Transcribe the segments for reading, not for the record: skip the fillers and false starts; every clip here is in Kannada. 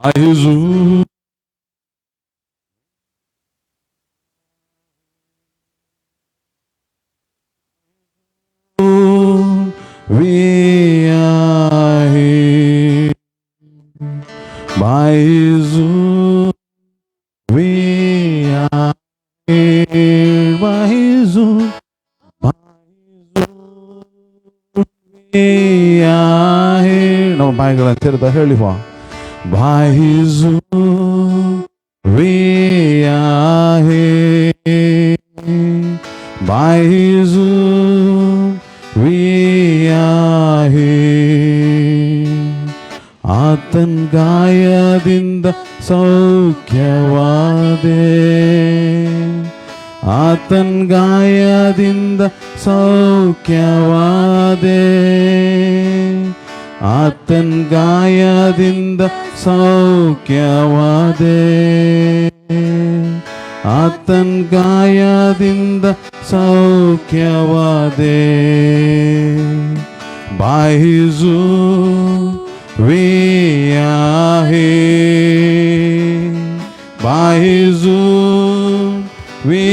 by His wound we are healed. By His wound we are healed. By His wound we are healed. ನಮ್ಮ ಬಾಯಿಗಳನ್ನು ತೆರೆದ ಹೇಳಿವ. By His wound we are healed. By His wound we are healed. ಆತನ ಗಾಯದಿಂದ ಸೌಖ್ಯವಾದೆ. ಆತನ ಗಾಯದಿಂದ ಸೌಖ್ಯವಾದೆ. ಆತನ ಗಾಯದಿಂದ ಸೌಖ್ಯವಾದೆ. ಆತನ ಗಾಯದಿಂದ ಸೌಖ್ಯವಾದೆ. By His wound we are healed. By His wound we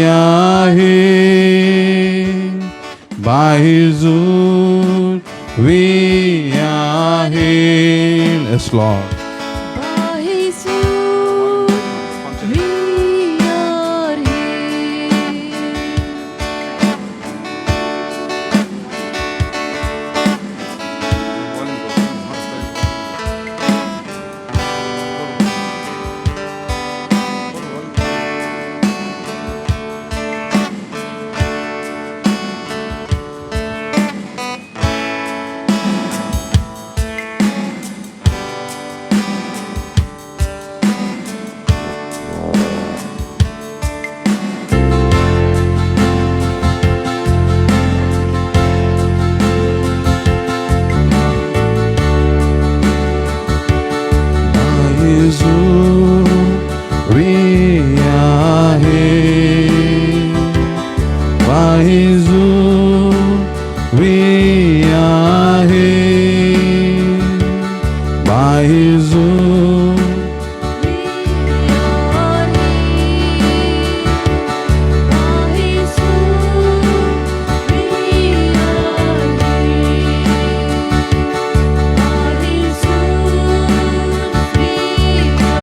are healed. By His wound we are healed. Yes, Lord. By His wound we are healed. By His wound we are healed. By His wound we are healed. By His wound We are healed. By His wound we are healed. By His wound we are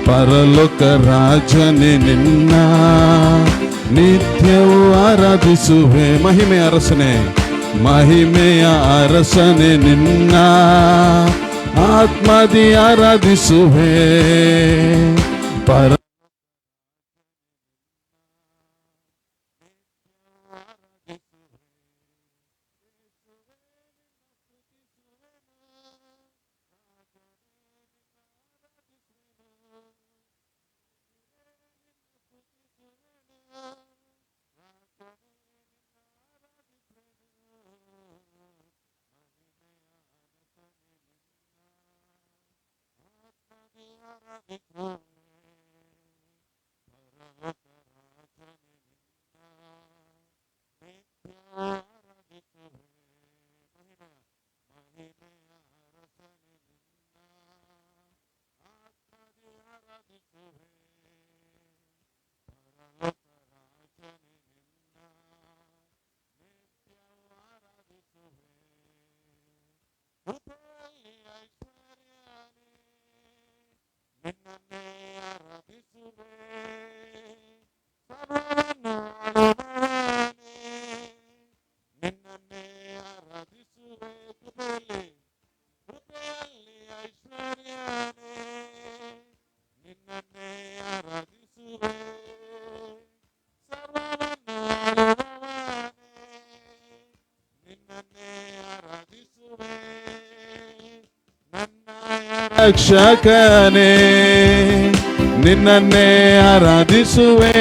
ಪರಲೋಕ ರಾಜನೇ ನಿನ್ನ ನಿತ್ಯವೂ ಆರಾಧಿಸುವೆ. ಮಹಿಮೆಯ ಅರಸನೆ, ಮಹಿಮೆಯ ಅರಸನೆ ನಿನ್ನ ಆತ್ಮದಿ ಆರಾಧಿಸುವೆ. ರಕ್ಷಕನೇ ನಿನ್ನನ್ನೇ ಆರಾಧಿಸುವೆ.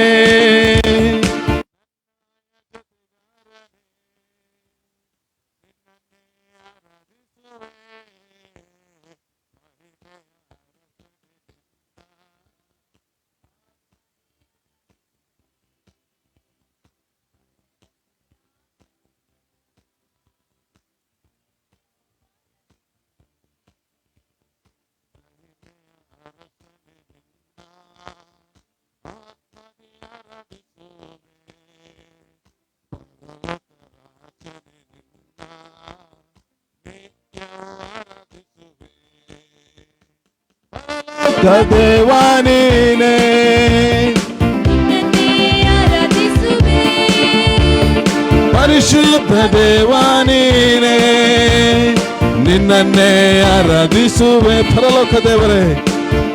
ದೇವಾ ನೀನೇ ನಿನ್ನನ್ನೇ ಆರಾಧಿಸುವೆ. ಪರಿಶುದ್ಧ ದೇವಾ ನೀನೇ ನಿನ್ನನ್ನೇ ಆರಾಧಿಸುವೆ. ಪರಲೋಕ ದೇವರೇ,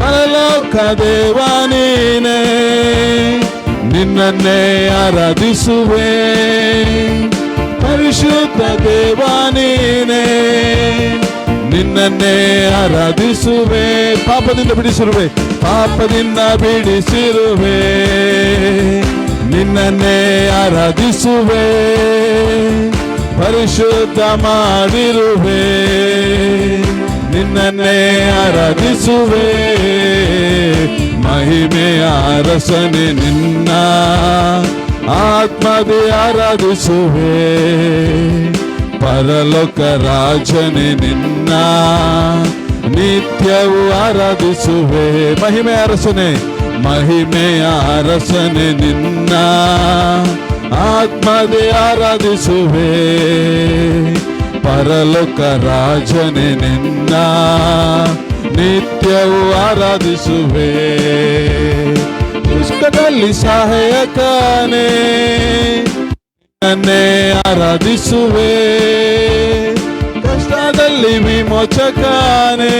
ಪರಲೋಕ ದೇವಾ ನೀನೇ ನಿನ್ನನ್ನೇ ಆರಾಧಿಸುವೆ. ಪರಿಶುದ್ಧ ದೇವಾ ನೀನೇ ನಿನ್ನನ್ನೇ ಆರಾಧಿಸುವೆ. ಪಾಪದಿಂದ ಬಿಡಿಸಿರುವೆ, ಪಾಪದಿಂದ ಬಿಡಿಸಿರುವೆ. ನಿನ್ನನ್ನೇ ಆರಾಧಿಸುವೆ. ಪರಿಶುದ್ಧ ಮಾಡಿರುವೆ. ನಿನ್ನನ್ನೇ ಆರಾಧಿಸುವೆ. ಮಹಿಮೆಯ ಅರಸನೆ ನಿನ್ನ ಆತ್ಮದಿ ಆರಾಧಿಸುವೆ. ಪರಲೋಕ ರಾಜನೆ ನಿನ್ನ ನಿತ್ಯವೂ ಆರಾಧಿಸುವೆ. ಮಹಿಮೆಯ ಅರಸನೆ, ಮಹಿಮೆಯ ಅರಸನೆ ನಿನ್ನ ಆತ್ಮದಿ ಆರಾಧಿಸುವೆ. ಪರಲೋಕ ರಾಜನೆ ನಿನ್ನ ನಿತ್ಯವೂ ಆರಾಧಿಸುವೆ. ದುಷ್ಟದಲ್ಲಿ ಸಹಾಯಕನೇ ನಿನ್ನನ್ನೇ ಆರಾಧಿಸುವೆ. ಕಷ್ಟದಲ್ಲಿ ವಿಮೋಚಕನೇ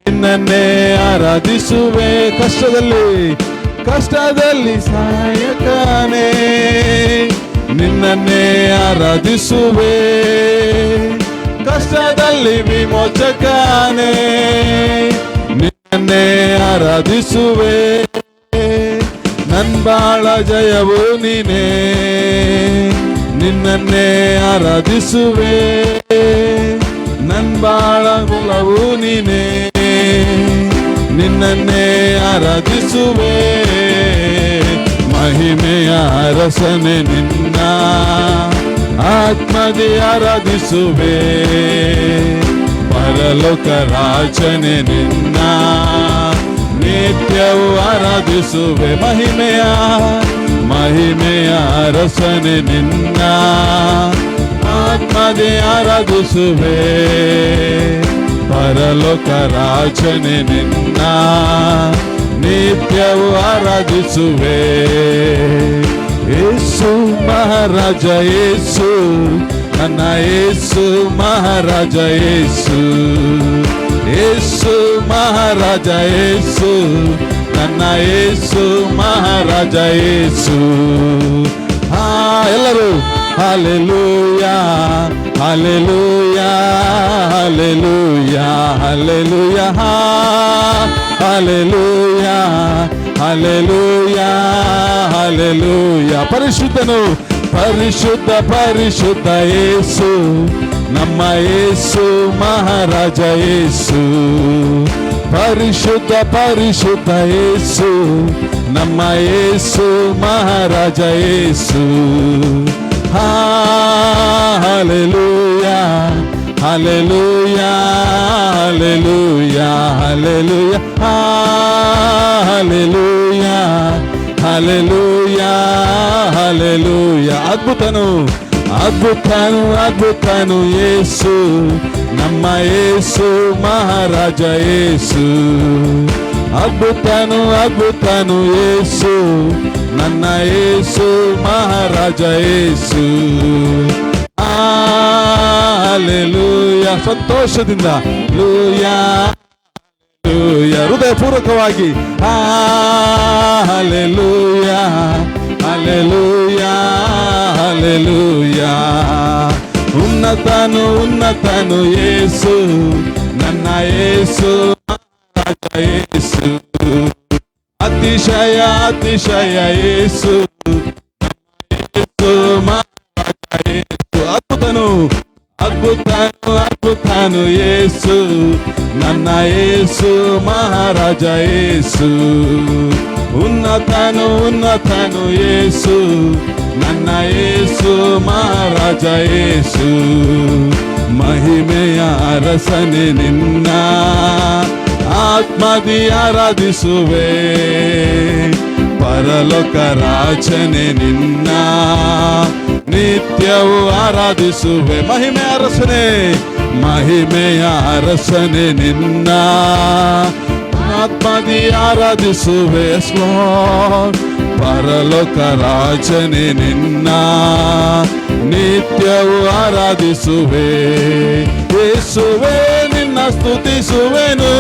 ನಿನ್ನನ್ನೇ ಆರಾಧಿಸುವೆ. ಕಷ್ಟದಲ್ಲಿ ಸಹಾಯಕನೇ ನಿನ್ನನ್ನೇ ಆರಾಧಿಸುವೆ. ಕಷ್ಟದಲ್ಲಿ ವಿಮೋಚಕನೇ ನಿನ್ನನ್ನೇ ಆರಾಧಿಸುವೆ. ನನ್ ಬಾಳ ಜಯವು ನೀನೇ ನಿನ್ನನ್ನೇ ಆರಾಧಿಸುವೆ. ನನ್ ಬಾಳ ಕುಲವು ನೀನೇ ನಿನ್ನನ್ನೇ ಆರಾಧಿಸುವೆ. ಮಹಿಮೆಯ ಅರಸನೆ ನಿನ್ನ ಆತ್ಮದಿ ಆರಾಧಿಸುವೆ. ಪರಲೋಕ ರಾಜನೆ ನಿನ್ನ ನಿತ್ಯವೂ ಆರಾಧಿಸುವೆ. ಮಹಿಮೆಯ ಅರಸನೆ ನಿನ್ನ ಆತ್ಮದಿ ಆರಾಧಿಸುವೆ ಪರಲೋಕ ರಾಜನೇ ನಿನ್ನ ನಿತ್ಯವೂ ಆರಾಧಿಸುವೆ ಯೇಸು ಮಹಾರಾಜ ಯೇಸು ನನ್ನ ಯೇಸು ಮಹಾರಾಜ ಯೇಸು ಯೇಸು ಮಹಾರಾಜ ಯೇಸು ನನ್ನ ಯೇಸು ಮಹಾರಾಜ ಯೇಸು ಎಲ್ಲರೂ hallelujah hallelujah hallelujah hallelujah hallelujah hallelujah hallelujah ಪರಿಶುದ್ಧನು ಪರಿಶುದ್ಧ ಪರಿಶುದ್ಧ ಯೇಸು ನಮ್ಮ ಯೇಸು ಮಹಾರಾಜ ಯೇಸು ಪರಿಶುದ್ಧ ಪರಿಶುದ್ಧ ಯೇಸು ನಮ್ಮ ಯೇಸು ಮಹಾರಾಜ Yesu hallelujah hallelujah hallelujah hallelujah hallelujah hallelujah hallelujah ಅದ್ಭುತನು ಅದ್ಭುತನು ಅದ್ಭುತನು ಯೇಸು ನಮ್ಮ ಯೇಸು ಮಹಾರಾಜ ಯೇಸು ಅದ್ಭುತನು ಅದ್ಭುತನು ಯೇಸು ನನ್ನ ಯೇಸು ಮಹಾರಾಜ ಯೇಸು ಹಲ್ಲೆಲೂಯಾ ಸಂತೋಷದಿಂದ ಲೂಯಾ ಹೃದಯಪೂರ್ವಕವಾಗಿ ಹಲ್ಲೆಲೂಯಾ ಹಲ್ಲೆಲೂಯಾ ಹಲ್ಲೆಲೂಯಾ ಉನ್ನತನು ಉನ್ನತನು ಯೇಸು ನನ್ನ ಯೇಸು ಮಹಾರಾಜ ಯೇಸು ಅತಿಶಯ ಅತಿಶಯ ಯೇಸು ಯೇಸು ಮಹಾರಾಜ ಯೇಸು ಅದ್ಭುತನು ಅದ್ಭುತನು ಅದ್ಭುತನು ಯೇಸು ನನ್ನ ಯೇಸು ಮಹಾರಾಜ ಯೇಸು ಉನ್ನತನು ಉನ್ನತನು ಯೇಸು ನನ್ನ ಯೇಸು ಮಹಾರಾಜ ಯೇಸು ಮಹಿಮೆಯ ಅರಸನೆ ನಿನ್ನ ಆತ್ಮದಿ ಆರಾಧಿಸುವೆ ಪರಲೋಕ ರಾಜನೆ ನಿನ್ನ ನಿತ್ಯವೂ ಆರಾಧಿಸುವೆ ಮಹಿಮೆಯ ಅರಸನೆ ಮಹಿಮೆಯ ಅರಸನೆ ನಿನ್ನ ಆತ್ಮದಿ ಆರಾಧಿಸುವೆ ಪರಲೋಕ ರಾಜನೆ ನಿನ್ನ ನಿತ್ಯವೂ ಆರಾಧಿಸುವೆ ಯೇಸುವೆ ನಿನ್ನ ಸ್ತುತಿಸುವೆನು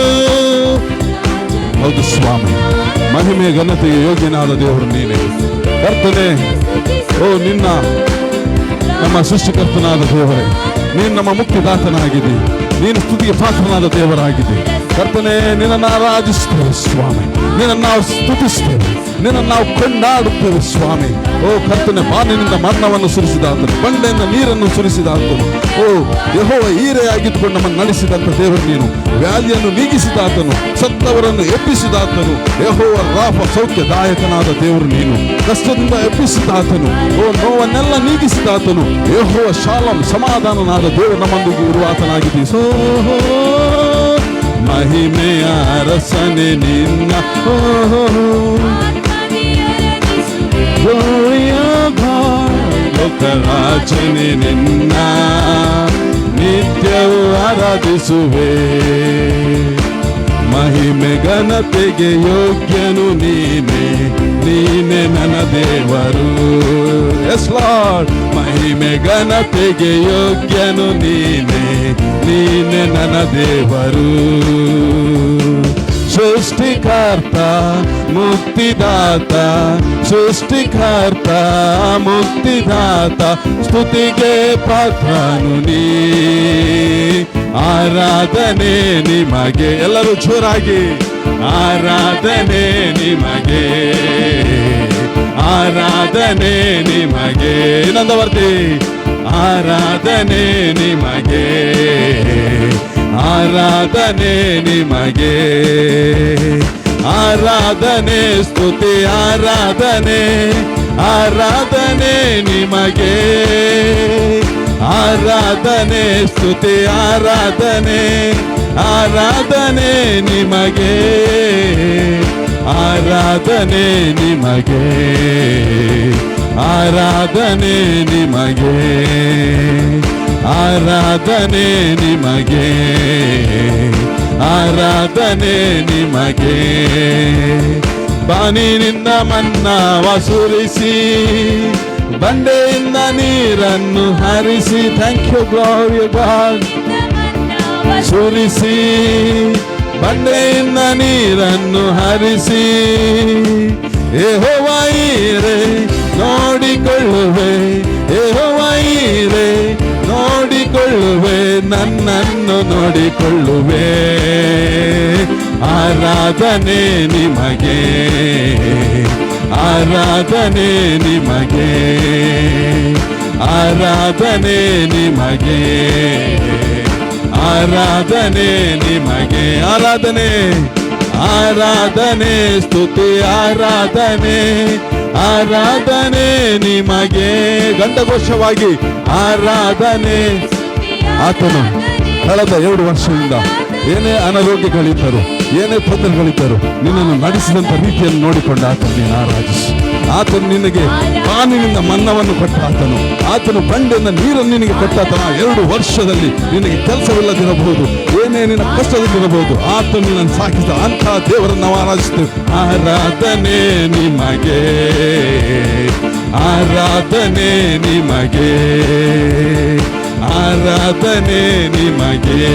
ಹೌದು ಸ್ವಾಮಿ ಮಹಿಮೆ ಘನತೆಗೆ ಯೋಗ್ಯನಾದ ದೇವರು ನೀನೆ ಕರ್ತನೆ ಓ ನಿನ್ನ ನಮ್ಮ ಸೃಷ್ಟಿಕರ್ತನಾದ ದೇವರೇ ನೀನು ನಮ್ಮ ಮುಕ್ತಿದಾತನಾಗಿದೆ ನೀನು ಸ್ತುತಿಗೆ ಪಾತ್ರನಾದ ದೇವರಾಗಿದೆ ಕರ್ತನೆ ನಿನ್ನನ್ನು ಆರಾಧಿಸ್ತೇವೆ ಸ್ವಾಮಿ ನಿನ್ನನ್ನು ನಾವು ಸ್ತುತಿಸ್ತೇವೆ ನಿನ್ನನ್ನು ನಾವು ಕೊಂಡಾಡುತ್ತೇವೆ ಸ್ವಾಮಿ ಓ ಕರ್ತನೆ ಬಾನಿನಿಂದ ಮರಣವನ್ನು ಸುರಿಸಿದಾತನು ಬಂಡೆಯಿಂದ ನೀರನ್ನು ಸುರಿಸಿದಾತನು ಓ ಯೆಹೋವ ಈರೆಯಾಗಿದ್ದುಕೊಂಡು ನಮ್ಮನ್ನು ನಡೆಸಿದಂತ ದೇವರು ನೀನು ವ್ಯಾಧಿಯನ್ನು ನೀಗಿಸಿದಾತನು ಸತ್ತವರನ್ನು ಎಬ್ಬಿಸಿದಾತನು ಯೆಹೋವ ರಾಫ ಸೌಖ್ಯದಾಯಕನಾದ ದೇವರು ನೀನು ಕಷ್ಟದಿಂದ ಎಬ್ಬಿಸಿದಾತನು ಓ ನೋವನ್ನೆಲ್ಲ ನೀಗಿಸಿದಾತನು ಯೆಹೋವ ಶಾಲಂ ಸಮಾಧಾನನಾದ ದೇವರು ನಮ್ಮೊಂದಿಗೆ ಇರುವಾತನಾಗಿದೆ ಸೋ ಮಹಿಮೆಯ ಅರಸನೆ ನಿನ್ನ ಲೋಕರಾಜನೆ ನಿನ್ನ ನಿತ್ಯವೂ ಆರಾಧಿಸುವೆ ಮಹಿಮೆ ಘನತೆಗೆ ಯೋಗ್ಯನು ನೀನೆ ನೀನೆ ನನ್ನ ದೇವರು ಎಸ್ ಲಾರ್ಡ್ ಮಹಿಮೆ ಘನತೆಗೆ ಯೋಗ್ಯನು ನೀನೆ ನೀನೆ ನನ್ನ ದೇವರು ಸೃಷ್ಟಿಕರ್ತ ಮುಕ್ತಿದಾತ ಸೃಷ್ಟಿಕರ್ತ ಮುಕ್ತಿದಾತ ಸ್ತುತಿಗೆ ಪಾತ್ರನು ನೀ ಆರಾಧನೆ ನಿಮಗೆ ಎಲ್ಲರೂ ಜೋರಾಗಿ ಆರಾಧನೆ ನಿಮಗೆ ಆರಾಧನೆ ನಿಮಗೆ ಇನ್ನೊಂದು ಬರ್ತಿ ಆರಾಧನೆ ನಿಮಗೆ ಆರಾಧನೆ ನಿಮಗೆ ಆರಾಧನೆ ಸ್ತುತಿ ಆರಾಧನೆ ಆರಾಧನೆ ನಿಮಗೆ ಆರಾಧನೆ ಸ್ತುತಿ ಆರಾಧನೆ ಆರಾಧನೆ ನಿಮಗೆ ಆರಾಧನೆ ನಿಮಗೆ ಆರಾಧನೆ ನಿಮಗೆ ಆರಾಧನೆ ನಿಮಗೆ, ಆರಾಧನೆ ನಿಮಗೆ. ಬಾನಿನಿಂದ ಮನ್ನವ ಸುರಿಸಿ, ಬಂಡೆಯಿಂದ ನೀರನ್ನು ಹರಿಸಿ, ಥ್ಯಾಂಕ್ ಯು ಗ್ಲೋರಿ ಗಾಡ್. ಸುರಿಸಿ ಬಂಡೆಯಿಂದ ನೀರನ್ನು ಹರಿಸಿ, ಯೆಹೋವ ಈರೆ ನೋಡಿಕೊಳ್ಳುವೆ, ಯೆಹೋವ ಈರೆ ನೋಡಿಕೊಳ್ಳುವೆ, ನನ್ನನ್ನು ನೋಡಿಕೊಳ್ಳುವೆ. ಆರಾಧನೆ ನಿಮಗೆ, ಆರಾಧನೆ ನಿಮಗೆ, ಆರಾಧನೆ ನಿಮಗೆ, ಆರಾಧನೆ ನಿಮಗೆ. ಆರಾಧನೆ, ಆರಾಧನೆ, ಸ್ತುತಿ ಆರಾಧನೆ, ಆರಾಧನೆ ನಿಮಗೆ. ಗಂಡಘೋಷವಾಗಿ ಆರಾಧನೆ. ಆತನು ಕಳೆದ 2 ವರ್ಷದಿಂದ ಏನೇ ಅನಾರೋಗ್ಯಗಳಿದ್ದರು, ಏನೇ ತೊಂದರೆಗಳಿದ್ದರು, ನಿನ್ನನ್ನು ನಡೆಸಿದಂಥ ರೀತಿಯನ್ನು ನೋಡಿಕೊಂಡು ಆತನು ನೀನು ಆರಾಧಿಸು. ಆತನು ನಿನಗೆ ಬಾನಿನಿಂದ ಮನ್ನವನ್ನು ಕೊಟ್ಟ ಆತನು, ಆತನು ಬಂಡೆಯಿಂದ ನೀರನ್ನು ನಿನಗೆ ಕೊಟ್ಟಾತನ. 2 ವರ್ಷದಲ್ಲಿ ನಿನಗೆ ಕೆಲಸವಿಲ್ಲದಿರಬಹುದು, ಏನೇ ನಿನ್ನ ಕಷ್ಟದಲ್ಲಿರಬಹುದು, ಆತನು ನಿನ್ನನ್ನು ಸಾಕಿದ ಅಂಥ ದೇವರನ್ನು ನಾವು ಆರಾಧಿಸ್ತೇವೆ. ಆರಾಧನೆ ನಿಮಗೆ, ಆರಾಧನೆ ನಿಮಗೆ, ಆರಾಧನೆ ನಿಮಗೆ,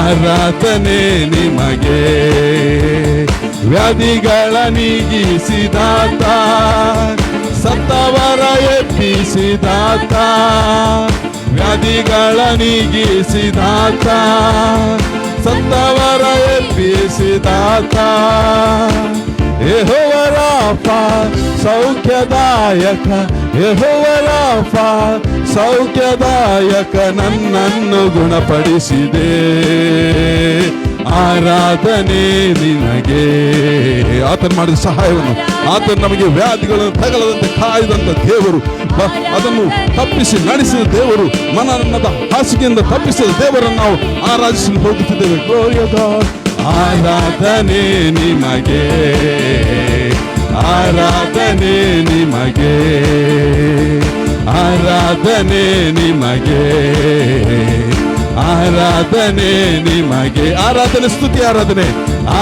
ಆರಾಧನೆ ನಿಮಗೆ. ವ್ಯಾಧಿಗಳ ನೀಗಿಸಿದಾತ, ಸತ್ತವರ ಎಬ್ಬಿಸಿದಾತ, ವ್ಯಾಧಿಗಳ ನೀಗಿಸಿದಾತ, ಸತ್ತವರ ಎಬ್ಬಿಸಿದಾತ. ಯೆಹೋವ ರಾಫ ಸೌಖ್ಯದಾಯಕ, ಯೆಹೋವ ರಾಫ ಸೌಖ್ಯದಾಯಕ, ನನ್ನನ್ನು ಗುಣಪಡಿಸಿದೆ. ಆರಾಧನೆ ನಿನಗೆ. ಆತನು ಮಾಡಿದ ಸಹಾಯವನ್ನು, ಆತನು ನಮಗೆ ವ್ಯಾಧಿಗಳನ್ನು ತಗಲದಂತೆ ಕಾಯ್ದಂತ ದೇವರು, ಅದನ್ನು ತಪ್ಪಿಸಿ ನಡೆಸಿದ ದೇವರು, ಮನದ ಹಾಸಿಗೆಯಿಂದ ತಪ್ಪಿಸಿದ ದೇವರನ್ನು ನಾವು ಆರಾಧಿಸಲು ಹೋಗುತ್ತಿದ್ದೇವೆ. Glory to God. ಆರಾಧನೆ ನಿಮಗೆ, ಆರಾಧನೆ ನಿಮಗೆ, ಆರಾಧನೆ ನಿಮಗೆ, ಆರಾಧನೆ ನಿಮಗೆ. ಆರಾಧನೆ, ಸ್ತುತಿ ಆರಾಧನೆ,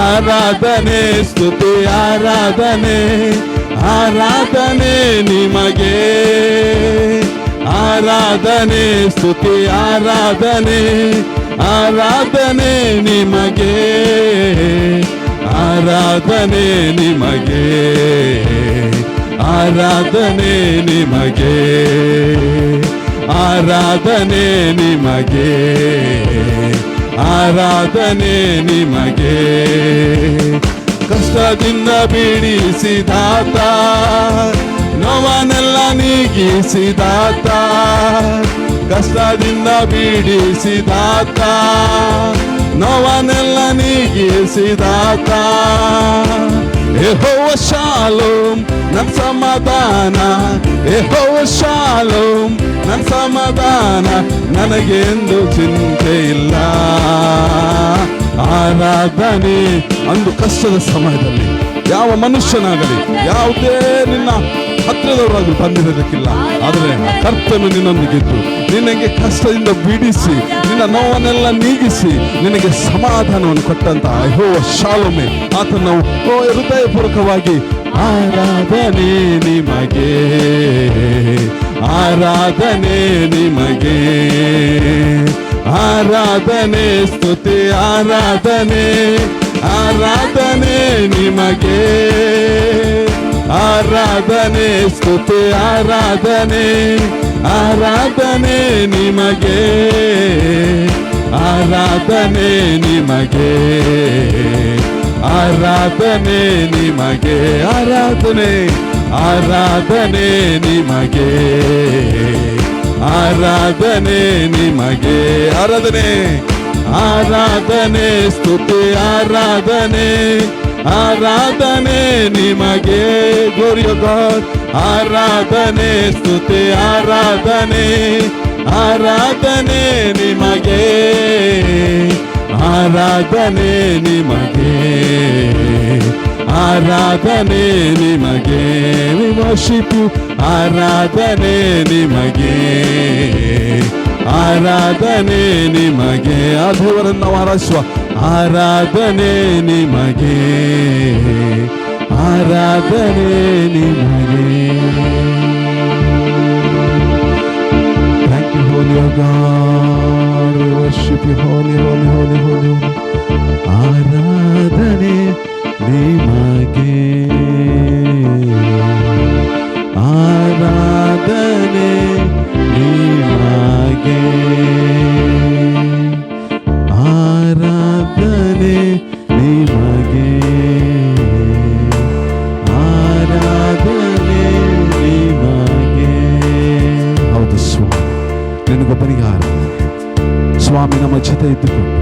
ಆರಾಧನೆ ಸ್ತುತಿ ಆರಾಧನೆ, ಆರಾಧನೆ ನಿಮಗೆ, ಆರಾಧನೆ ಸ್ತುತಿ ಆರಾಧನೆ, ಆರಾಧನೆ ನಿಮಗೆ, ಆರಾಧನೆ ನಿಮಗೆ, ಆರಾಧನೆ ನಿಮಗೆ, ಆರಾಧನೆ ನಿಮಗೆ, ಆರಾಧನೆ ನಿಮಗೆ. ಕಷ್ಟದಿಂದ ಬಿಡಿಸಿದಾತ, ನೋವನ್ನೆಲ್ಲ ನೀಗಿಸಿದಾತ, ಕಷ್ಟದಿಂದ ಬಿಡಿಸಿದಾತ, ನೋವನ್ನೆಲ್ಲ ನೀಗಿಸಿದಾತ. ಯೆಹೋವ ಶಾಲೋಮ್ ನನ್ನ ಸಮಾಧಾನ, ಯೆಹೋವ ಶಾಲೋಮ್ ನನ್ನ ಸಮಾಧಾನ, ನನಗೆಂದು ಚಿಂತೆ ಇಲ್ಲ. ಆರಾಧನೆ. ಅಂದು ಕಷ್ಟದ ಸಮಯದಲ್ಲಿ ಯಾವ ಮನುಷ್ಯನಾಗಲಿ, ಯಾವುದೇ ನಿನ್ನ ಹತ್ತಿರದವರಾಗಲಿ ಬಂದಿರೋದಕ್ಕಿಲ್ಲ, ಆದರೆ ಆ ಕರ್ತನು ನಿನ್ನೊಂದಿಗಿದ್ದು ನಿನಗೆ ಕಷ್ಟದಿಂದ ಬಿಡಿಸಿ, ನಿನ್ನ ನೋವನ್ನೆಲ್ಲ ನೀಗಿಸಿ, ನಿನಗೆ ಸಮಾಧಾನವನ್ನು ಕೊಟ್ಟಂತ ಯೆಹೋವ ಶಾಲೋಮೆ, ಆತನು ನಾವು ಹೃದಯಪೂರ್ವಕವಾಗಿ ಆರಾಧನೆ ನಿಮಗೆ, ಆರಾಧನೆ ನಿಮಗೆ, ಆರಾಧನೆ ಸ್ತುತಿ ಆರಾಧನೆ, ಆರಾಧನೆ ನಿಮಗೆ, ಆರಾಧನೆ ಸ್ತುತಿ ಆರಾಧನೆ, ಆರಾಧನೆ ನಿಮಗೆ, ಆರಾಧನೆ ನಿಮಗೆ, ಆರಾಧನೆ ನಿಮಗೆ, ಆರಾಧನೆ, ಆರಾಧನೆ ನಿಮಗೆ, ಆರಾಧನೆ ನಿಮಗೆ, ಆರಾಧನೆ, ಆರಾಧನೆ ಸ್ತುತಿ ಆರಾಧನೆ, ಆರಾಧನೆ ನಿಮಗೆ. Glory to God. ಆರಾಧನೆ ಸ್ತುತಿ ಆರಾಧನೆ, ಆರಾಧನೆ ನಿಮಗೆ, ಆರಾಧನೆ ನಿಮಗೆ, ಆರಾಧನೆ ನಿಮಗೆ. We worship you. ಆರಾಧನೆ ನಿಮಗೆ, ಆರಾಧನೆ ನಿಮಗೆ. ಆ ದೇವರನ್ನು ನಾವು ಆರಾಧಿಸುವ. ಆರಾಧನೆ ನಿಮಗೆ, ಆರಾಧನೆ ನಿಮಗೆ. Thank you, Holy God. We worship you, holy, holy, holy, holy. ಆರಾಧನೆ ನಿಮಗೆ, ಆರಾಧನೆ ನಿಮಗೆ, ಆರಾಧನೆ ನಿಮಗೆ, ಆರಾಧನೆ ನಿಮಗೆ. ಹೌದು ಸ್ವಾಮಿ, ನಿನಗೊಬ್ಬನಿಗೆ ಆರಾಧನೆ. ಸ್ವಾಮಿ ನಮ್ಮ ಜೊತೆ ಇದ್ದುಕೊಂಡು,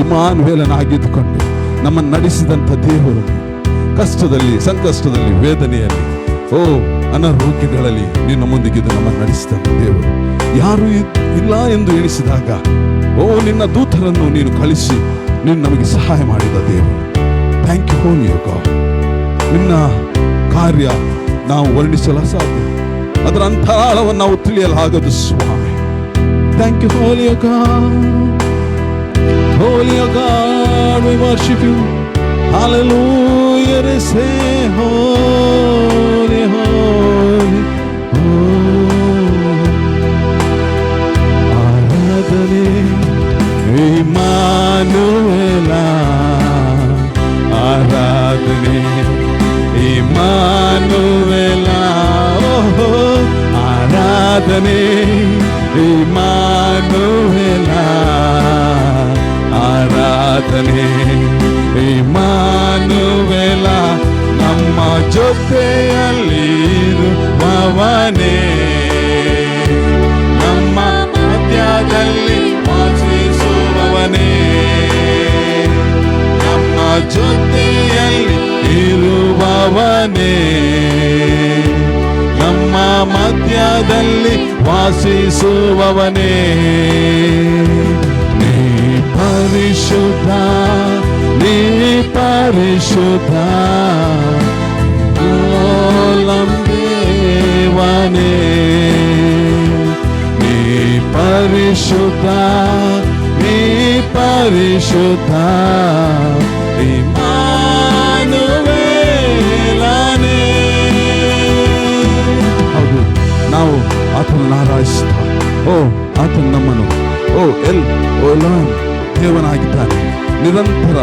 ಇಮ್ಮಾನುವೇಲನಾಗಿದ್ದುಕೊಂಡು ನಮ್ಮನ್ನು ನಡೆಸಿದಂಥ ದೇವರು, ಕಷ್ಟದಲ್ಲಿ, ಸಂಕಷ್ಟದಲ್ಲಿ, ವೇದನೆಯಲ್ಲಿ, ಅನಾರೋಗ್ಯಗಳಲ್ಲಿ ನಿನ್ನ ಮುಂದಿಗಿದ್ದು ನಮ್ಮನ್ನು ನಡೆಸಿದಂಥ ದೇವರು. ಯಾರು ಇಲ್ಲ ಎಂದು ಎಣಿಸಿದಾಗ ನಿನ್ನ ದೂತರನ್ನು ನೀನು ಕಳಿಸಿ ನೀನು ನಮಗೆ ಸಹಾಯ ಮಾಡಿದ ದೇವರು. Thank you holy God. ನಿನ್ನ ಕಾರ್ಯ ನಾವು ವರ್ಣಿಸಲು ಅಸಾಧ್ಯ, ಅದರ ಅಂತರಾಳವನ್ನು ನಾವು ತಿಳಿಯಲಾಗದು ಸ್ವಾಮಿ. Thank you holy God. Holy God, we worship you. Hallelujah, they say holy, holy, holy. Aradhane Emmanuela, Aradhane Emmanuela, Aradhane Emmanuela, ಆರಾಧನೆ ಇಮ್ಮಾನುವೇಲ. ನಮ್ಮ ಜೊತೆಯಲ್ಲಿರುವವನೇ, ನಮ್ಮ ಮಧ್ಯದಲ್ಲಿ ವಾಸಿಸುವವನೇ, ನಮ್ಮ ಜೊತೆಯಲ್ಲಿ ಇರುವವನೇ, ನಮ್ಮ ಮಧ್ಯದಲ್ಲಿ ವಾಸಿಸುವವನೇ. ಪರಿಶುದ್ಧ, ನೀ ಪರಿಶುದ್ಧ, ಓಲಂ ದೇವನೇ. ನೀ ಪರಿಶುದ್ಧ, ನೀ ಪರಿಶುದ್ಧ, ಇಮ್ಮಾನುವೇಲನೇ. ಹೌದು, ನಾವು ಆತನನ್ನು ಆರಾಧಿಸ್ತಾ, ಆತನು ನಮ್ಮನ್ನು ಎಲೋನ್ ದೇವನಾಗಿದ್ದಾನೆ. ನಿರಂತರ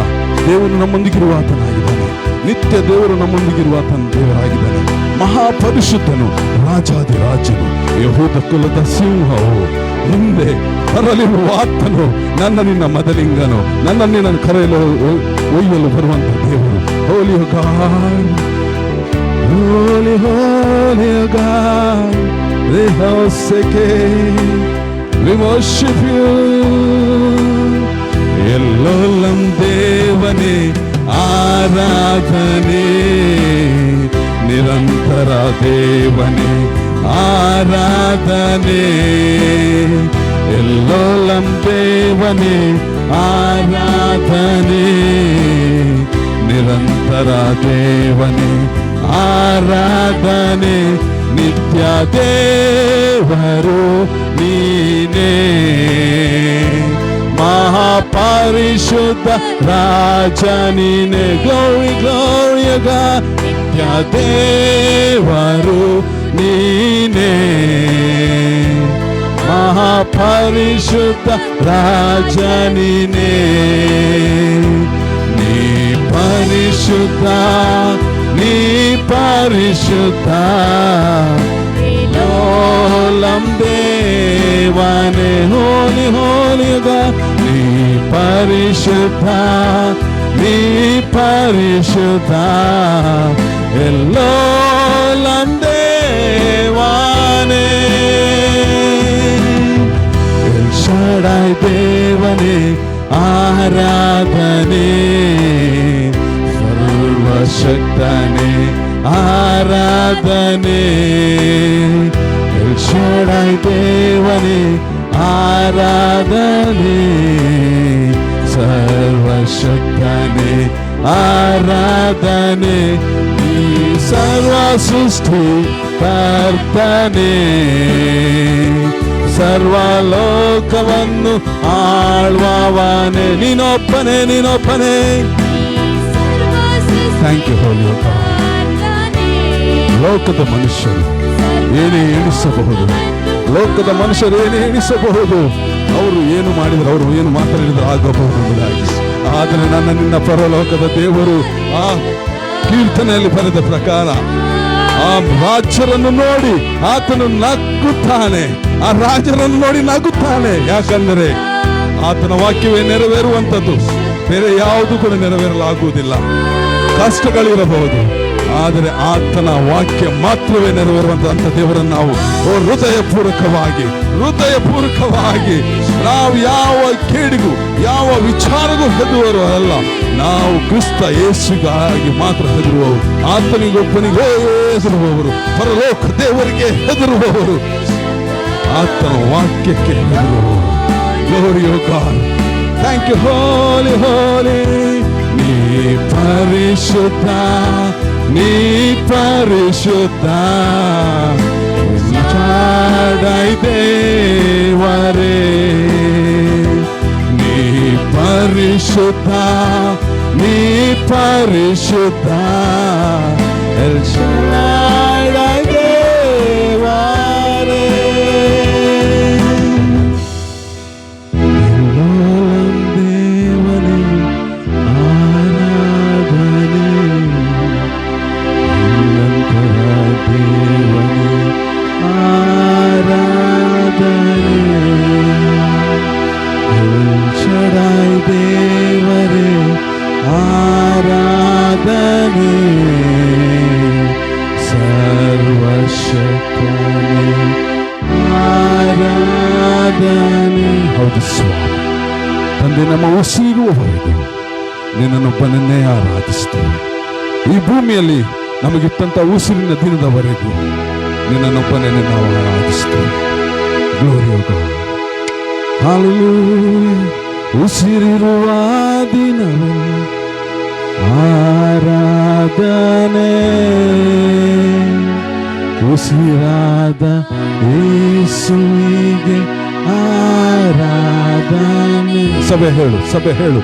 ದೇವರು ನಮ್ಮೊಂದಿಗಿರುವ ಆತನಾಗಿದ್ದಾನೆ. ನಿತ್ಯ ದೇವರು ನಮ್ಮೊಂದಿಗಿರುವ ಆತನ ದೇವರಾಗಿದ್ದಾನೆ. ಮಹಾಪರಿಶುದ್ಧನು, ರಾಜಾದಿರಾಜನು, ಯೆಹೂದ ಕುಲದ ಸಿಂಹವು, ಮುಂದೆ ಬರಲಿರುವ ಆತನು, ನನ್ನ ನಿನ್ನ ಮದಲಿಂಗನು, ನನ್ನ ನಿನ್ನ ಕರೆಯಲು ಒಯ್ಯಲು ಬರುವಂತ ದೇವರು. Holy God, holy holy God, we worship you. El Olam ದೇವನೇ ಆರಾಧನೆ, ನಿರಂತರ ದೇವನೇ ಆರಾಧನೆ. ಎಲ್ಲೋಲಂ ದೇವನೇ ಆರಾಧನೆ, ನಿರಂತರ ದೇವನೇ ಆರಾಧನೆ. ನಿತ್ಯ ದೇವರು ನೀನೇ, ಮಹಾಪರಿಶುದ್ಧ ರಾಜ ನೀನೇ. Glory glory god. ನಿತ್ಯ ದೇವರು ನೀನೇ, ಮಹಾಪರಿಶುದ್ಧ ರಾಜ ನೀನೇ. ನೀ ಪರಿಶುದ್ಧ, ನೀ ಪರಿಶುದ್ಧ, ಓಲಂ ದೇವನೇ. ಹೋಲಿ ಹೋಲಿ ಗಾಡ್. ನೀ ಪರಿಶುದ್ಧ, ನೀ ಪರಿಶುದ್ಧ, ಎಲ್ಲೋಲಂ ದೇವನೇ. ಎಲ್ ಶಡಾಯ್ ದೇವನೇ ಆರಾಧನೆ, ಸರ್ವಶಕ್ತನೇ ಆರಾಧನೆ. ಎಲ್ ಶಡಾಯ್ ದೇವನೇ ಆರಾಧನೆ, ಸರ್ವಶಕ್ತನೇ ಆರಾಧನೆ ಈ ಸರ್ವ ಸೃಷ್ಟಿ ಕರ್ತನೇ, ಸರ್ವಲೋಕವನ್ನು ಆಳ್ವವನೇ, ನೀನೊಬ್ಬನೇ ನೀನೊಬ್ಬನೇ. Thank you holy God. ಲೋಕದ ಮನುಷ್ಯರು ಏನೇ ಎಣಿಸಬಹುದು, ಲೋಕದ ಮನುಷ್ಯರು ಏನೇ ಎಣಿಸಬಹುದು, ಅವರು ಏನು ಮಾಡಿದ್ರು, ಅವರು ಏನು ಮಾತಾಡಿದ್ರು ಆಗಬಹುದು ಎಂಬುದಾಗಿ. ಆದರೆ ನನ್ನ ನಿನ್ನ ಪರಲೋಕದ ದೇವರು ಆ ಕೀರ್ತನೆಯಲ್ಲಿ ಬರೆದ ಪ್ರಕಾರ ಆ ರಾಜರನ್ನು ನೋಡಿ ಆತನು ನಗುತ್ತಾನೆ, ಆ ರಾಜರನ್ನು ನೋಡಿ ನಗುತ್ತಾನೆ. ಯಾಕಂದರೆ ಆತನ ವಾಕ್ಯವೇ ನೆರವೇರುವಂಥದ್ದು, ಬೇರೆ ಯಾವುದು ಕೂಡ ನೆರವೇರಲಾಗುವುದಿಲ್ಲ. ಕಷ್ಟಗಳಿರಬಹುದು, ಆದರೆ ಆತನ ವಾಕ್ಯ ಮಾತ್ರವೇ ನೆರವೇರುವಂತಹ ದೇವರನ್ನು ನಾವು ಹೃದಯಪೂರ್ವಕವಾಗಿ ನಾವು ಯಾವ ಕೇಡಿಗೂ ಯಾವ ವಿಚಾರಗೂ ಹೆದರುವವರು ಅಲ್ಲ, ನಾವು ಕ್ರಿಸ್ತ ಯೇಸುಗಾಗಿ ಮಾತ್ರ ಹೆದರುವವರು, ಆತನಿಗೊಬ್ಬನಿಗೆ ಹೆದರುವವರು, ಪರಲೋಕ ದೇವರಿಗೆ ಹೆದರುವವರು, ಆತನ ವಾಕ್ಯಕ್ಕೆ ಹೆದರುವವರು. Glory to God. Thank you, holy, holy. ನೀ ಪರಿಶುದ್ಧ, ನೀ ಪರಿಶುದ್ಧ, ಚಾಡೈ ದೇವರೇ. ನೀ ಪರಿಶುದ್ಧ, ನೀ ಪರಿಶುದ್ಧ, ಎಲ್ ಶಾಡೈ ದೇವರೇ. ಹೌದು ಸ್ವಾಮಿ, ತಂದೆ, ನಮ್ಮ ಉಸಿರುವವರೆಗೂ ನಿನ್ನನ್ನೊಬ್ಬನನ್ನೇ ಆರಾಧಿಸ್ತೇವೆ. ಈ ಭೂಮಿಯಲ್ಲಿ ನಮಗಿಟ್ಟಂತ ಉಸಿರಿನ ದಿನದವರೆಗೂ ನಿನ್ನನ್ನೊಬ್ಬನನ್ನೇ ನಾವು ಆರಾಧಿಸ್ತೇವೆ. Glory to God. Hallelujah. ಉಸಿರಿರುವ ದಿನವೆಲ್ಲ ಆರಾಧನೆ, ಉಸಿರಾದ ಯೇಸುವಿಗೆ ಆರಾಧನೆ. ಸಭೆ ಹೇಳು, ಸಭೆ ಹೇಳು.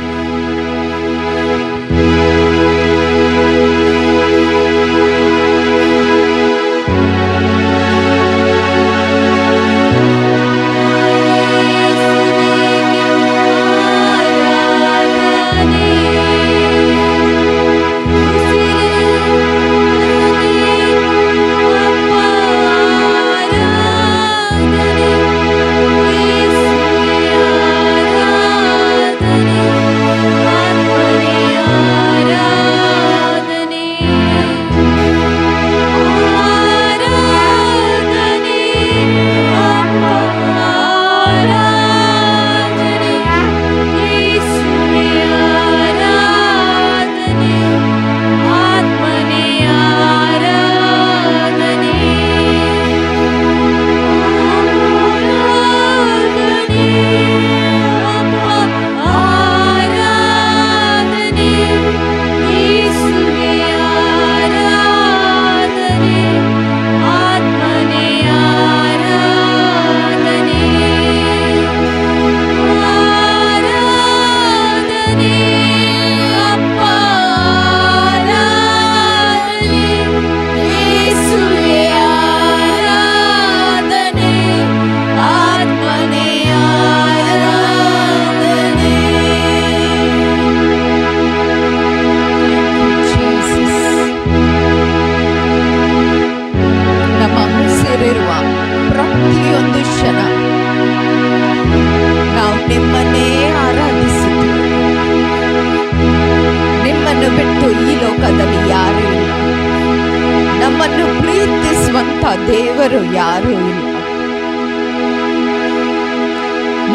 ದೇವರು ಯಾರೂ ಇಲ್ಲ.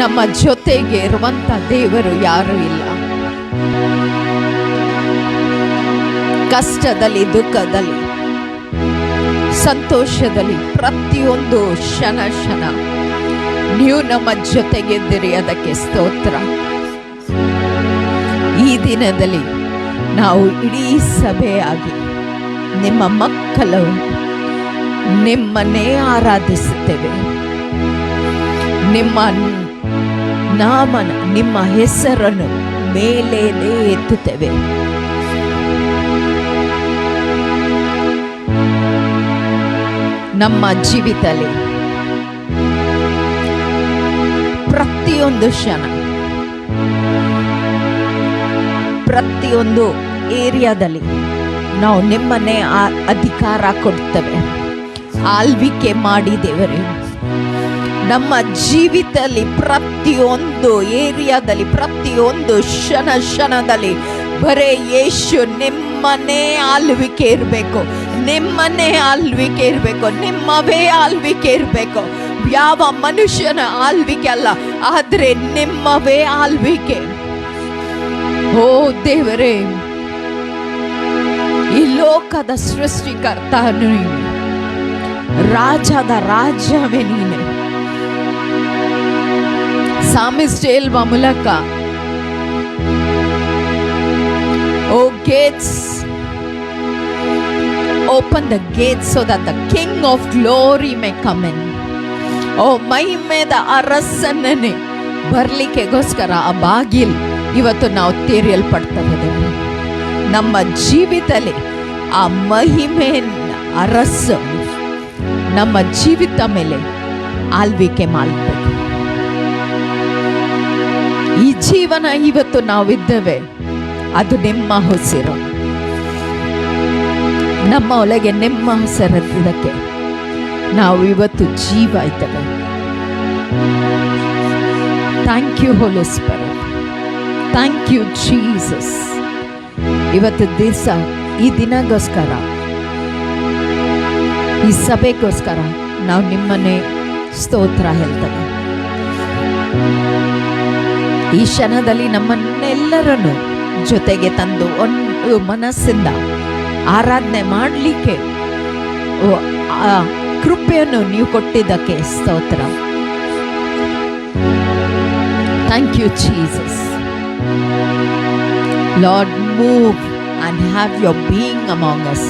ನಮ್ಮ ಜೊತೆಗೆ ಇರುವಂತ ದೇವರು ಯಾರೂ ಇಲ್ಲ. ಕಷ್ಟದಲ್ಲಿ, ದುಃಖದಲ್ಲಿ, ಸಂತೋಷದಲ್ಲಿ, ಪ್ರತಿಯೊಂದು ಕ್ಷಣ ಕ್ಷಣ ನೀವು ನಮ್ಮ ಜೊತೆಗಿದ್ದೀರಿ, ಅದಕ್ಕೆ ಸ್ತೋತ್ರ. ಈ ದಿನದಲ್ಲಿ ನಾವು ಇಡೀ ಸಭೆಯಾಗಿ ನಿಮ್ಮ ಮಕ್ಕಳು ನಿಮ್ಮನ್ನೇ ಆರಾಧಿಸುತ್ತೇವೆ. ನಿಮ್ಮ ನಾಮನ, ನಿಮ್ಮ ಹೆಸರನ್ನು ಮೇಲೆ ಎತ್ತುತ್ತೇವೆ. ನಮ್ಮ ಜೀವಿತದಲ್ಲಿ ಪ್ರತಿಯೊಂದು ಕ್ಷಣ, ಪ್ರತಿಯೊಂದು ಏರಿಯಾದಲ್ಲಿ ನಾವು ನಿಮ್ಮನ್ನೇ ಅಧಿಕಾರ ಕೊಡ್ತೇವೆ. ಆಳ್ವಿಕೆ ಮಾಡಿ ದೇವರೇ, ನಮ್ಮ ಜೀವಿತದಲ್ಲಿ ಪ್ರತಿಯೊಂದು ಏರಿಯಾದಲ್ಲಿ, ಪ್ರತಿಯೊಂದು ಕ್ಷಣದಲ್ಲಿ ಬರೇ ಯೇಸು ನಿಮ್ಮನ್ನೇ ಆಳ್ವಿಕೆ ಇರಬೇಕು, ನಿಮ್ಮನ್ನೇ ಆಳ್ವಿಕೆ ಇರಬೇಕು, ನಿಮ್ಮವೇ ಆಳ್ವಿಕೆ ಇರಬೇಕು. ಯಾವ ಮನುಷ್ಯನ ಆಳ್ವಿಕೆ ಅಲ್ಲ, ಆದರೆ ನಿಮ್ಮವೇ ಆಳ್ವಿಕೆ. ಓ ದೇವರೇ, ಈ ಲೋಕದ ಸೃಷ್ಟಿಕರ್ತ ನೀನು, ರಾಜದ ರಾಜವೇ ನೀನೆ. ಸಾಮಿಸ್ಟ್ ಹೇಳುವ ಮೂಲಕ, O gates, open the gates so that the King of glory may come in. ಓ ಮಹಿಮೆದ ಅರಸನೇ ಬರ್ಲಿಕ್ಕೆಗೋಸ್ಕರ ಆ ಬಾಗಿಲು ಇವತ್ತು ನಾವು ತೆರೆಯಲ್ಪಡ್ತದೆ. ನಮ್ಮ ಜೀವಿತದಲ್ಲಿ ಆ ಮಹಿಮೆಯ ಅರಸ ನಮ್ಮ ಜೀವಿತ ಮೇಲೆ ಆಳ್ವಿಕೆ ಮಾಡಬೇಕು. ಈ ಜೀವನ ಇವತ್ತು ನಾವಿದ್ದೇವೆ, ಅದು ನಿಮ್ಮ ಉಸಿರು. ನಮ್ಮ ಒಳಗೆ ನಿಮ್ಮ ಉಸಿರಕ್ಕೆ ನಾವು ಇವತ್ತು ಜೀವ ಇದ್ದೇವೆ. Thank you Holy Spirit, thank you Jesus. ಇವತ್ತು ದಿವಸ, ಈ ದಿನಗೋಸ್ಕರ, ಈ ಸಭೆಗೋಸ್ಕರ ನಾವು ನಿಮ್ಮನ್ನೇ ಸ್ತೋತ್ರ ಹೇಳ್ತೇವೆ. ಈ ಕ್ಷಣದಲ್ಲಿ ನಮ್ಮನ್ನೆಲ್ಲರನ್ನು ಜೊತೆಗೆ ತಂದು ಒಂದು ಮನಸ್ಸಿಂದ ಆರಾಧನೆ ಮಾಡಲಿಕ್ಕೆ ಆ ಕೃಪೆಯನ್ನು ನೀವು ಕೊಟ್ಟಿದ್ದಕ್ಕೆ ಸ್ತೋತ್ರ. Thank you Jesus. Lord, move and have your being among us.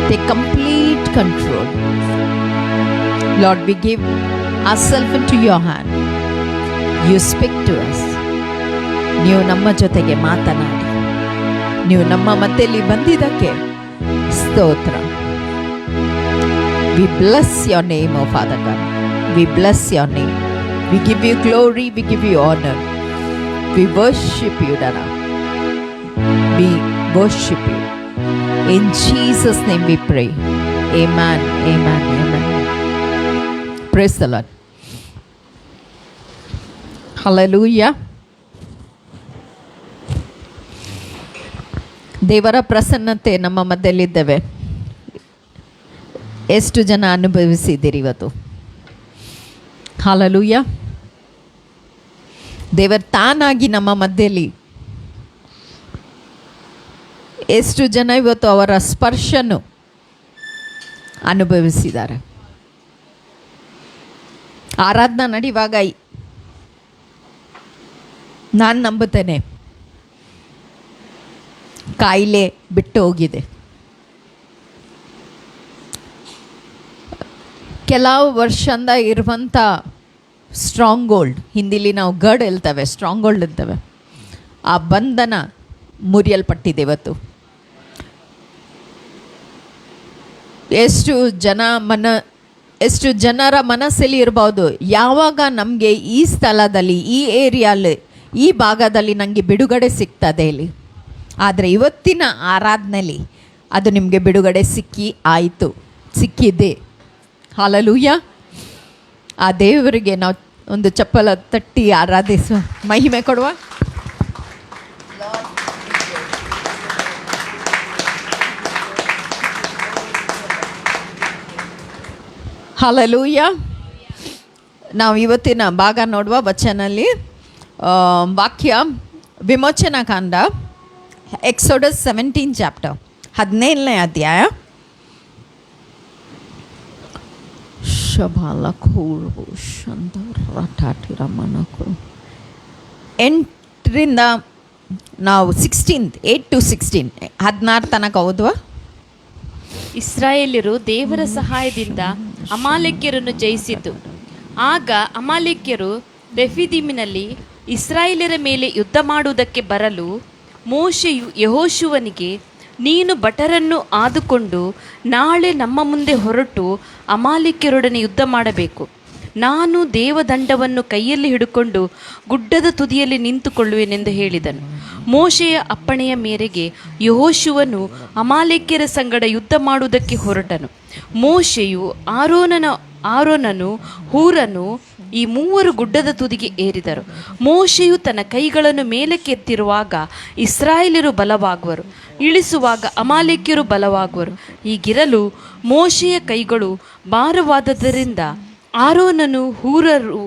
Take complete control. Lord, we give ourselves into your hand. You speak to us. ನೀವು ನಮ್ಮ ಜೊತೆಗೆ ಮಾತನಾಡಿ, ನೀವು ನಮ್ಮ ಮಧ್ಯದಲ್ಲಿ ಬಂದಿದ್ದಕ್ಕೆ ಸ್ತೋತ್ರ. We bless your name, O Father God. We bless your name. We give you glory, we give you honor. We worship you, Dada. We worship you. In Jesus' name we pray. Amen, amen, amen. Praise the Lord. Hallelujah. ದೇವರ ಪ್ರಸನ್ನತೆ ನಮ್ಮ ಮಧ್ಯದಲ್ಲಿದ್ದೇವೆ. ಎಷ್ಟು ಜನ ಅನುಭವಿಸಿದ್ದೀರಿ ಇವತ್ತು? ಹಲ್ಲೆಲೂಯಾ. ದೇವರ ತಾನಾಗಿ ನಮ್ಮ ಮಧ್ಯದಲ್ಲಿ ಎಷ್ಟು ಜನ ಇವತ್ತು ಅವರ ಸ್ಪರ್ಶನು ಅನುಭವಿಸಿದ್ದಾರೆ? ಆರಾಧನಾ ನಡೆಯುವಾಗ ನಾನು ನಂಬುತ್ತೇನೆ, ಕಾಯಿಲೆ ಬಿಟ್ಟು ಹೋಗಿದೆ. ಕೆಲವು ವರ್ಷದಿಂದ ಇರುವಂಥ ಸ್ಟ್ರಾಂಗ್ ಹೋಲ್ಡ್, ಹಿಂದಿಲಿ ನಾವು ಗಡ್ ಹೇಳ್ತೇವೆ, ಸ್ಟ್ರಾಂಗ್ ಹೋಲ್ಡ್ ಇರ್ತವೆ, ಆ ಬಂಧನ ಮುರಿಯಲ್ಪಟ್ಟಿದೆ ಇವತ್ತು. ಎಷ್ಟು ಜನರ ಮನಸ್ಸಲ್ಲಿ ಇರ್ಬೋದು, ಯಾವಾಗ ನಮಗೆ ಈ ಸ್ಥಳದಲ್ಲಿ, ಈ ಏರಿಯಲ್ಲಿ, ಈ ಭಾಗದಲ್ಲಿ ನನಗೆ ಬಿಡುಗಡೆ ಸಿಗ್ತದೆ ಇಲ್ಲಿ. ಆದರೆ ಇವತ್ತಿನ ಆರಾಧನೆಯಲ್ಲಿ ಅದು ನಿಮಗೆ ಬಿಡುಗಡೆ ಸಿಕ್ಕಿದೆ. ಹಲ್ಲೆಲೂಯಾ. ಆ ದೇವರಿಗೆ ನಾವು ಒಂದು ಚಪ್ಪಲ ತಟ್ಟಿ ಆರಾಧಿಸುವ, ಮಹಿಮೆ ಕೊಡುವ. ಹಲ್ಲೆಲೂಯಾ. ನಾವು ಇವತ್ತಿನ ಭಾಗ ನೋಡುವ ವಚನಲ್ಲಿ ವಾಕ್ಯ ವಿಮೋಚನಾ ಕಾಂಡ, ಎಕ್ಸೋಡಸ್ 17 ಚಾಪ್ಟರ್, 17ನೇ ಅಧ್ಯಾಯ. ನಾವು 8 to 16 16 ತನಕ ಓದುವ. ಇಸ್ರಾಯೇಲ್ಯರು ದೇವರ ಸಹಾಯದಿಂದ ಅಮಾಲೇಕ್ಯರನ್ನು ಜಯಿಸಿತು. ಆಗ ಅಮಾಲೇಕ್ಯರು ರೆಫಿದೀಮಿನಲ್ಲಿ ಇಸ್ರಾಯೇಲ್ಯರ ಮೇಲೆ ಯುದ್ಧ ಮಾಡುವುದಕ್ಕೆ ಬರಲು ಮೋಶೆಯು ಯೆಹೋಶುವನಿಗೆ, ನೀನು ಭಟರನ್ನು ಆದುಕೊಂಡು ನಾಳೆ ನಮ್ಮ ಮುಂದೆ ಹೊರಟು ಅಮಾಲೇಕ್ಯರೊಡನೆ ಯುದ್ಧ ಮಾಡಬೇಕು. ನಾನು ದೇವದಂಡವನ್ನು ಕೈಯಲ್ಲಿ ಹಿಡುಕೊಂಡು ಗುಡ್ಡದ ತುದಿಯಲ್ಲಿ ನಿಂತುಕೊಳ್ಳುವೆನೆಂದು ಹೇಳಿದನು. ಮೋಶೆಯ ಅಪ್ಪಣೆಯ ಮೇರೆಗೆ ಯೆಹೋಶುವನು ಅಮಾಲೇಕ್ಯರ ಸಂಗಡ ಯುದ್ಧ ಮಾಡುವುದಕ್ಕೆ ಹೊರಟನು. ಮೋಶೆಯು ಆರೋನನು ಹೂರನು ಈ ಮೂವರು ಗುಡ್ಡದ ತುದಿಗೆ ಏರಿದರು. ಮೋಶೆಯು ತನ್ನ ಕೈಗಳನ್ನು ಮೇಲಕ್ಕೆ ಎತ್ತಿರುವಾಗ ಇಸ್ರಾಯೇಲ್ಯರು ಬಲವಾಗುವರು, ಇಳಿಸುವಾಗ ಅಮಾಲೇಕ್ಯರು ಬಲವಾಗುವರು. ಹೀಗಿರಲು ಮೋಶೆಯ ಕೈಗಳು ಭಾರವಾದದರಿಂದ ಆರೋನನು ಹೂರರು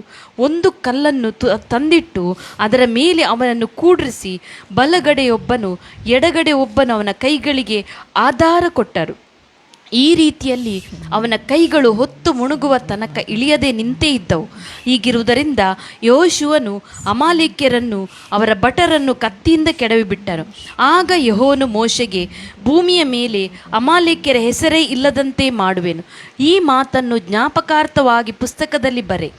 ಒಂದು ಕಲ್ಲನ್ನು ತಂದಿಟ್ಟು ಅದರ ಮೇಲೆ ಅವನನ್ನು ಕೂಡ್ರಿಸಿ ಬಲಗಡೆಯೊಬ್ಬನು ಎಡಗಡೆ ಒಬ್ಬನು ಅವನ ಕೈಗಳಿಗೆ ಆಧಾರ ಕೊಟ್ಟರು. ಈ ರೀತಿಯಲ್ಲಿ ಅವನ ಕೈಗಳು ಹೊತ್ತು ಮುಣುಗುವ ತನಕ ಇಳಿಯದೆ ನಿಂತೇ ಇದ್ದವು. ಹೀಗಿರುವುದರಿಂದ ಯೆಹೋಶುವನು ಅಮಾಲೇಕ್ಯರನ್ನು ಅವರ ಭಟರನ್ನು ಕತ್ತಿಯಿಂದ ಕೆಡವಿಬಿಟ್ಟನು. ಆಗ ಯೆಹೋವನು ಮೋಶೆಗೆ, ಭೂಮಿಯ ಮೇಲೆ ಅಮಾಲೇಕ್ಯರ ಹೆಸರೇ ಇಲ್ಲದಂತೆ ಮಾಡುವೆನು. ಈ ಮಾತನ್ನು ಜ್ಞಾಪಕಾರ್ಥವಾಗಿ ಪುಸ್ತಕದಲ್ಲಿ ಬರೆ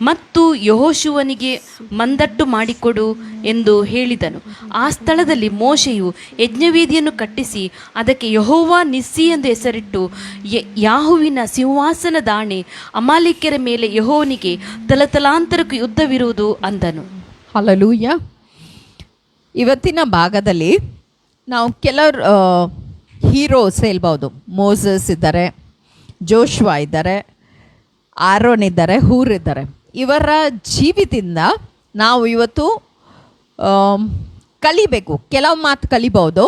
ಮತ್ತು ಯೆಹೋಶುವನಿಗೆ ಮಂದಟ್ಟು ಮಾಡಿಕೊಡು ಎಂದು ಹೇಳಿದನು. ಆ ಸ್ಥಳದಲ್ಲಿ ಮೋಶೆಯು ಯಜ್ಞವೇದಿಯನ್ನು ಕಟ್ಟಿಸಿ ಅದಕ್ಕೆ ಯೆಹೋವ ನಿಸ್ಸಿ ಎಂದು ಹೆಸರಿಟ್ಟು, ಯಾಹುವಿನ ಸಿಂಹಾಸನದಾಣೆ, ಅಮಾಲೇಕ್ಯರ ಮೇಲೆ ಯೆಹೋವನಿಗೆ ತಲತಲಾಂತರಕ್ಕೂ ಯುದ್ಧವಿರುವುದು ಅಂದನು. ಹಲ್ಲೆಲೂಯಾ. ಇವತ್ತಿನ ಭಾಗದಲ್ಲಿ ನಾವು ಕೆಲವರು ಹೀರೋಸ್ ಹೇಳ್ಬೋದು. ಮೋಸಸ್ ಇದ್ದಾರೆ, ಜೋಶ್ವಾ ಇದ್ದಾರೆ, ಆರೋನ್ ಇದ್ದಾರೆ, ಹೂರ್ ಇದ್ದಾರೆ. ಇವರ ಜೀವಿತದಿಂದ ನಾವು ಇವತ್ತು ಕಲಿಬೇಕು. ಕೆಲವು ಮಾತು ಕಲಿಬೋದು.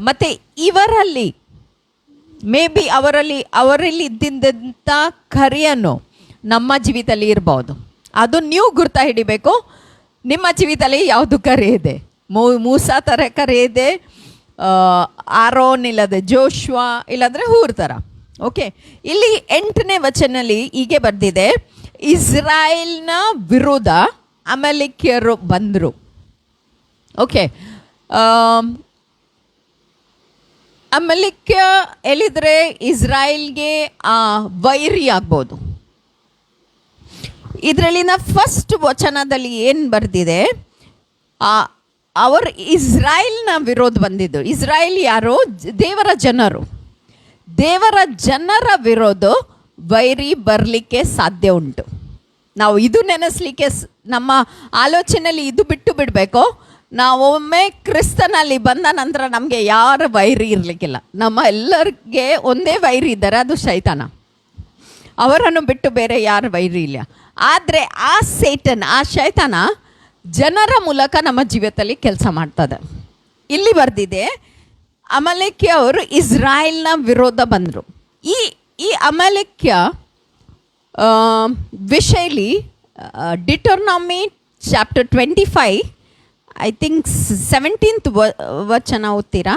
ಮತ್ತು ಇವರಲ್ಲಿ ಮೇ ಬಿ ಅವರಲ್ಲಿ ಇದ್ದಂಥ ಕರೆಯನ್ನು ನಮ್ಮ ಜೀವಿತದಲ್ಲಿ ಇರ್ಬೋದು. ಅದು ನೀವು ಗುರ್ತ ಹಿಡಿಬೇಕು. ನಿಮ್ಮ ಜೀವಿತದಲ್ಲಿ ಯಾವುದು ಕರೆ ಇದೆ? ಮೂಸಾ ಥರ ಕರೆ ಇದೆ, ಆರೋನ್ ಇಲ್ಲದೆ ಜೋಶ್ವಾ, ಇಲ್ಲಾಂದರೆ ಹೂರ್ ಥರ. ಓಕೆ, ಇಲ್ಲಿ 8ನೇ ವಚನಲ್ಲಿ ಹೀಗೆ ಬರೆದಿದೆ, ಇಸ್ರಾಯೇಲ್ನ ವಿರುದ್ಧ ಅಮಾಲೇಕ್ಯರು ಬಂದರು. ಓಕೆ, ಅಮಾಲೇಕ್ಯ ಹೇಳಿದರೆ ಇಸ್ರಾಯೇಲ್ಗೆ ವೈರಿ ಆಗ್ಬೋದು. ಇದರಲ್ಲಿನ ಫಸ್ಟ್ ವಚನದಲ್ಲಿ ಏನು ಬರೆದಿದೆ, ಅವರು ಇಸ್ರಾಯೇಲ್ನ ವಿರೋಧ ಬಂದಿದ್ದು. ಇಸ್ರಾಯೇಲ್ ಯಾರು? ದೇವರ ಜನರು. ದೇವರ ಜನರ ವಿರೋಧ ವೈರಿ ಬರಲಿಕ್ಕೆ ಸಾಧ್ಯ ಉಂಟು. ನಾವು ಇದು ನೆನೆಸ್ಲಿಕ್ಕೆ ನಮ್ಮ ಆಲೋಚನೆಯಲ್ಲಿ ಇದು ಬಿಟ್ಟು ಬಿಡಬೇಕು. ನಾವೊಮ್ಮೆ ಕ್ರಿಸ್ತನಲ್ಲಿ ಬಂದ ನಂತರ ನಮಗೆ ಯಾರ ವೈರಿ ಇರಲಿಕ್ಕಿಲ್ಲ. ನಮ್ಮ ಎಲ್ಲರಿಗೆ ಒಂದೇ ವೈರಿ ಇದ್ದಾರೆ, ಅದು ಶೈತಾನ. ಅವರನ್ನು ಬಿಟ್ಟು ಬೇರೆ ಯಾರ ವೈರಿ ಇಲ್ಲ. ಆದರೆ ಆ ಶೈತಾನ ಜನರ ಮೂಲಕ ನಮ್ಮ ಜೀವಿತದಲ್ಲಿ ಕೆಲಸ ಮಾಡ್ತದೆ. ಇಲ್ಲಿ ಬರೆದಿದೆ, ಅಮಾಲೇಕ್ಯ ಅವರು ಇಸ್ರಾಯೇಲ್ನ ವಿರೋಧ ಬಂದರು. ಈ ಅಮಾಲೇಕ್ಯ ವಿಷಯಲಿ ಡಿಟರ್ನಾಮಿ ಚಾಪ್ಟರ್ 25 ಐ ಥಿಂಕ್ 17th ವಚನ ಓದ್ತೀರಾ?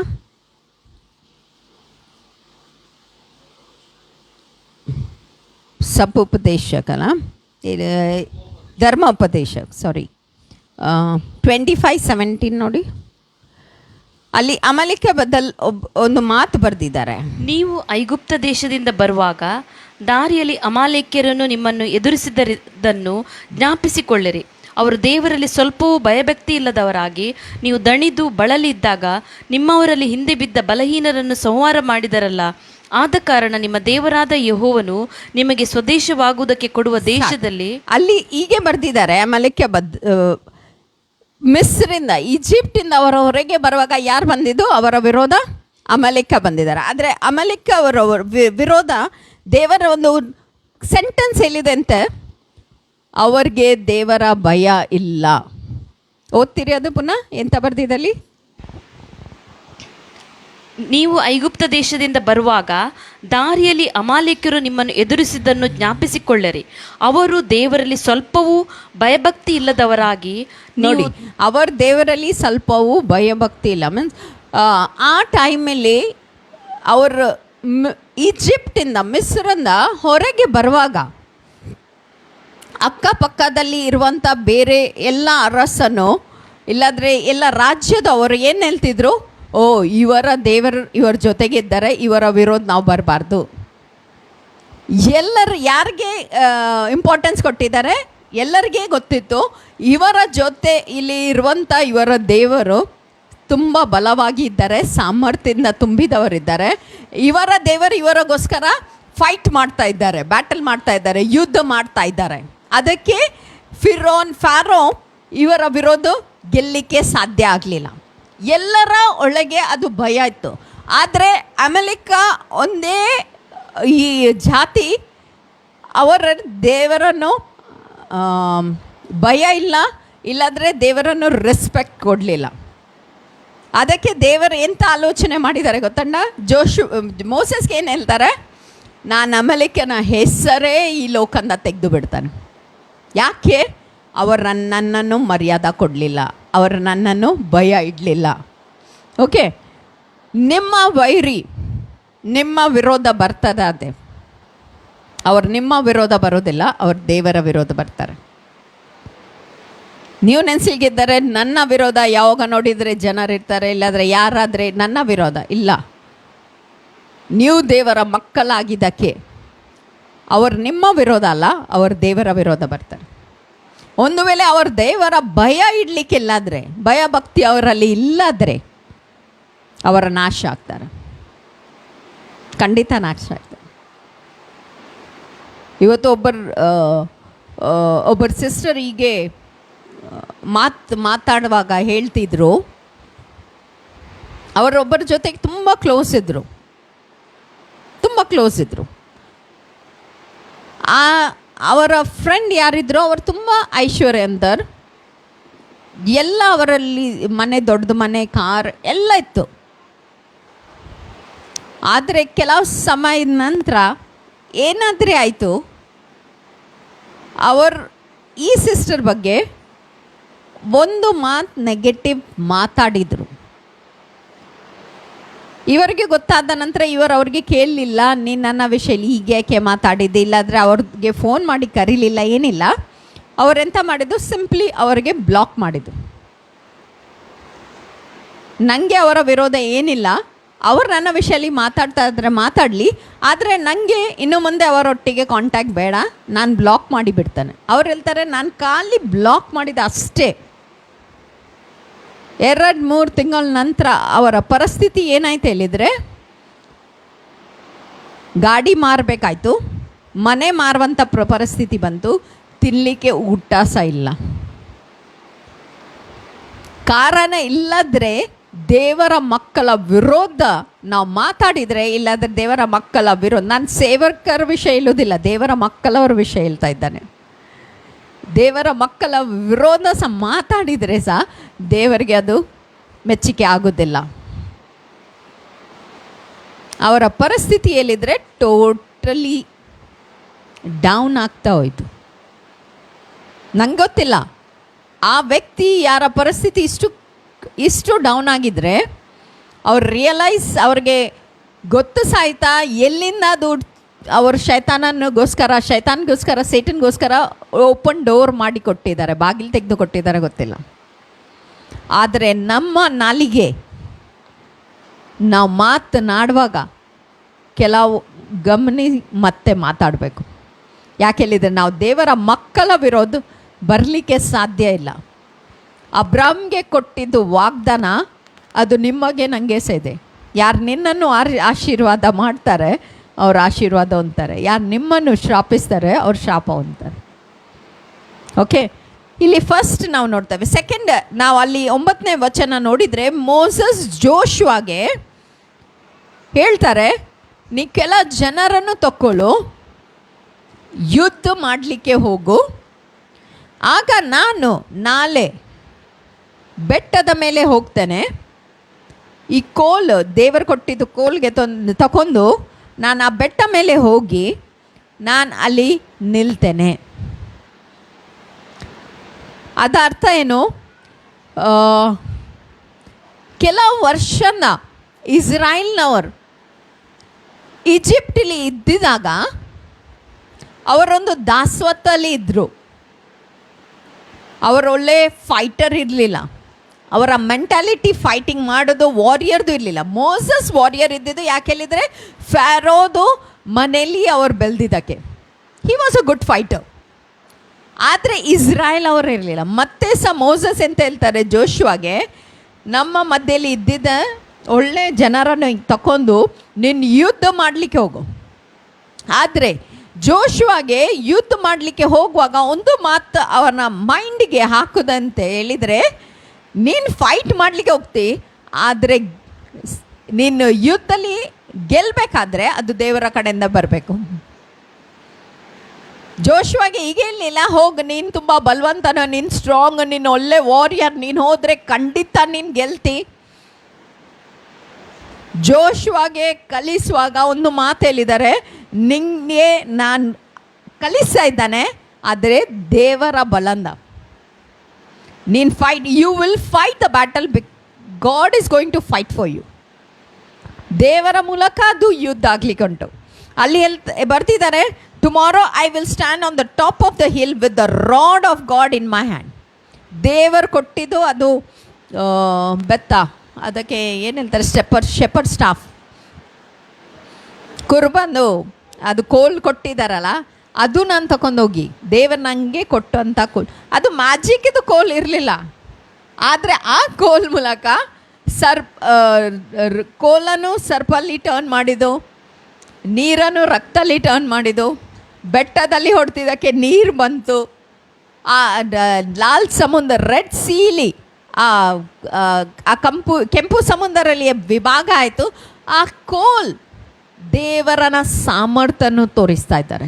ಸಪೋಪದೇಶಕನ ಧರ್ಮೋಪದೇಶ 25:17 ನೋಡಿ. ಅಲ್ಲಿ ಅಮಾಲೇಕ್ಯ ಒಂದು ಮಾತು ಬರೆದಿದ್ದಾರೆ. ನೀವು ಐಗುಪ್ತ ದೇಶದಿಂದ ಬರುವಾಗ ದಾರಿಯಲ್ಲಿ ಅಮಾಲೇಕ್ಯರನ್ನು ನಿಮ್ಮನ್ನು ಎದುರಿಸಿದನ್ನು ಜ್ಞಾಪಿಸಿಕೊಳ್ಳಿರಿ. ಅವರು ದೇವರಲ್ಲಿ ಸ್ವಲ್ಪವೂ ಭಯಭಕ್ತಿ ಇಲ್ಲದವರಾಗಿ ನೀವು ದಣಿದು ಬಳಲಿದ್ದಾಗ ನಿಮ್ಮವರಲ್ಲಿ ಹಿಂದೆ ಬಿದ್ದ ಬಲಹೀನರನ್ನು ಸಂಹಾರ ಮಾಡಿದರಲ್ಲ. ಆದ ಕಾರಣ ನಿಮ್ಮ ದೇವರಾದ ಯೆಹೋವನು ನಿಮಗೆ ಸ್ವದೇಶವಾಗುವುದಕ್ಕೆ ಕೊಡುವ ದೇಶದಲ್ಲಿ. ಅಲ್ಲಿ ಹೀಗೆ ಬರೆದಿದ್ದಾರೆ, ಅಮಾಲೇಕ್ಯ ಮಿಸ್ರಿಂದ ಈಜಿಪ್ಟಿಂದ ಅವರ ಹೊರಗೆ ಬರುವಾಗ ಯಾರು ಬಂದಿದ್ದು? ಅವರ ವಿರೋಧ ಅಮಾಲೇಕ್ಯ ಬಂದಿದ್ದಾರೆ. ಆದರೆ ಅಮಾಲೇಕ್ಯ ಅವರ ವಿರೋಧ ದೇವರ ಒಂದು ಸೆಂಟೆನ್ಸ್ ಎಲ್ಲಿದೆ ಅಂತೆ, ಅವ್ರಿಗೆ ದೇವರ ಭಯ ಇಲ್ಲ. ಓದ್ತೀರಿ ಅದು ಪುನಃ? ಎಂತ ಬರ್ದಿದಲ್ಲಿ? ನೀವು ಐಗುಪ್ತ ದೇಶದಿಂದ ಬರುವಾಗ ದಾರಿಯಲ್ಲಿ ಅಮಾಲೇಕ್ಯರು ನಿಮ್ಮನ್ನು ಎದುರಿಸಿದ್ದನ್ನು ಜ್ಞಾಪಿಸಿಕೊಳ್ಳಿರಿ. ಅವರು ದೇವರಲ್ಲಿ ಸ್ವಲ್ಪವೂ ಭಯಭಕ್ತಿ ಇಲ್ಲದವರಾಗಿ. ನೋಡಿ, ಅವರ ದೇವರಲ್ಲಿ ಸ್ವಲ್ಪವೂ ಭಯಭಕ್ತಿ ಇಲ್ಲ. ಮೀನ್ಸ್ ಆ ಟೈಮಲ್ಲಿ ಅವರು ಈಜಿಪ್ಟಿಂದ ಮಿಸ್ರಿಂದ ಹೊರಗೆ ಬರುವಾಗ ಅಕ್ಕಪಕ್ಕದಲ್ಲಿ ಇರುವಂಥ ಬೇರೆ ಎಲ್ಲ ಅರಸನು ಇಲ್ಲಾಂದರೆ ಎಲ್ಲ ರಾಜ್ಯದವರು ಏನು ಹೇಳ್ತಿದ್ರು, ಓ ಇವರ ಜೊತೆಗಿದ್ದಾರೆ, ಇವರ ವಿರೋಧ ನಾವು ಬರಬಾರ್ದು. ಎಲ್ಲರೂ ಯಾರಿಗೆ ಇಂಪಾರ್ಟೆನ್ಸ್ ಕೊಟ್ಟಿದ್ದಾರೆ, ಎಲ್ಲರಿಗೇ ಗೊತ್ತಿತ್ತು ಇವರ ಜೊತೆ ಇಲ್ಲಿ ಇರುವಂಥ ಇವರ ದೇವರು ತುಂಬ ಬಲವಾಗಿ ಇದ್ದಾರೆ, ಸಾಮರ್ಥ್ಯದಿಂದ ತುಂಬಿದವರಿದ್ದಾರೆ. ಇವರ ದೇವರು ಇವರಿಗೋಸ್ಕರ ಫೈಟ್ ಮಾಡ್ತಾ ಇದ್ದಾರೆ, ಬ್ಯಾಟಲ್ ಮಾಡ್ತಾ ಇದ್ದಾರೆ, ಯುದ್ಧ ಮಾಡ್ತಾ ಇದ್ದಾರೆ. ಅದಕ್ಕೆ ಫಾರೋ ಇವರ ವಿರೋಧ ಗೆಲ್ಲಲಿಕ್ಕೆ ಸಾಧ್ಯ ಆಗಲಿಲ್ಲ. ಎಲ್ಲರ ಒಳಗೆ ಅದು ಭಯ ಇತ್ತು. ಆದರೆ ಅಮೆರಿಕ ಒಂದೇ ಈ ಜಾತಿ ಅವರ ದೇವರನ್ನು ಭಯ ಇಲ್ಲಾಂದರೆ ದೇವರನ್ನು ರೆಸ್ಪೆಕ್ಟ್ ಕೊಡಲಿಲ್ಲ. ಅದಕ್ಕೆ ದೇವರು ಎಂಥ ಆಲೋಚನೆ ಮಾಡಿದ್ದಾರೆ ಗೊತ್ತಣ್ಣ, ಮೋಸಸ್ಗೆ ಏನು ಹೇಳ್ತಾರೆ, ನಾನು ಅಮೆರಿಕನ ಹೆಸರೇ ಈ ಲೋಕನ ತೆಗೆದು ಬಿಡ್ತಾನೆ. ಯಾಕೆ? ಅವರು ನನ್ನನ್ನು ಮರ್ಯಾದೆ ಕೊಡಲಿಲ್ಲ, ಅವರು ನನ್ನನ್ನು ಭಯ ಇಡಲಿಲ್ಲ. ಓಕೆ, ನಿಮ್ಮ ವೈರಿ ನಿಮ್ಮ ವಿರೋಧ ಬರ್ತದೆ. ಅದೇ ಅವ್ರು ನಿಮ್ಮ ವಿರೋಧ ಬರೋದಿಲ್ಲ, ಅವ್ರು ದೇವರ ವಿರೋಧ ಬರ್ತಾರೆ. ನೀವು ನೆನೆಸಿಗಿದ್ದರೆ ನನ್ನ ವಿರೋಧ ಯಾವಾಗ ನೋಡಿದರೆ ಜನರಿರ್ತಾರೆ, ಇಲ್ಲಾಂದರೆ ಯಾರಾದರೆ ನನ್ನ ವಿರೋಧ ಇಲ್ಲ. ನೀವು ದೇವರ ಮಕ್ಕಳಾಗಿದ್ದಕ್ಕೆ ಅವರು ನಿಮ್ಮ ವಿರೋಧ ಅಲ್ಲ, ಅವರು ದೇವರ ವಿರೋಧ ಬರ್ತಾರೆ. ಒಂದು ವೇಳೆ ಅವ್ರ ದೇವರ ಭಯ ಇಡಲಿಕ್ಕಿಲ್ಲಾದರೆ, ಭಯ ಭಕ್ತಿ ಅವರಲ್ಲಿ ಇಲ್ಲಾದರೆ ಅವರ ನಾಶ ಆಗ್ತಾರೆ, ಖಂಡಿತ ನಾಶ ಆಗ್ತಾರೆ. ಇವತ್ತು ಒಬ್ಬರು ಸಿಸ್ಟರ್ ಹೀಗೆ ಮಾತಾಡುವಾಗ ಹೇಳ್ತಿದ್ರು, ಅವರೊಬ್ಬರ ಜೊತೆಗೆ ತುಂಬ ಕ್ಲೋಸ್ ಇದ್ದರು. ಅವರ ಫ್ರೆಂಡ್ ಯಾರಿದ್ರು ಅವರು ತುಂಬ ಐಶ್ವರ್ಯವಂತರು, ಎಲ್ಲ ಅವರಲ್ಲಿ ಮನೆ, ದೊಡ್ಡದು ಮನೆ, ಕಾರ್ ಎಲ್ಲ ಇತ್ತು. ಆದರೆ ಕೆಲವು ಸಮಯದ ನಂತರ ಏನಾದರೆ ಆಯಿತು, ಈ ಸಿಸ್ಟರ್ ಬಗ್ಗೆ ಒಂದು ನೆಗೆಟಿವ್ ಮಾತಾಡಿದರು. ಇವರಿಗೆ ಗೊತ್ತಾದ ನಂತರ ಅವ್ರಿಗೆ ಕೇಳಲಿಲ್ಲ, ನೀನು ನನ್ನ ವಿಷಯ ಹೀಗೆ ಯಾಕೆ ಮಾತಾಡಿದ್ದೆ, ಇಲ್ಲಾಂದರೆ ಅವ್ರಿಗೆ ಫೋನ್ ಮಾಡಿ ಕರೀಲಿಲ್ಲ, ಏನಿಲ್ಲ. ಅವರೆಂತ ಮಾಡಿದ್ದು, ಸಿಂಪ್ಲಿ ಅವರಿಗೆ ಬ್ಲಾಕ್ ಮಾಡಿದ್ದು. ನನಗೆ ಅವರ ವಿರೋಧ ಏನಿಲ್ಲ, ಅವರು ನನ್ನ ವಿಷಯದಲ್ಲಿ ಮಾತಾಡ್ತಾ ಇದ್ರೆ ಮಾತಾಡಲಿ, ಆದರೆ ನನಗೆ ಇನ್ನು ಮುಂದೆ ಅವರೊಟ್ಟಿಗೆ ಕಾಂಟ್ಯಾಕ್ಟ್ ಬೇಡ, ನಾನು ಬ್ಲಾಕ್ ಮಾಡಿ ಬಿಡ್ತಾನೆ. ಅವ್ರು ಹೇಳ್ತಾರೆ, ನಾನು ಖಾಲಿ ಬ್ಲಾಕ್ ಮಾಡಿದ ಅಷ್ಟೇ. 2-3 ತಿಂಗಳ ನಂತರ ಅವರ ಪರಿಸ್ಥಿತಿ ಏನಾಯ್ತು ಹೇಳಿದರೆ, ಗಾಡಿ ಮಾರಬೇಕಾಯ್ತು, ಮನೆ ಮಾರುವಂಥ ಪರಿಸ್ಥಿತಿ ಬಂತು, ತಿನ್ನಲಿಕ್ಕೆ ಊಟ ಸಹ ಇಲ್ಲ. ಕಾರಣ ಇಲ್ಲದ್ರೆ ದೇವರ ಮಕ್ಕಳ ವಿರೋಧ ನಾವು ಮಾತಾಡಿದರೆ, ಇಲ್ಲಾಂದರೆ ದೇವರ ಮಕ್ಕಳ ವಿರೋಧ, ನಾನು ಸೇವಕರ ವಿಷಯ ಹೇಳೋದಿಲ್ಲ, ದೇವರ ಮಕ್ಕಳವರ ವಿಷಯ ಹೇಳ್ತಾ ಇದ್ದಾನೆ. ದೇವರ ಮಕ್ಕಳ ವಿರೋಧ ಸಹ ಮಾತಾಡಿದರೆ ಸಹ ದೇವರಿಗೆ ಅದು ಮೆಚ್ಚುಗೆ ಆಗೋದಿಲ್ಲ. ಅವರ ಪರಿಸ್ಥಿತಿ ಹೇಳಿದರೆ ಟೋಟಲಿ ಡೌನ್ ಆಗ್ತಾ ಹೋಯಿತು. ನಂಗೆ ಗೊತ್ತಿಲ್ಲ ಆ ವ್ಯಕ್ತಿ ಯಾರ ಪರಿಸ್ಥಿತಿ ಇಷ್ಟು ಡೌನ್ ಆಗಿದ್ರೆ ಅವ್ರು ಅವ್ರಿಗೆ ಗೊತ್ತು ಸಾಯ್ತಾ ಎಲ್ಲಿಂದ ದುಡ್ಡು ಅವರು ಶೈತಾನ್ಗೋಸ್ಕರ ಸೇಟನ್ಗೋಸ್ಕರ ಓಪನ್ ಡೋರ್ ಮಾಡಿ ಕೊಟ್ಟಿದ್ದಾರೆ, ಬಾಗಿಲು ತೆಗೆದು ಕೊಟ್ಟಿದ್ದಾರೆ, ಗೊತ್ತಿಲ್ಲ. ಆದರೆ ನಮ್ಮ ನಾಲಿಗೆ ನಾವು ಮಾತನಾಡುವಾಗ ಕೆಲವು ಮತ್ತೆ ಮಾತಾಡಬೇಕು. ಯಾಕೆ ಹೇಳಿದರೆ ನಾವು ದೇವರ ಮಕ್ಕಳ ವಿರೋಧ ಬರಲಿಕ್ಕೆ ಸಾಧ್ಯ ಇಲ್ಲ. ಅಬ್ರಾಮ್ಗೆ ಕೊಟ್ಟಿದ್ದು ವಾಗ್ದಾನ ಅದು ನಿಮಗೆ ನನಗೆ ಇದೆ. ಯಾರು ನಿನ್ನನ್ನು ಆಶೀರ್ವಾದ ಮಾಡ್ತಾರೆ ಅವ್ರು ಆಶೀರ್ವಾದ ಹೊಂದ್ತಾರೆ, ಯಾರು ನಿಮ್ಮನ್ನು ಶ್ರಾಪಿಸ್ತಾರೆ ಅವ್ರು ಶಾಪ ಹೊಂದ್ತಾರೆ. ಓಕೆ, ಇಲ್ಲಿ ಫಸ್ಟ್ ನಾವು ನೋಡ್ತೇವೆ. ಸೆಕೆಂಡ್, ನಾವು ಅಲ್ಲಿ 9ನೇ ವಚನ ನೋಡಿದರೆ ಮೋಸಸ್ ಜೋಶುವಾಗೆ ಹೇಳ್ತಾರೆ, ನೀ ಕೆಲ ಜನರನ್ನು ತಕ್ಕೊಳ್ಳು, ಯುದ್ಧ ಮಾಡಲಿಕ್ಕೆ ಹೋಗು, ಆಗ ನಾನು ನಾಳೆ ಬೆಟ್ಟದ ಮೇಲೆ ಹೋಗ್ತೇನೆ, ಈ ಕೋಲು ದೇವರು ಕೊಟ್ಟಿದ್ದು ಕೋಲ್ಗೆ ತಗೊಂಡು ನಾನು ಆ ಬೆಟ್ಟ ಮೇಲೆ ಹೋಗಿ ನಾನು ಅಲ್ಲಿ ನಿಲ್ತೇನೆ. ಅದರ ಅರ್ಥ ಏನು? ಕೆಲವು ವರ್ಷನ ಇಸ್ರಾಯೇಲ್ನವರು ಈಜಿಪ್ಟಲ್ಲಿ ಇದ್ದಿದ್ದಾಗ ಅವರೊಂದು ದಾಸತ್ವದಲ್ಲಿ ಇದ್ದರು. ಅವರೊಳ್ಳೆ ಫೈಟರ್ ಇರಲಿಲ್ಲ, ಅವರ ಮೆಂಟಾಲಿಟಿ ಫೈಟಿಂಗ್ ಮಾಡೋದು ವಾರಿಯರ್ದು ಇರಲಿಲ್ಲ. ಮೋಸಸ್ ವಾರಿಯರ್ ಇದ್ದಿದ್ದು ಯಾಕೆ ಹೇಳಿದರೆ ಫ್ಯಾರೋದು ಮನೆಯಲ್ಲಿ ಅವ್ರು ಬೆಳೆದಿದ್ದಕ್ಕೆ. He was a good fighter. ಆದರೆ ಇಸ್ರಾಯೇಲ್ ಅವರು ಇರಲಿಲ್ಲ. ಮತ್ತೆ ಸಹ ಮೋಸಸ್ ಅಂತ ಹೇಳ್ತಾರೆ ಜೋಶುವಾಗೆ, ನಮ್ಮ ಮಧ್ಯದಲ್ಲಿ ಇದ್ದಿದ್ದ ಒಳ್ಳೆ ಜನರನ್ನು ತಗೊಂಡು ನಿನ್ನ ಯುದ್ಧ ಮಾಡಲಿಕ್ಕೆ ಹೋಗು. ಆದರೆ ಜೋಶುವಾಗೆ ಯುದ್ಧ ಮಾಡಲಿಕ್ಕೆ ಹೋಗುವಾಗ ಒಂದು ಮಾತು ಅವನ ಮೈಂಡಿಗೆ ಹಾಕೋದಂತೆ ಹೇಳಿದರೆ, ನೀನು ಫೈಟ್ ಮಾಡಲಿಕ್ಕೆ ಹೋಗ್ತಿ, ಆದರೆ ನೀನು ಯುದ್ಧದಲ್ಲಿ ಗೆಲ್ಲಬೇಕಾದ್ರೆ ಅದು ದೇವರ ಕಡೆಯಿಂದ ಬರಬೇಕು. ಜೋಶುವಾಗೆ ಈಗ ಹೇಳಲಿಲ್ಲ, ಹೋಗು ನೀನು ತುಂಬ ಬಲವಂತನೋ, ನೀನು ಸ್ಟ್ರಾಂಗ್, ನೀನು ಒಳ್ಳೆ ವಾರಿಯರ್, ನೀನು ಹೋದರೆ ಖಂಡಿತ ನೀನು ಗೆಲ್ತಿ. ಜೋಶುವಾಗೆ ಕಲಿಸುವಾಗ ಒಂದು ಮಾತು ಹೇಳಿದ್ದಾರೆ, ನಿಂಗೆ ನಾನು ಕಲಿಸ್ತಾ ಇದ್ದಾನೆ, ಆದರೆ ದೇವರ ಬಲಂದ ನೀನು fight, you will fight the battle, God is going to fight for you. ದೇವರ ಮೂಲಕ ಅದು ಯುದ್ಧ ಆಗ್ಲಿಕ್ಕೆ ಉಂಟು. ಅಲ್ಲಿ ಬರ್ತಿದ್ದಾರೆ, tomorrow I will stand on the top of the hill with the rod of God in my hand. ದೇವರು ಕೊಟ್ಟಿದ್ದು ಅದು ಬೆತ್ತ, ಅದಕ್ಕೆ ಏನು ಹೇಳ್ತಾರೆ, ಶೆಪರ್ಡ್ ಸ್ಟಾಫ್, ಕುರ್ಬಂದು ಅದು ಕೋಲ್ ಕೊಟ್ಟಿದ್ದಾರಲ್ಲ, ಅದು ನಾನು ತಗೊಂಡೋಗಿ ದೇವರು ನನಗೆ ಕೊಟ್ಟಂಥ ಕೋಲ್. ಅದು ಮ್ಯಾಜಿಕ್ಕಿದು ಕೋಲ್ ಇರಲಿಲ್ಲ, ಆದರೆ ಆ ಕೋಲ್ ಮೂಲಕ ಕೋಲನ್ನು ಸರ್ಪಲ್ಲಿ ಟರ್ನ್ ಮಾಡಿದ್ದು, ನೀರನ್ನು ರಕ್ತಲ್ಲಿ ಟರ್ನ್ ಮಾಡಿದ್ದು, ಬೆಟ್ಟದಲ್ಲಿ ಹೊಡ್ತಿದ್ದಕ್ಕೆ ನೀರು ಬಂತು, ಆ ಲಾಲ್ ಸಮುದ್ರ ರೆಡ್ ಸೀಲಿ ಆ ಕೆಂಪು ಸಮುದ್ರದಲ್ಲಿ ವಿಭಾಗ ಆಯಿತು. ಆ ಕೋಲ್ ದೇವರನ ಸಾಮರ್ಥ್ಯವನ್ನು ತೋರಿಸ್ತಾ ಇದ್ದಾರೆ.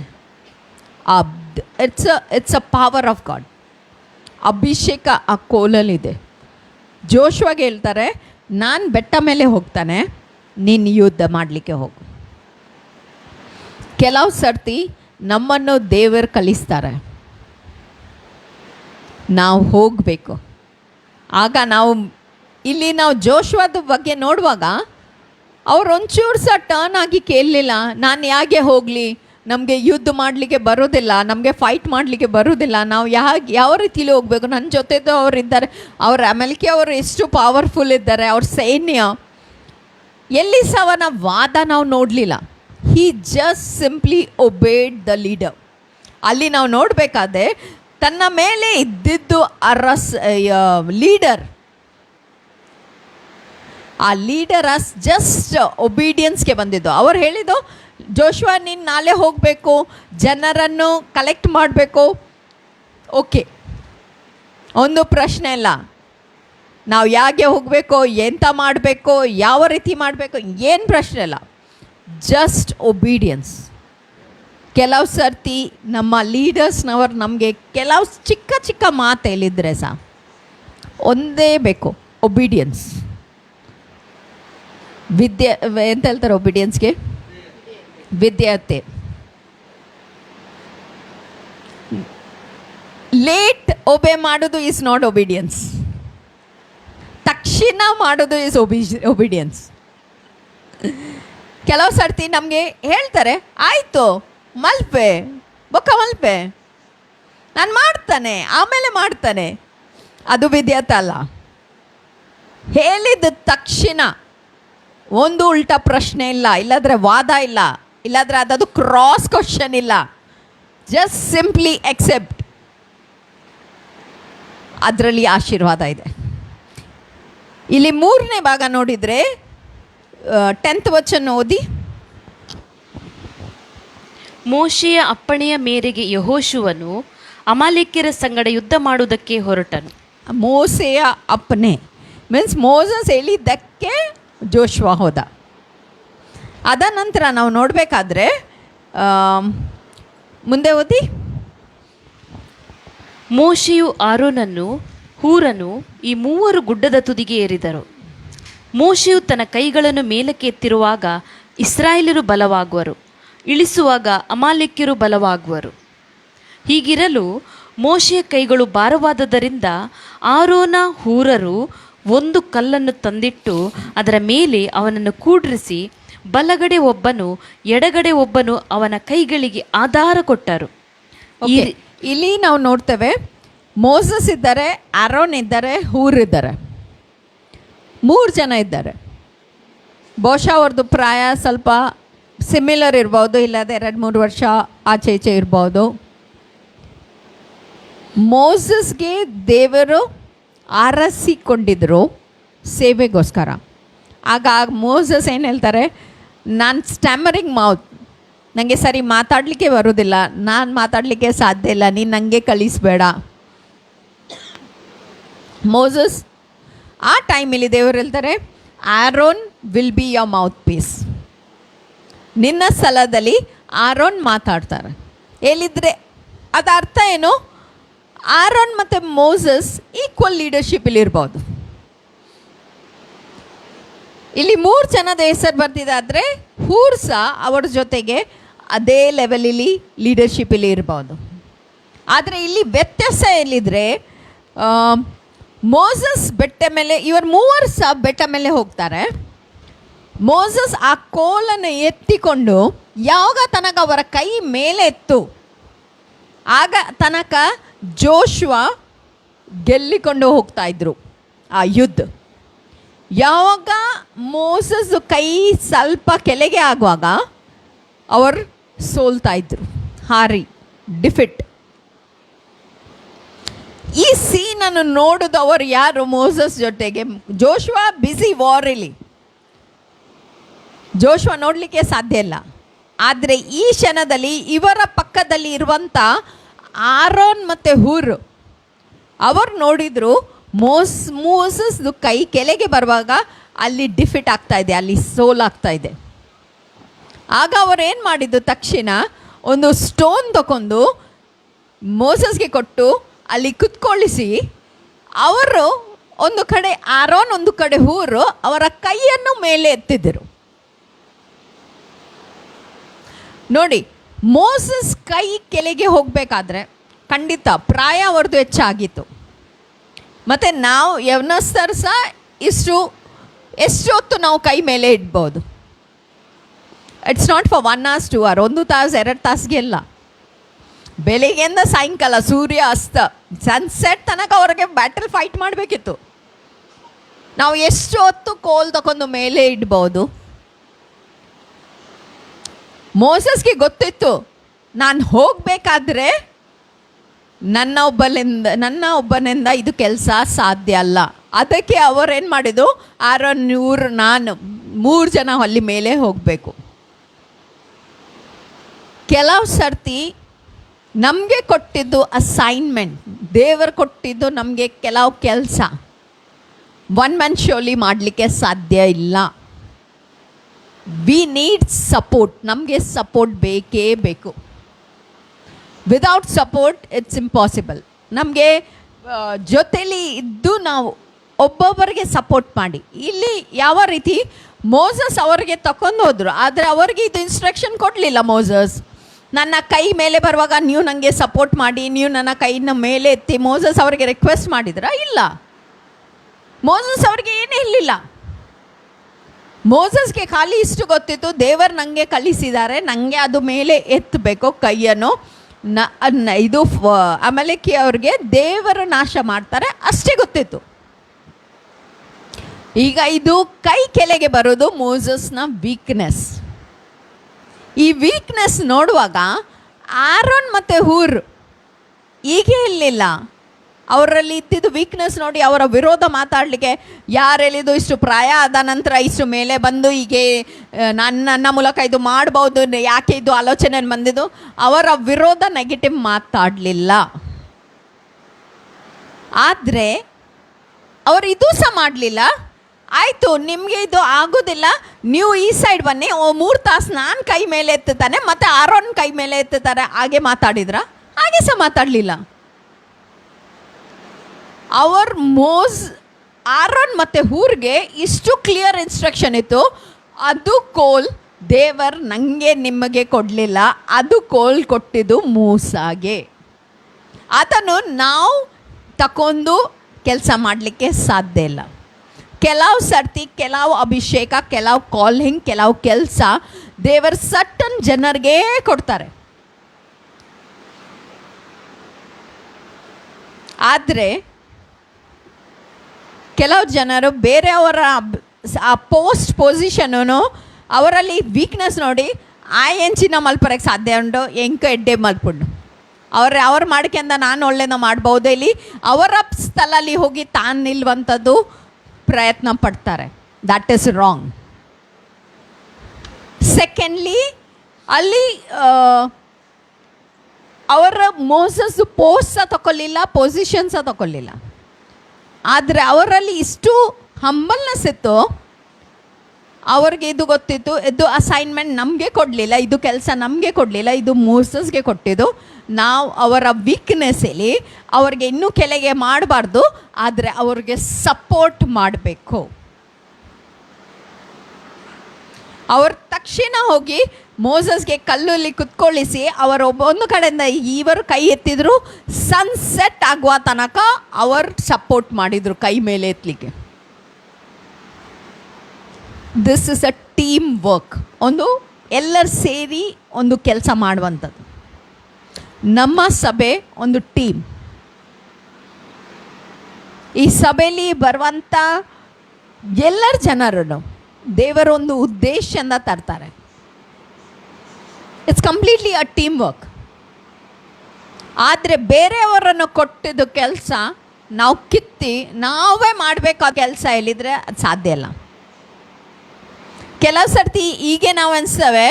It's a power of god. ಅಭಿಷೇಕ ಆ ಕೋಲಲ್ಲಿದೆ. ಜೋಶುವಾಗೆ ಹೇಳ್ತಾರೆ, ನಾನು ಬೆಟ್ಟ ಮೇಲೆ ಹೋಗ್ತಾನೆ, ನೀನು ಯುದ್ಧ ಮಾಡಲಿಕ್ಕೆ ಹೋಗು. ಕೆಲವು ಸರ್ತಿ ನಮ್ಮನ್ನು ದೇವರು ಕಲಿಸ್ತಾರೆ, ನಾವು ಹೋಗಬೇಕು. ಆಗ ನಾವು ಜೋಶುವಾದ ಬಗ್ಗೆ ನೋಡುವಾಗ ಅವ್ರು ಒಂಚೂರು ಸಹ ಟರ್ನ್ ಆಗಿ ಕೇಳಲಿಲ್ಲ, ನಾನು ಯಾಕೆ ಹೋಗಲಿ, ನಮಗೆ ಯುದ್ಧ ಮಾಡಲಿಕ್ಕೆ ಬರೋದಿಲ್ಲ, ನಮಗೆ ಫೈಟ್ ಮಾಡಲಿಕ್ಕೆ ಬರೋದಿಲ್ಲ, ನಾವು ಯಾವ ರೀತಿಲಿ ಹೋಗಬೇಕು, ನನ್ನ ಜೊತೆದು ಅವ್ರು ಇದ್ದಾರೆ, ಅವ್ರ ಅಮೆರಿಕೆ ಅವರು ಎಷ್ಟು ಪವರ್ಫುಲ್ ಇದ್ದಾರೆ, ಅವ್ರ ಸೈನ್ಯ, ಎಲ್ಲಿ ಸಹ ಅವನ ವಾದ ನಾವು ನೋಡಲಿಲ್ಲ. He just simply obeyed the leader. ಅಲ್ಲಿ ನಾವು ನೋಡಬೇಕಾದ್ರೆ ತನ್ನ ಮೇಲೆ ಇದ್ದಿದ್ದು ಲೀಡರ್, ಆ ಲೀಡರ್ ಜಸ್ಟ್ ಒಬೀಡಿಯನ್ಸ್ಗೆ ಬಂದಿದ್ದು. ಅವ್ರು ಹೇಳಿದ್ದು, ಜೋಶುವಾ ನೀನು ನಾಳೆ ಹೋಗಬೇಕು, ಜನರನ್ನು ಕಲೆಕ್ಟ್ ಮಾಡಬೇಕು, ಓಕೆ, ಒಂದು ಪ್ರಶ್ನೆ ಇಲ್ಲ, ನಾವು ಯಾಕೆ ಹೋಗಬೇಕು, ಎಂತ ಮಾಡಬೇಕು, ಯಾವ ರೀತಿ ಮಾಡಬೇಕು, ಏನು ಪ್ರಶ್ನೆ ಇಲ್ಲ, ಜಸ್ಟ್ ಒಬೀಡಿಯನ್ಸ್. ಕೆಲವು ಸರ್ತಿ ನಮ್ಮ ಲೀಡರ್ಸ್ನವರು ನಮಗೆ ಕೆಲವು ಚಿಕ್ಕ ಚಿಕ್ಕ ಮಾತು ಹೇಳಿದರೆ ಸಹ ಒಂದೇ ಬೇಕು, ಒಬೀಡಿಯನ್ಸ್. ಎಂತ ಹೇಳ್ತಾರೆ ಒಬೀಡಿಯನ್ಸ್ಗೆ? ವಿದ್ಯಾರ್ಥಿ. ಲೇಟ್ ಒಬೆ ಮಾಡೋದು ಈಸ್ ನಾಟ್ ಒಬೀಡಿಯನ್ಸ್, ತಕ್ಷಣ ಮಾಡೋದು ಈಸ್ ಒಬೀಡಿಯನ್ಸ್. ಕೆಲವು ಸರ್ತಿ ನಮಗೆ ಹೇಳ್ತಾರೆ, ಆಯಿತು ಮಲ್ಪೆ ಮಲ್ಪೆ, ನಾನು ಮಾಡ್ತಾನೆ ಆಮೇಲೆ ಮಾಡ್ತಾನೆ, ಅದು ವಿದ್ಯಾರ್ಥ ಅಲ್ಲ. ಹೇಳಿದ ತಕ್ಷಣ ಒಂದು ಉಲ್ಟಾ ಪ್ರಶ್ನೆ ಇಲ್ಲ, ಇಲ್ಲಾಂದರೆ ವಾದ ಇಲ್ಲ, ಇಲ್ಲಾಂದರೆ ಅದದು ಕ್ರಾಸ್ ಕ್ವಶನ್ ಇಲ್ಲ, ಜಸ್ಟ್ ಸಿಂಪ್ಲಿ ಎಕ್ಸೆಪ್ಟ್. ಅದರಲ್ಲಿ ಆಶೀರ್ವಾದ ಇದೆ. ಇಲ್ಲಿ 3ನೇ ಭಾಗ ನೋಡಿದರೆ 10th ವಚನ ಓದಿ. ಮೋಶೆಯ ಅಪ್ಪಣೆಯ ಮೇರೆಗೆ ಯೆಹೋಶುವನು ಅಮಾಲೇಕ್ಯರ ಸಂಗಡ ಯುದ್ಧ ಮಾಡುವುದಕ್ಕೆ ಹೊರಟನು. ಮೋಸೆಯ ಅಪ್ಪಣೆ ಮೀನ್ಸ್ ಮೋಸಸ್ ಹೇಳಿದ್ದಕ್ಕೆ ಜೋಶುವ ಹೋದ. ಅದ ನಂತರ ನಾವು ನೋಡಬೇಕಾದ್ರೆ ಮುಂದೆ ಓದಿ. ಮೋಶೆಯು ಆರೋನನ್ನು ಹೂರನು ಈ 3 ಗುಡ್ಡದ ತುದಿಗೆ ಏರಿದರು. ಮೋಶೆಯು ತನ್ನ ಕೈಗಳನ್ನು ಮೇಲಕ್ಕೆ ಎತ್ತಿರುವಾಗ ಇಸ್ರಾಯೇಲರು ಬಲವಾಗುವರು, ಇಳಿಸುವಾಗ ಅಮಾಲೇಕ್ಯರು ಬಲವಾಗುವರು. ಹೀಗಿರಲು ಮೋಶೆಯ ಕೈಗಳು ಭಾರವಾದದರಿಂದ ಆರೋನ ಹೂರರು ಒಂದು ಕಲ್ಲನ್ನು ತಂದಿಟ್ಟು ಅದರ ಮೇಲೆ ಅವನನ್ನು ಕೂಡ್ರಿಸಿ ಬಲಗಡೆ ಒಬ್ಬನು ಎಡಗಡೆ ಒಬ್ಬನು ಅವನ ಕೈಗಳಿಗೆ ಆಧಾರ ಕೊಟ್ಟರು. ಇಲ್ಲಿ ನಾವು ನೋಡ್ತೇವೆ, ಮೋಸಸ್ ಇದ್ದಾರೆ, ಆರೋನ್ ಇದ್ದಾರೆ, ಹೂರ್ ಇದ್ದಾರೆ. 3 ಜನ ಇದ್ದಾರೆ. ಬಹುಶಃ ಅವ್ರದ್ದು ಪ್ರಾಯ ಸ್ವಲ್ಪ ಸಿಮಿಲರ್ ಇರ್ಬೋದು, ಇಲ್ಲದೆ 2-3 ವರ್ಷ ಆಚೆ ಈಚೆ ಇರ್ಬೋದು. ಮೋಸಸ್ಗೆ ದೇವರು ಆರಿಸಿಕೊಂಡಿದ್ರು ಸೇವೆಗೋಸ್ಕರ. ಆಗ ಮೋಸಸ್ ಏನು ಹೇಳ್ತಾರೆ, ನಾನು ಸ್ಟ್ಯಾಮರಿಂಗ್ ಮೌತ್, ನನಗೆ ಸರಿ ಮಾತಾಡಲಿಕ್ಕೆ ಬರೋದಿಲ್ಲ, ನಾನು ಮಾತಾಡಲಿಕ್ಕೆ ಸಾಧ್ಯ ಇಲ್ಲ, ನೀನು ನನಗೆ ಕಳಿಸ್ಬೇಡ. ಮೋಸಸ್ ಆ ಟೈಮಲ್ಲಿ ದೇವರು ಹೇಳ್ತಾರೆ, Aaron will be your mouthpiece. ನಿನ್ನ ಸ್ಥಳದಲ್ಲಿ ಆರೋನ್ ಮಾತಾಡ್ತಾರೆ. ಹೇಳಿದರೆ ಅದು ಅರ್ಥ ಏನು, ಆರೋನ್ ಮತ್ತು ಮೋಸಸ್ ಈಕ್ವಲ್ ಲೀಡರ್ಶಿಪ್ಪಲ್ಲಿ ಇರ್ಬೋದು. ಇಲ್ಲಿ 3 ಜನದ ಹೆಸರು ಬರ್ತಿದ್ದಾದರೆ ಹೂರ್ ಸಹ ಅವರ ಜೊತೆಗೆ ಅದೇ ಲೆವೆಲಲ್ಲಿ ಲೀಡರ್ಶಿಪ್ಪಲ್ಲಿ ಇರ್ಬೋದು. ಆದರೆ ಇಲ್ಲಿ ವ್ಯತ್ಯಾಸ ಎಲ್ಲಿದ್ರೆ, ಮೋಸಸ್ ಬೆಟ್ಟ ಮೇಲೆ, ಇವರು 3 ಸಹ ಬೆಟ್ಟ ಮೇಲೆ ಹೋಗ್ತಾರೆ. ಮೋಸಸ್ ಆ ಕೋಲನ್ನು ಎತ್ತಿಕೊಂಡು ಯಾವಾಗ ತನಕ ಅವರ ಕೈ ಮೇಲೆ ಎತ್ತು, ಆಗ ತನಕ ಜೋಶುವ ಗೆಲ್ಲಿಕೊಂಡು ಹೋಗ್ತಾ ಇದ್ರು ಆ ಯುದ್ಧ. ಯಾವಾಗ ಮೋಸಸ್ ಕೈ ಸ್ವಲ್ಪ ಕೆಳಗೆ ಆಗುವಾಗ ಅವರು ಸೋಲ್ತಾ ಇದ್ರು, ಹಾರಿ ಡಿಫಿಟ್. ಈ ಸೀನನ್ನು ನೋಡಿದವರು ಯಾರು, ಮೋಸಸ್ ಜೊತೆಗೆ ಜೋಶುವ ಬಿಸಿ ವಾರಲ್ಲಿ. ಜೋಶುವ ನೋಡಲಿಕ್ಕೆ ಸಾಧ್ಯ ಇಲ್ಲ. ಆದರೆ ಈ ಕ್ಷಣದಲ್ಲಿ ಇವರ ಪಕ್ಕದಲ್ಲಿ ಇರುವಂಥ ಆರೋನ್ ಮತ್ತು ಹೂರ್ ಅವರು ನೋಡಿದರು ಮೋಸಸ್ದು ಕೈ ಕೆಳಗೆ ಬರುವಾಗ ಅಲ್ಲಿ ಡಿಫಿಟ್ ಆಗ್ತಾ ಇದೆ, ಅಲ್ಲಿ ಸೋಲಾಗ್ತಾ ಇದೆ. ಆಗ ಅವರು ಏನು ಮಾಡಿದ್ದು, ತಕ್ಷಣ ಒಂದು ಸ್ಟೋನ್ ತಗೊಂಡು ಮೋಸಸ್ಗೆ ಕೊಟ್ಟು ಅಲ್ಲಿ ಕುತ್ಕೊಳ್ಳಿಸಿ, ಅವರು ಒಂದು ಕಡೆ ಆರೋನ್ ಒಂದು ಕಡೆ ಹೂರು ಅವರ ಕೈಯನ್ನು ಮೇಲೆ ಎತ್ತಿದ್ದರು. ನೋಡಿ, ಮೋಸಸ್ ಕೈ ಕೆಳಗೆ ಹೋಗಬೇಕಾದ್ರೆ ಖಂಡಿತ ಪ್ರಾಯ ಅವ್ರದ್ದು ಹೆಚ್ಚಾಗಿತ್ತು. ಮತ್ತು ನಾವು ಯವನಸ್ಥರು ಸಹ ಎಷ್ಟು ಹೊತ್ತು ನಾವು ಕೈ ಮೇಲೆ ಇಡ್ಬೋದು. It's not for 1 hour 2 hour, 1 ತಾಸು 2 ತಾಸಿಗೆಲ್ಲ. ಬೆಳಿಗ್ಗೆಯಿಂದ ಸಾಯಂಕಾಲ ಸೂರ್ಯ ಅಸ್ತ ಸನ್ಸೆಟ್ ತನಕ ಅವ್ರಿಗೆ ಬ್ಯಾಟಲ್ ಫೈಟ್ ಮಾಡಬೇಕಿತ್ತು. ನಾವು ಎಷ್ಟು ಹೊತ್ತು ಕೋಲ್ ತಗೊಂಡು ಮೇಲೆ ಇಡ್ಬೋದು. ಮೋಸಸ್ಗೆ ಗೊತ್ತಿತ್ತು, ನಾನು ಹೋಗಬೇಕಾದ್ರೆ ನನ್ನ ಒಬ್ಬನಿಂದ ಇದು ಕೆಲಸ ಸಾಧ್ಯ ಅಲ್ಲ. ಅದಕ್ಕೆ ಅವರೇನು ಮಾಡಿದ್ದು, ಆರೋನ್ ನಾನು 3 ಜನ ಅಲ್ಲಿ ಮೇಲೆ ಹೋಗಬೇಕು. ಕೆಲವು ಸರ್ತಿ ನಮಗೆ ಕೊಟ್ಟಿದ್ದು ಅಸೈನ್ಮೆಂಟ್, ದೇವರು ಕೊಟ್ಟಿದ್ದು ನಮಗೆ ಕೆಲವು ಕೆಲಸ 1 man ಶೋಲಿ ಮಾಡಲಿಕ್ಕೆ ಸಾಧ್ಯ ಇಲ್ಲ. We need support. ನಮಗೆ ಸಪೋರ್ಟ್ ಬೇಕೇ ಬೇಕು. Without support it's impossible. ನಮಗೆ ಜೊತೆಲಿ ಇದ್ದು ನಾವು ಒಬ್ಬೊಬ್ಬರಿಗೆ ಸಪೋರ್ಟ್ ಮಾಡಿ. ಇಲ್ಲಿ ಯಾವ ರೀತಿ ಮೋಸಸ್ ಅವರಿಗೆ ತಗೊಂಡು ಹೋದರು, ಆದರೆ ಅವರಿಗೆ ಇದು ಇನ್ಸ್ಟ್ರಕ್ಷನ್ ಕೊಡಲಿಲ್ಲ. ಮೋಸಸ್ ನನ್ನ ಕೈ ಮೇಲೆ ಬರುವಾಗ ನೀವು ನನಗೆ ಸಪೋರ್ಟ್ ಮಾಡಿ, ನೀವು ನನ್ನ ಕೈನ ಮೇಲೆ ಎತ್ತಿ ಮೋಸಸ್ ಅವರಿಗೆ ರಿಕ್ವೆಸ್ಟ್ ಮಾಡಿದ್ರ? ಇಲ್ಲ. ಮೋಸಸ್ ಅವ್ರಿಗೆ ಏನೂ ಹೇಳಿಲ್ಲ. ಮೋಸಸ್ಗೆ ಖಾಲಿ ಇಷ್ಟು ಗೊತ್ತಿತ್ತು, ದೇವರು ನನಗೆ ಕಲಿಸಿದ್ದಾರೆ, ನನಗೆ ಅದು ಮೇಲೆ ಎತ್ತಬೇಕು ಕೈಯನ್ನು. ಇದು ಅಮಲೇಕಿ ಅವ್ರಿಗೆ ದೇವರು ನಾಶ ಮಾಡ್ತಾರೆ ಅಷ್ಟೇ ಗೊತ್ತಿತ್ತು. ಈಗ ಇದು ಕೈ ಕೆಳಗೆ ಬರೋದು ಮೋಸಸ್ನ ವೀಕ್ನೆಸ್. ಈ ವೀಕ್ನೆಸ್ ನೋಡುವಾಗ ಆರೋನ್ ಮತ್ತು ಹೂರ್ ಹೀಗೆ ಇರಲಿಲ್ಲ. ಅವರಲ್ಲಿ ಇದ್ದಿದ್ದು ವೀಕ್ನೆಸ್ ನೋಡಿ ಅವರ ವಿರೋಧ ಮಾತಾಡಲಿಕ್ಕೆ ಯಾರು ಹೇಳಿದ್ದು, ಇಷ್ಟು ಪ್ರಾಯ ಆದ ನಂತರ ಇಷ್ಟು ಮೇಲೆ ಬಂದು ಹೀಗೆ ನನ್ನ ಮೂಲಕ ಇದು ಮಾಡ್ಬೋದು, ಯಾಕೆ ಇದು ಆಲೋಚನೆ ಬಂದಿದ್ದು, ಅವರ ವಿರೋಧ ನೆಗೆಟಿವ್ ಮಾತಾಡಲಿಲ್ಲ. ಆದರೆ ಅವರು ಇದು ಸಹ ಮಾಡಲಿಲ್ಲ. ಆಯಿತು, ನಿಮಗೆ ಇದು ಆಗೋದಿಲ್ಲ, ನೀವು ಈ ಸೈಡ್ ಬನ್ನಿ, 3 ತಾಸು ನಾನು ಕೈ ಮೇಲೆ ಎತ್ತುತ್ತಾನೆ ಮತ್ತು ಆರೋನ್ ಕೈ ಮೇಲೆ ಎತ್ತುತ್ತಾರೆ, ಹಾಗೆ ಮಾತಾಡಿದ್ರ? ಹಾಗೆ ಸಹ ಮಾತಾಡಲಿಲ್ಲ. ಆರೋನ್ ಮತ್ತು ಹೂರ್ಗೆ ಇಷ್ಟು ಕ್ಲಿಯರ್ ಇನ್ಸ್ಟ್ರಕ್ಷನ್ ಇತ್ತು, ಅದು ಕೋಲ್ ದೇವರು ನನಗೆ ನಿಮಗೆ ಕೊಡಲಿಲ್ಲ, ಅದು ಕೋಲ್ ಕೊಟ್ಟಿದ್ದು ಮೂಸಾಗೆ. ಅದನ್ನು ನಾವು ತಗೊಂಡು ಕೆಲಸ ಮಾಡಲಿಕ್ಕೆ ಸಾಧ್ಯ ಇಲ್ಲ. ಕೆಲವು ಸರ್ತಿ ಕೆಲವು ಅಭಿಷೇಕ, ಕೆಲವು ಕಾಲಿಂಗ್, ಕೆಲವು ಕೆಲಸ ದೇವರು ಸಟ್ಟನ್ ಜನರಿಗೆ ಕೊಡ್ತಾರೆ. ಆದರೆ ಕೆಲವು ಜನರು ಬೇರೆಯವರ ಆ ಪೊಸಿಷನು ಅವರಲ್ಲಿ ವೀಕ್ನೆಸ್ ನೋಡಿ ಆ ಎಂಚಿನ ಮಲ್ಪರಕ್ಕೆ ಸಾಧ್ಯ ಉಂಟು ಎಂಕ ಎಡ್ಡೆ ಮಲ್ಪುಂಡು ಅವ್ರು ಮಾಡ್ಕೊಂಡ ನಾನು ಒಳ್ಳೆನ ಮಾಡ್ಬೋದು ಇಲ್ಲಿ ಅವರ ಸ್ಥಳಲ್ಲಿ ಹೋಗಿ ತಾನು ನಿಲ್ಲುವಂಥದ್ದು ಪ್ರಯತ್ನ ಪಡ್ತಾರೆ. That is wrong. ಸೆಕೆಂಡ್ಲಿ ಅಲ್ಲಿ ಅವರ ಮೋಸಸ್ ಪೋಸ್ಟ್ ಸಹ ತಗೊಳ್ಳಿಲ್ಲ, ಪೊಸಿಷನ್ ಸಹ ತಗೊಳ್ಳಿಲ್ಲ. ಆದರೆ ಅವರಲ್ಲಿ ಇಷ್ಟು ಹಂಬಲ್ನೆಸ್ ಇತ್ತು, ಅವ್ರಿಗೆ ಇದು ಗೊತ್ತಿತ್ತು, ಇದು ಅಸೈನ್ಮೆಂಟ್ ನಮಗೆ ಕೊಡಲಿಲ್ಲ, ಇದು ಕೆಲಸ ನಮಗೆ ಕೊಡಲಿಲ್ಲ, ಇದು ಮೋಸಸ್ಗೆ ಕೊಟ್ಟಿದ್ದು. ನಾವು ಅವರ ವೀಕ್ನೆಸ್ಸಲ್ಲಿ ಅವ್ರಿಗೆ ಇನ್ನೂ ಕೆಳಗೆ ಮಾಡಬಾರ್ದು, ಆದರೆ ಅವ್ರಿಗೆ ಸಪೋರ್ಟ್ ಮಾಡಬೇಕು. ಅವ್ರ ತಕ್ಷಣ ಹೋಗಿ ಮೋಸಸ್ಗೆ ಕಲ್ಲಲ್ಲಿ ಕುತ್ಕೊಳ್ಳಿಸಿ ಅವರು ಒಂದು ಕಡೆಯಿಂದ ಇವರು ಕೈ ಎತ್ತಿದ್ರು, ಸನ್ಸೆಟ್ ಆಗುವ ತನಕ ಅವರು ಸಪೋರ್ಟ್ ಮಾಡಿದರು ಕೈ ಮೇಲೆ ಎತ್ತಲಿಕ್ಕೆ. This is a team work. ಒಂದು ಎಲ್ಲರೂ ಸೇರಿ ಒಂದು ಕೆಲಸ ಮಾಡುವಂಥದ್ದು. ನಮ್ಮ ಸಭೆ ಒಂದು ಟೀಮ್. ಈ ಸಭೆಯಲ್ಲಿ ಬರುವಂಥ ಎಲ್ಲರ ಜನರನ್ನು ದೇವರೊಂದು ಉದ್ದೇಶದಿಂದ ತರ್ತಾರೆ. It's completely a team work. ಆದರೆ ಬೇರೆಯವರನ್ನು ಕೊಟ್ಟಿದ್ದು ಕೆಲಸ ನಾವು ಕಿತ್ತಿ ನಾವೇ ಮಾಡಬೇಕು ಆ ಕೆಲಸ ಹೇಳಿದರೆ ಅದು ಸಾಧ್ಯ ಇಲ್ಲ. ಕೆಲವು ಸರ್ತಿ ಹೀಗೆ ನಾವು ಅನಿಸ್ತವೆ,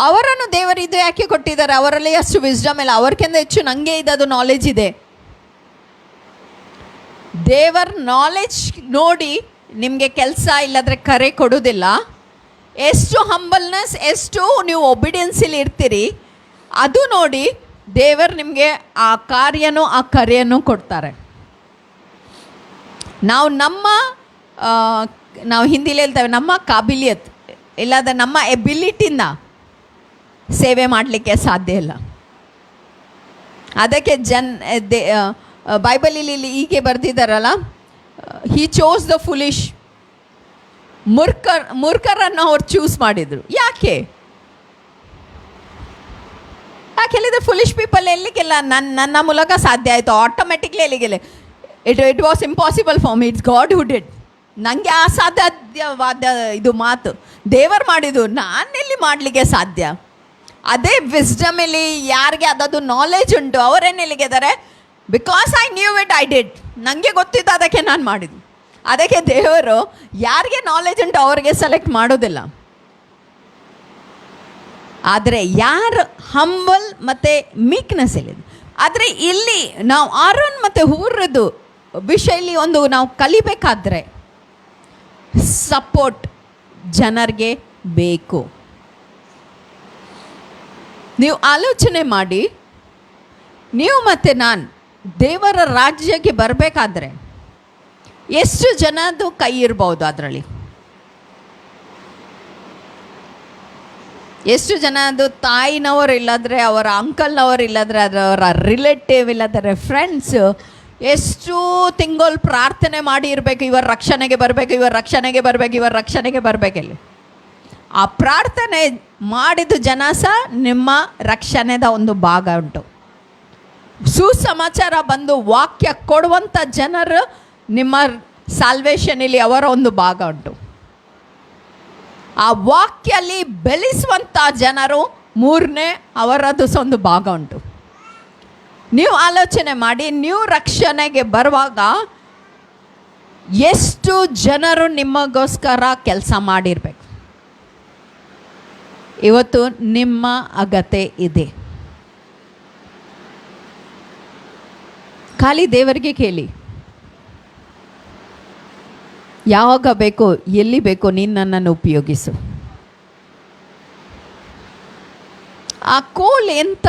ಅವರನ್ನು ದೇವರು ಇದು ಯಾಕೆ ಕೊಟ್ಟಿದ್ದಾರೆ, ಅವರಲ್ಲಿ ಅಷ್ಟು ವಿಸ್ಡಮ್ ಇಲ್ಲ, ಅವ್ರಿಗಿಂತ ಹೆಚ್ಚು ನನಗೆ ಇದದು ನಾಲೆಜ್ ಇದೆ. ದೇವರ ನಾಲೆಜ್ ನೋಡಿ ನಿಮಗೆ ಕೆಲಸ ಇಲ್ಲದ್ರೆ ಕರೆ ಕೊಡೋದಿಲ್ಲ. ಎಷ್ಟು ಹಂಬಲ್ನೆಸ್, ಎಷ್ಟು ನೀವು ಒಬಿಡಿಯನ್ಸಲ್ಲಿ ಇರ್ತೀರಿ ಅದು ನೋಡಿ ದೇವರು ನಿಮಗೆ ಆ ಕಾರ್ಯನೂ ಆ ಕರೆಯನ್ನು ಕೊಡ್ತಾರೆ. ನಾವು ಹಿಂದಿಲಿ ಹೇಳ್ತೇವೆ ನಮ್ಮ ಕಾಬಿಲಿಯತ್ ಇಲ್ಲದ ನಮ್ಮ ಎಬಿಲಿಟಿಯಿಂದ ಸೇವೆ ಮಾಡಲಿಕ್ಕೆ ಸಾಧ್ಯ ಇಲ್ಲ. ಅದಕ್ಕೆ ಬೈಬಲಲ್ಲಿ ಹೀಗೆ ಬರೆದಿದ್ದಾರಲ್ಲ, ಹಿ ಚೋಸ್ ದ ಫುಲಿಶ್. ಮೂರ್ಖರನ್ನು ಅವ್ರು ಚೂಸ್ ಮಾಡಿದರು. ಯಾಕೆ ಹೇಳಿದರೆ ಫುಲಿಶ್ ಪೀಪಲ್ ಎಲ್ಲಿಗೆಲ್ಲ ನನ್ನ ಮೂಲಕ ಸಾಧ್ಯ ಆಯಿತು, ಆಟೋಮೆಟಿಕ್ಲಿ ಎಲ್ಲಿಗೆಲ್ಲ it was impossible for me, it's God who did. ನನಗೆ ಅಸಾಧ್ಯವಾದ ಇದು ಮಾತು ದೇವರು ಮಾಡಿದ್ದು, ನಾನೆಲ್ಲಿ ಮಾಡಲಿಕ್ಕೆ ಸಾಧ್ಯ. ಅದೇ ವಿಸ್ಡಮಲ್ಲಿ ಯಾರಿಗೆ ಅದದು ನಾಲೆಜ್ ಉಂಟು ಅವರೇನೆಲ್ಲಿಗಿದ್ದಾರೆ, because I knew it I did. ನನಗೆ ಗೊತ್ತಿತ್ತು, ಅದಕ್ಕೆ ನಾನು ಮಾಡಿದ್ದು. ಅದಕ್ಕೆ ದೇವರು ಯಾರಿಗೆ ನಾಲೆಜ್ ಉಂಟು ಅವ್ರಿಗೆ ಸೆಲೆಕ್ಟ್ ಮಾಡೋದಿಲ್ಲ. ಆದರೆ ಯಾರು ಹಂಬಲ್ ಮತ್ತು ಮೀಕ್ನೆಸ್ ಇಲ್ಲಿದೆ. ಆದರೆ ಇಲ್ಲಿ ನಾವು ಆರೋನ್ ಮತ್ತು ಹೂರದ್ದು ವಿಷಯಲ್ಲಿ ಒಂದು ನಾವು ಕಲಿಬೇಕಾದ್ರೆ ಸಪೋರ್ಟ್ ಜನರಿಗೆ ಬೇಕು. ನೀವು ಆಲೋಚನೆ ಮಾಡಿ, ನೀವು ಮತ್ತು ನಾನು ದೇವರ ರಾಜ್ಯಕ್ಕೆ ಬರಬೇಕಾದ್ರೆ ಎಷ್ಟು ಜನದ್ದು ಕೈ ಇರ್ಬೋದು, ಅದರಲ್ಲಿ ಎಷ್ಟು ಜನದ್ದು ತಾಯಿನವರು ಇಲ್ಲದ್ರೆ ಅವರ ಅಂಕಲ್ನವರು ಇಲ್ಲದ್ರೆ ಅವರ ರಿಲೇಟಿವ್ ಇಲ್ಲದ್ರೆ ಫ್ರೆಂಡ್ಸ್ ಎಷ್ಟು ತಿಂಗಳು ಪ್ರಾರ್ಥನೆ ಮಾಡಿ ಇರಬೇಕು, ಇವರ ರಕ್ಷಣೆಗೆ ಬರಬೇಕು, ಇವರ ರಕ್ಷಣೆಗೆ ಬರಬೇಕು, ಇವರ ರಕ್ಷಣೆಗೆ ಬರಬೇಕಿಲ್ಲ. ಆ ಪ್ರಾರ್ಥನೆ ಮಾಡಿದ ಜನ ಸಹ ನಿಮ್ಮ ರಕ್ಷಣೆದ ಒಂದು ಭಾಗ ಉಂಟು. ಸುಸಮಾಚಾರ ಬಂದು ವಾಕ್ಯ ಕೊಡುವಂಥ ಜನರು ನಿಮ್ಮ ಸಾಲ್ವೇಷನಲ್ಲಿ ಅವರ ಒಂದು ಭಾಗ ಉಂಟು. ಆ ವಾಕ್ಯಲ್ಲಿ ಬೆಳೆಸುವಂಥ ಜನರು ಮೂರನೇ ಅವರದ್ದು ಸಹ ಒಂದು ಭಾಗ ಉಂಟು. ನೀವು ಆಲೋಚನೆ ಮಾಡಿ, ನೀವು ರಕ್ಷಣೆಗೆ ಬರುವಾಗ ಎಷ್ಟು ಜನರು ನಿಮಗೋಸ್ಕರ ಕೆಲಸ ಮಾಡಿರಬೇಕು. ಇವತ್ತು ನಿಮ್ಮ ಅಗತ್ಯ ಇದೆ. ಖಾಲಿ ದೇವರಿಗೆ ಕೇಳಿ, ಯಾವಾಗ ಬೇಕೋ ಎಲ್ಲಿ ಬೇಕೋ ನೀನು ನನ್ನನ್ನು ಉಪಯೋಗಿಸು. ಆ ಕೋಲ್ ಎಂತ,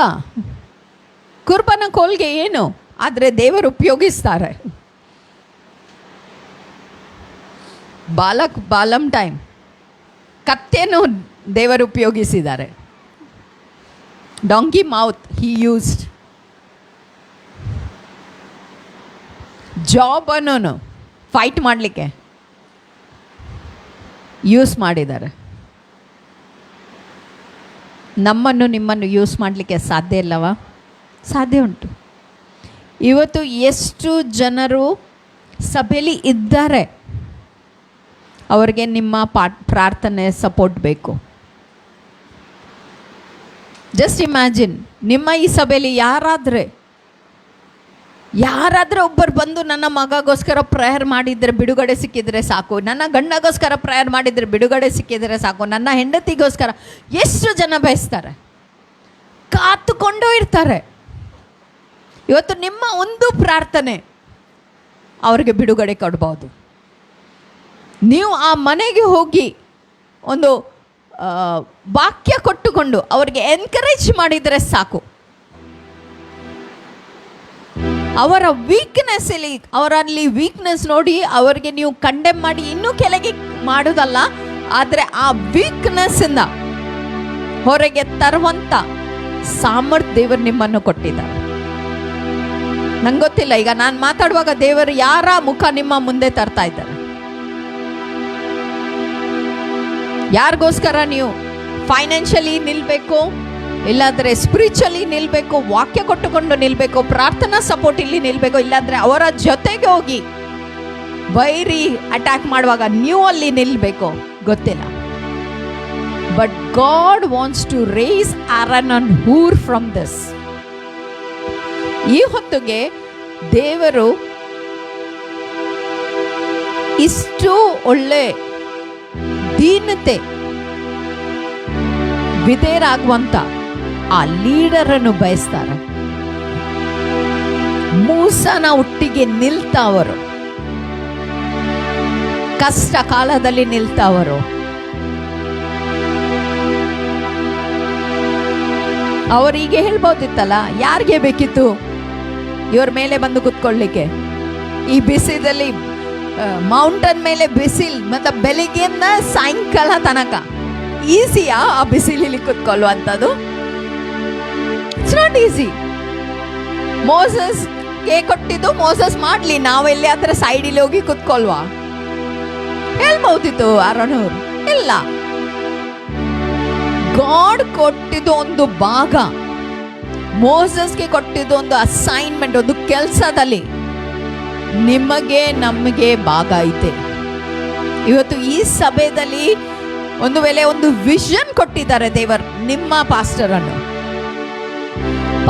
ಕುರ್ಬನ ಕೋಲ್ಗೆ ಏನು, ಆದರೆ ದೇವರು ಉಪಯೋಗಿಸ್ತಾರೆ. ಬಾಲಂ ಟೈಮ್ ಕತ್ತೆಯನ್ನು ದೇವರು ಉಪಯೋಗಿಸಿದ್ದಾರೆ. Donkey mouth he used. ಜಾಬನ್ನು ಫೈಟ್ ಮಾಡಲಿಕ್ಕೆ ಯೂಸ್ ಮಾಡಿದ್ದಾರೆ. ನಮ್ಮನ್ನು ನಿಮ್ಮನ್ನು ಯೂಸ್ ಮಾಡಲಿಕ್ಕೆ ಸಾಧ್ಯ ಇಲ್ಲವಾ? ಸಾಧ್ಯ ಉಂಟು. ಇವತ್ತು ಎಷ್ಟು ಜನರು ಸಭೆಯಲ್ಲಿ ಇದ್ದಾರೆ, ಅವ್ರಿಗೆ ನಿಮ್ಮ ಪ್ರಾರ್ಥನೆ ಸಪೋರ್ಟ್ ಬೇಕು. ಜಸ್ಟ್ ಇಮ್ಯಾಜಿನ್, ನಿಮ್ಮ ಈ ಸಭೆಯಲ್ಲಿ ಯಾರಾದರೆ ಒಬ್ಬರು ಬಂದು ನನ್ನ ಮಗಗೋಸ್ಕರ ಪ್ರೇಯರ್ ಮಾಡಿದರೆ ಬಿಡುಗಡೆ ಸಿಕ್ಕಿದರೆ ಸಾಕು, ನನ್ನ ಗಂಡಗೋಸ್ಕರ ಪ್ರೇಯರ್ ಮಾಡಿದರೆ ಬಿಡುಗಡೆ ಸಿಕ್ಕಿದರೆ ಸಾಕು, ನನ್ನ ಹೆಂಡತಿಗೋಸ್ಕರ ಎಷ್ಟು ಜನ ಬಯಸ್ತಾರೆ, ಕಾತುಕೊಂಡು ಇರ್ತಾರೆ. ಇವತ್ತು ನಿಮ್ಮ ಒಂದು ಪ್ರಾರ್ಥನೆ ಅವ್ರಿಗೆ ಬಿಡುಗಡೆ ಕೊಡ್ಬೋದು. ನೀವು ಆ ಮನೆಗೆ ಹೋಗಿ ಒಂದು ವಾಕ್ಯ ಕೊಟ್ಟುಕೊಂಡು ಅವ್ರಿಗೆ ಎನ್ಕರೇಜ್ ಮಾಡಿದರೆ ಸಾಕು. ಅವರ ವೀಕ್ನೆಸ್ಸಲ್ಲಿ, ಅವರಲ್ಲಿ ವೀಕ್ನೆಸ್ ನೋಡಿ ಅವರಿಗೆ ನೀವು ಕಂಡೆಮ್ ಮಾಡಿ ಇನ್ನೂ ಕೆಳಗೆ ಮಾಡೋದಲ್ಲ, ಆದರೆ ಆ ವೀಕ್ನೆಸ್ಸಿಂದ ಹೊರಗೆ ತರುವಂಥ ಸಾಮರ್ಥ್ಯ ದೇವರು ನಿಮ್ಮನ್ನು ಕೊಟ್ಟಿದ್ದಾರೆ. ನಂಗೆ ಗೊತ್ತಿಲ್ಲ, ಈಗ ನಾನು ಮಾತಾಡುವಾಗ ದೇವರು ಯಾರ ಮುಖ ನಿಮ್ಮ ಮುಂದೆ ತರ್ತಾ ಇದ್ದಾರೆ, ಯಾರಿಗೋಸ್ಕರ ನೀವು ಫೈನಾನ್ಷಿಯಲಿ ನಿಲ್ಲಬೇಕು, ಇಲ್ಲಾಂದರೆ ಸ್ಪಿರಿಚುವಲಿ ನಿಲ್ಲಬೇಕು, ವಾಕ್ಯ ಕೊಟ್ಟುಕೊಂಡು ನಿಲ್ಲಬೇಕು, ಪ್ರಾರ್ಥನಾ ಸಪೋರ್ಟ್ ಇಲ್ಲಿ ನಿಲ್ಲಬೇಕು, ಇಲ್ಲಾಂದರೆ ಅವರ ಜೊತೆಗೆ ಹೋಗಿ ವೈರಿ ಅಟ್ಯಾಕ್ ಮಾಡುವಾಗ ನೀವು ಅಲ್ಲಿ ನಿಲ್ಲಬೇಕು, ಗೊತ್ತಿಲ್ಲ. But God wants to raise Aaron and Hur from this. ಈ ಹೊತ್ತಿಗೆ ದೇವರು ಇಷ್ಟು ಒಳ್ಳೆ ದೀನತೆ ವಿಧೇಯರಾಗುವಂತ ಆ ಲೀಡರನ್ನು ಬಯಸ್ತಾರೆ. ಮೂಸನ ಒಟ್ಟಿಗೆ ನಿಲ್ತವರು, ಕಷ್ಟ ಕಾಲದಲ್ಲಿ ನಿಲ್ತವರು. ಅವರಿಗೆ ಹೇಳ್ಬೋದಿತ್ತಲ್ಲ, ಯಾರಿಗೆ ಬೇಕಿತ್ತು ಇವ್ರ ಮೇಲೆ ಬಂದು ಕುತ್ಕೊಳ್ಳಿಕ್ಕೆ? ಈ ಬಿಸಿಲಲ್ಲಿ, ಮೌಂಟನ್ ಮೇಲೆ ಬಿಸಿಲ್ ಮತ್ತೆ ಬೆಳಿಗ್ಗೆಯಿಂದ ಸಾಯಂಕಾಲ ತನಕ ಈಸಿಯಾ ಆ ಬಿಸಿಲಲ್ಲಿ ಕುತ್ಕೊಳ್ಳುವಂಥದ್ದು? It's not easy. ಮೋಸಸ್ ಕೊಟ್ಟಿದ್ದು ಮೋಸಸ್ ಮಾಡ್ಲಿ, ನಾವೆಲ್ಲಿ ಹತ್ರ ಸೈಡಿಲಿ ಹೋಗಿ ಕುತ್ಕೊಳ್ವಾ? ಹೇಳ್ಬಹುದಿತ್ತು ಆರೋನವ್ರು, ಇಲ್ಲ. ಗಾಡ್ ಕೊಟ್ಟಿದ್ದು ಒಂದು ಭಾಗ, ಮೋಸಸ್ಗೆ ಕೊಟ್ಟಿದ್ದು ಒಂದು ಅಸೈನ್ಮೆಂಟ್, ಒಂದು ಕೆಲಸದಲ್ಲಿ. ನಿಮಗೆ ನಮಗೆ ಭಾಗ ಐತೆ. ಇವತ್ತು ಈ ಸಭೆಯಲ್ಲಿ ಒಂದು ವೇಳೆ ಒಂದು ವಿಷನ್ ಕೊಟ್ಟಿದ್ದಾರೆ ದೇವರು, ನಿಮ್ಮ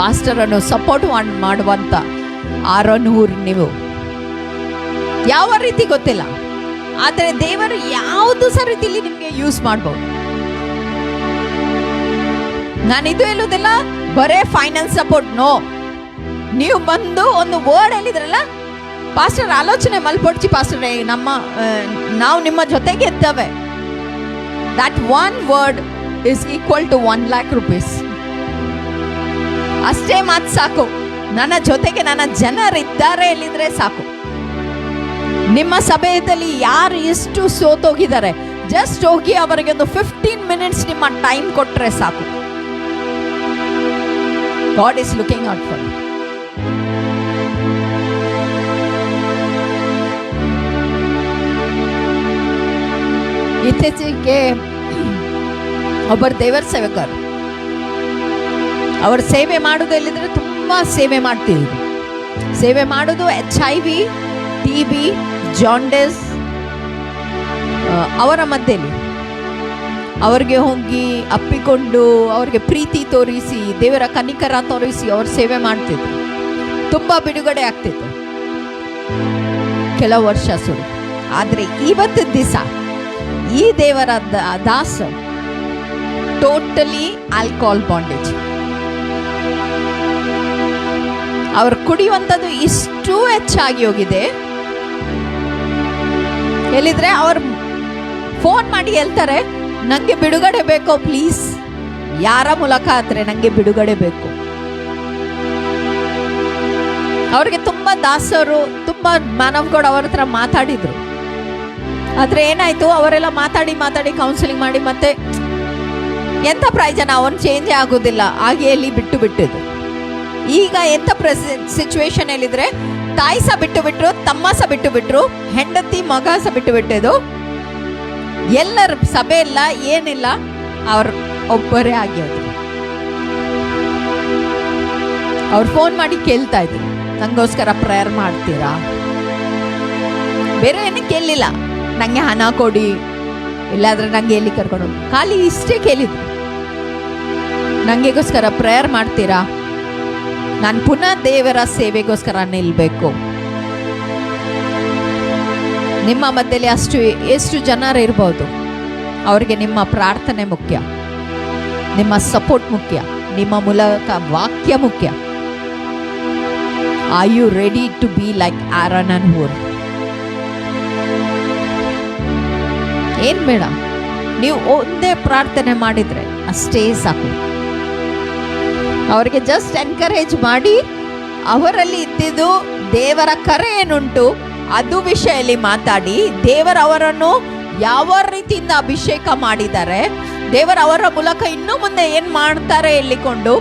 ಪಾಸ್ಟರನ್ನು ಸಪೋರ್ಟ್ ಮಾಡುವಂತ ಆರೋನ್ ಹೂರ್ ನೀವು ಯಾವ ರೀತಿ ಗೊತ್ತಿಲ್ಲ, ಆದರೆ ದೇವರು ಯಾವುದು ಸಹ ರೀತಿಯಲ್ಲಿ ನಿಮಗೆ ಯೂಸ್ ಮಾಡ್ಬೋದು. ನಾನಿದು ಹೇಳುವುದಿಲ್ಲ ಬರೇ ಫೈನಾನ್ಸ್ ಸಪೋರ್ಟ್, ನೋ. ನೀವು ಬಂದು ಒಂದು ವರ್ಡ್ ಹೇಳಿದ್ರಲ್ಲ, ಪಾಸ್ಟರ್ ಆಲೋಚನೆ ಮಲ್ಪೊಡ್ಚಿ ಪಾಸ್ಟರ್, ನಾವು ನಿಮ್ಮ ಜೊತೆಗೆ ಇರ್ತವೆ. That one word is equal to 1 lakh rupees. ಅಷ್ಟೇ ಮಾತು ಸಾಕು. ನನ್ನ ಜೊತೆಗೆ ನನ್ನ ಜನರಿದ್ದಾರೆ ಹೇಳಿದ್ರೆ ಸಾಕು. ನಿಮ್ಮ ಸಭೆಯಲ್ಲಿ ಯಾರು ಎಷ್ಟು ಸೋತೋಗಿದ್ದಾರೆ, ಜಸ್ಟ್ ಹೋಗಿ ಅವರಿಗೆ ಒಂದು 15 minutes ನಿಮ್ಮ ಟೈಮ್ ಕೊಟ್ಟರೆ ಸಾಕು. God is looking out for you. ಇತ್ತೀಚೆಗೆ ಒಬ್ಬರು ದೇವರ ಸೇವಕರು, ಅವರು ಸೇವೆ ಮಾಡೋದು ಎಲ್ಲಿದ್ರೆ ತುಂಬ ಸೇವೆ ಮಾಡ್ತಿದ್ರು. ಸೇವೆ ಮಾಡೋದು HIV, TB, ಜಾಂಡಿಸ್ ಅವರ ಮಧ್ಯೆಯಲ್ಲಿ ಅವ್ರಿಗೆ ಹೋಗಿ ಅಪ್ಪಿಕೊಂಡು ಅವ್ರಿಗೆ ಪ್ರೀತಿ ತೋರಿಸಿ, ದೇವರ ಕನಿಕರ ತೋರಿಸಿ ಅವ್ರು ಸೇವೆ ಮಾಡ್ತಿದ್ರು. ತುಂಬ ಬಿಡುಗಡೆ ಆಗ್ತಿತ್ತು ಕೆಲವು ವರ್ಷ ಸುಳ್ಳು. ಆದರೆ ಇವತ್ತು ದಿವಸ ಈ ದೇವರ ದಾಸ ಟೋಟಲಿ ಆಲ್ಕೋಹಾಲ್ ಬಾಂಡೇಜ್. ಅವ್ರು ಕುಡಿಯುವಂಥದ್ದು ಇಷ್ಟು ಹೆಚ್ಚಾಗಿ ಹೋಗಿದೆ. ಹೇಳಿದ್ರೆ ಅವ್ರು ಫೋನ್ ಮಾಡಿ ಹೇಳ್ತಾರೆ, ನನಗೆ ಬಿಡುಗಡೆ ಬೇಕು ಪ್ಲೀಸ್, ಯಾರ ಮೂಲಕ ಆದರೆ ನನಗೆ ಬಿಡುಗಡೆ ಬೇಕು. ಅವ್ರಿಗೆ ತುಂಬ ದಾಸರು, ತುಂಬ ಮಾನವ್ಗೌಡ ಅವ್ರ ಹತ್ರ ಮಾತಾಡಿದ್ರು. ಆದರೆ ಏನಾಯಿತು, ಅವರೆಲ್ಲ ಮಾತಾಡಿ ಕೌನ್ಸಿಲಿಂಗ್ ಮಾಡಿ ಮತ್ತೆ ಎಂಥ ಪ್ರಯೋಜನ, ಅವನು ಚೇಂಜೇ ಆಗೋದಿಲ್ಲ, ಹಾಗೆ ಅಲ್ಲಿ ಬಿಟ್ಟಿದ್ದು. ಈಗ ಎಂಥ ಸಿಚುವೇಶನ್ ಹೇಳಿದ್ರೆ, ತಾಯಿ ಸಹ ಬಿಟ್ಟುಬಿಟ್ರು, ತಮ್ಮ ಸಹ ಬಿಟ್ಟುಬಿಟ್ರು, ಹೆಂಡತಿ ಮಗ ಸಹ ಬಿಟ್ಟುಬಿಟ್ಟಿದ್ದು. ಎಲ್ಲರ ಸಭೆ ಇಲ್ಲ, ಏನಿಲ್ಲ, ಅವ್ರು ಒಬ್ಬರೇ ಆಗ್ಯೋದು. ಅವ್ರು ಫೋನ್ ಮಾಡಿ ಕೇಳ್ತಾ ಇದ್ರು, ನನಗೋಸ್ಕರ ಪ್ರೇಯರ್ ಮಾಡ್ತೀರಾ? ಬೇರೆ ಏನು ಕೇಳಲಿಲ್ಲ. ನನಗೆ ಹಣ ಕೊಡಿ, ಇಲ್ಲಾಂದ್ರೆ ನನಗೆ ಎಲ್ಲಿ ಕರ್ಕೊಂಡು ಹೋಗಿ, ಖಾಲಿ ಇಷ್ಟೇ ಕೇಳಿದ್ರು. ನನಗೆಗೋಸ್ಕರ ಪ್ರೇಯರ್ ಮಾಡ್ತೀರಾ, ನಾನು ಪುನಃ ದೇವರ ಸೇವೆಗೋಸ್ಕರ ನಿಲ್ಲಬೇಕು. ನಿಮ್ಮ ಮಧ್ಯದಲ್ಲಿ ಎಷ್ಟು ಜನರು ಇರ್ಬೋದು, ಅವ್ರಿಗೆ ನಿಮ್ಮ ಪ್ರಾರ್ಥನೆ ಮುಖ್ಯ, ನಿಮ್ಮ ಸಪೋರ್ಟ್ ಮುಖ್ಯ, ನಿಮ್ಮ ಮೂಲಕ ವಾಕ್ಯ ಮುಖ್ಯ. Are you ready to be like Aaron and Hur? ಏನ್ ಬೇಡ, ನೀವು ಒಂದೇ ಪ್ರಾರ್ಥನೆ ಮಾಡಿದ್ರೆ ಅಷ್ಟೇ ಸಾಕು. ಅವರಿಗೆ ಜಸ್ಟ್ ಎನ್ಕರೇಜ್ ಮಾಡಿ, ಅವರಲ್ಲಿ ಇದ್ದಿದ್ದು ದೇವರ ಕರೆ ಏನುಂಟು ಅದು ವಿಷಯದಲ್ಲಿ ಮಾತಾಡಿ, ಅವರನ್ನು ಯಾವ ರೀತಿಯಿಂದ ಅಭಿಷೇಕ ಮಾಡಿದ್ದಾರೆ, ಅವರ ಮೂಲಕ ಇನ್ನು ಮುಂದೆ ಏನ್ ಮಾಡ್ತಾರೆ ಹೇಳಿಕೊಂಡು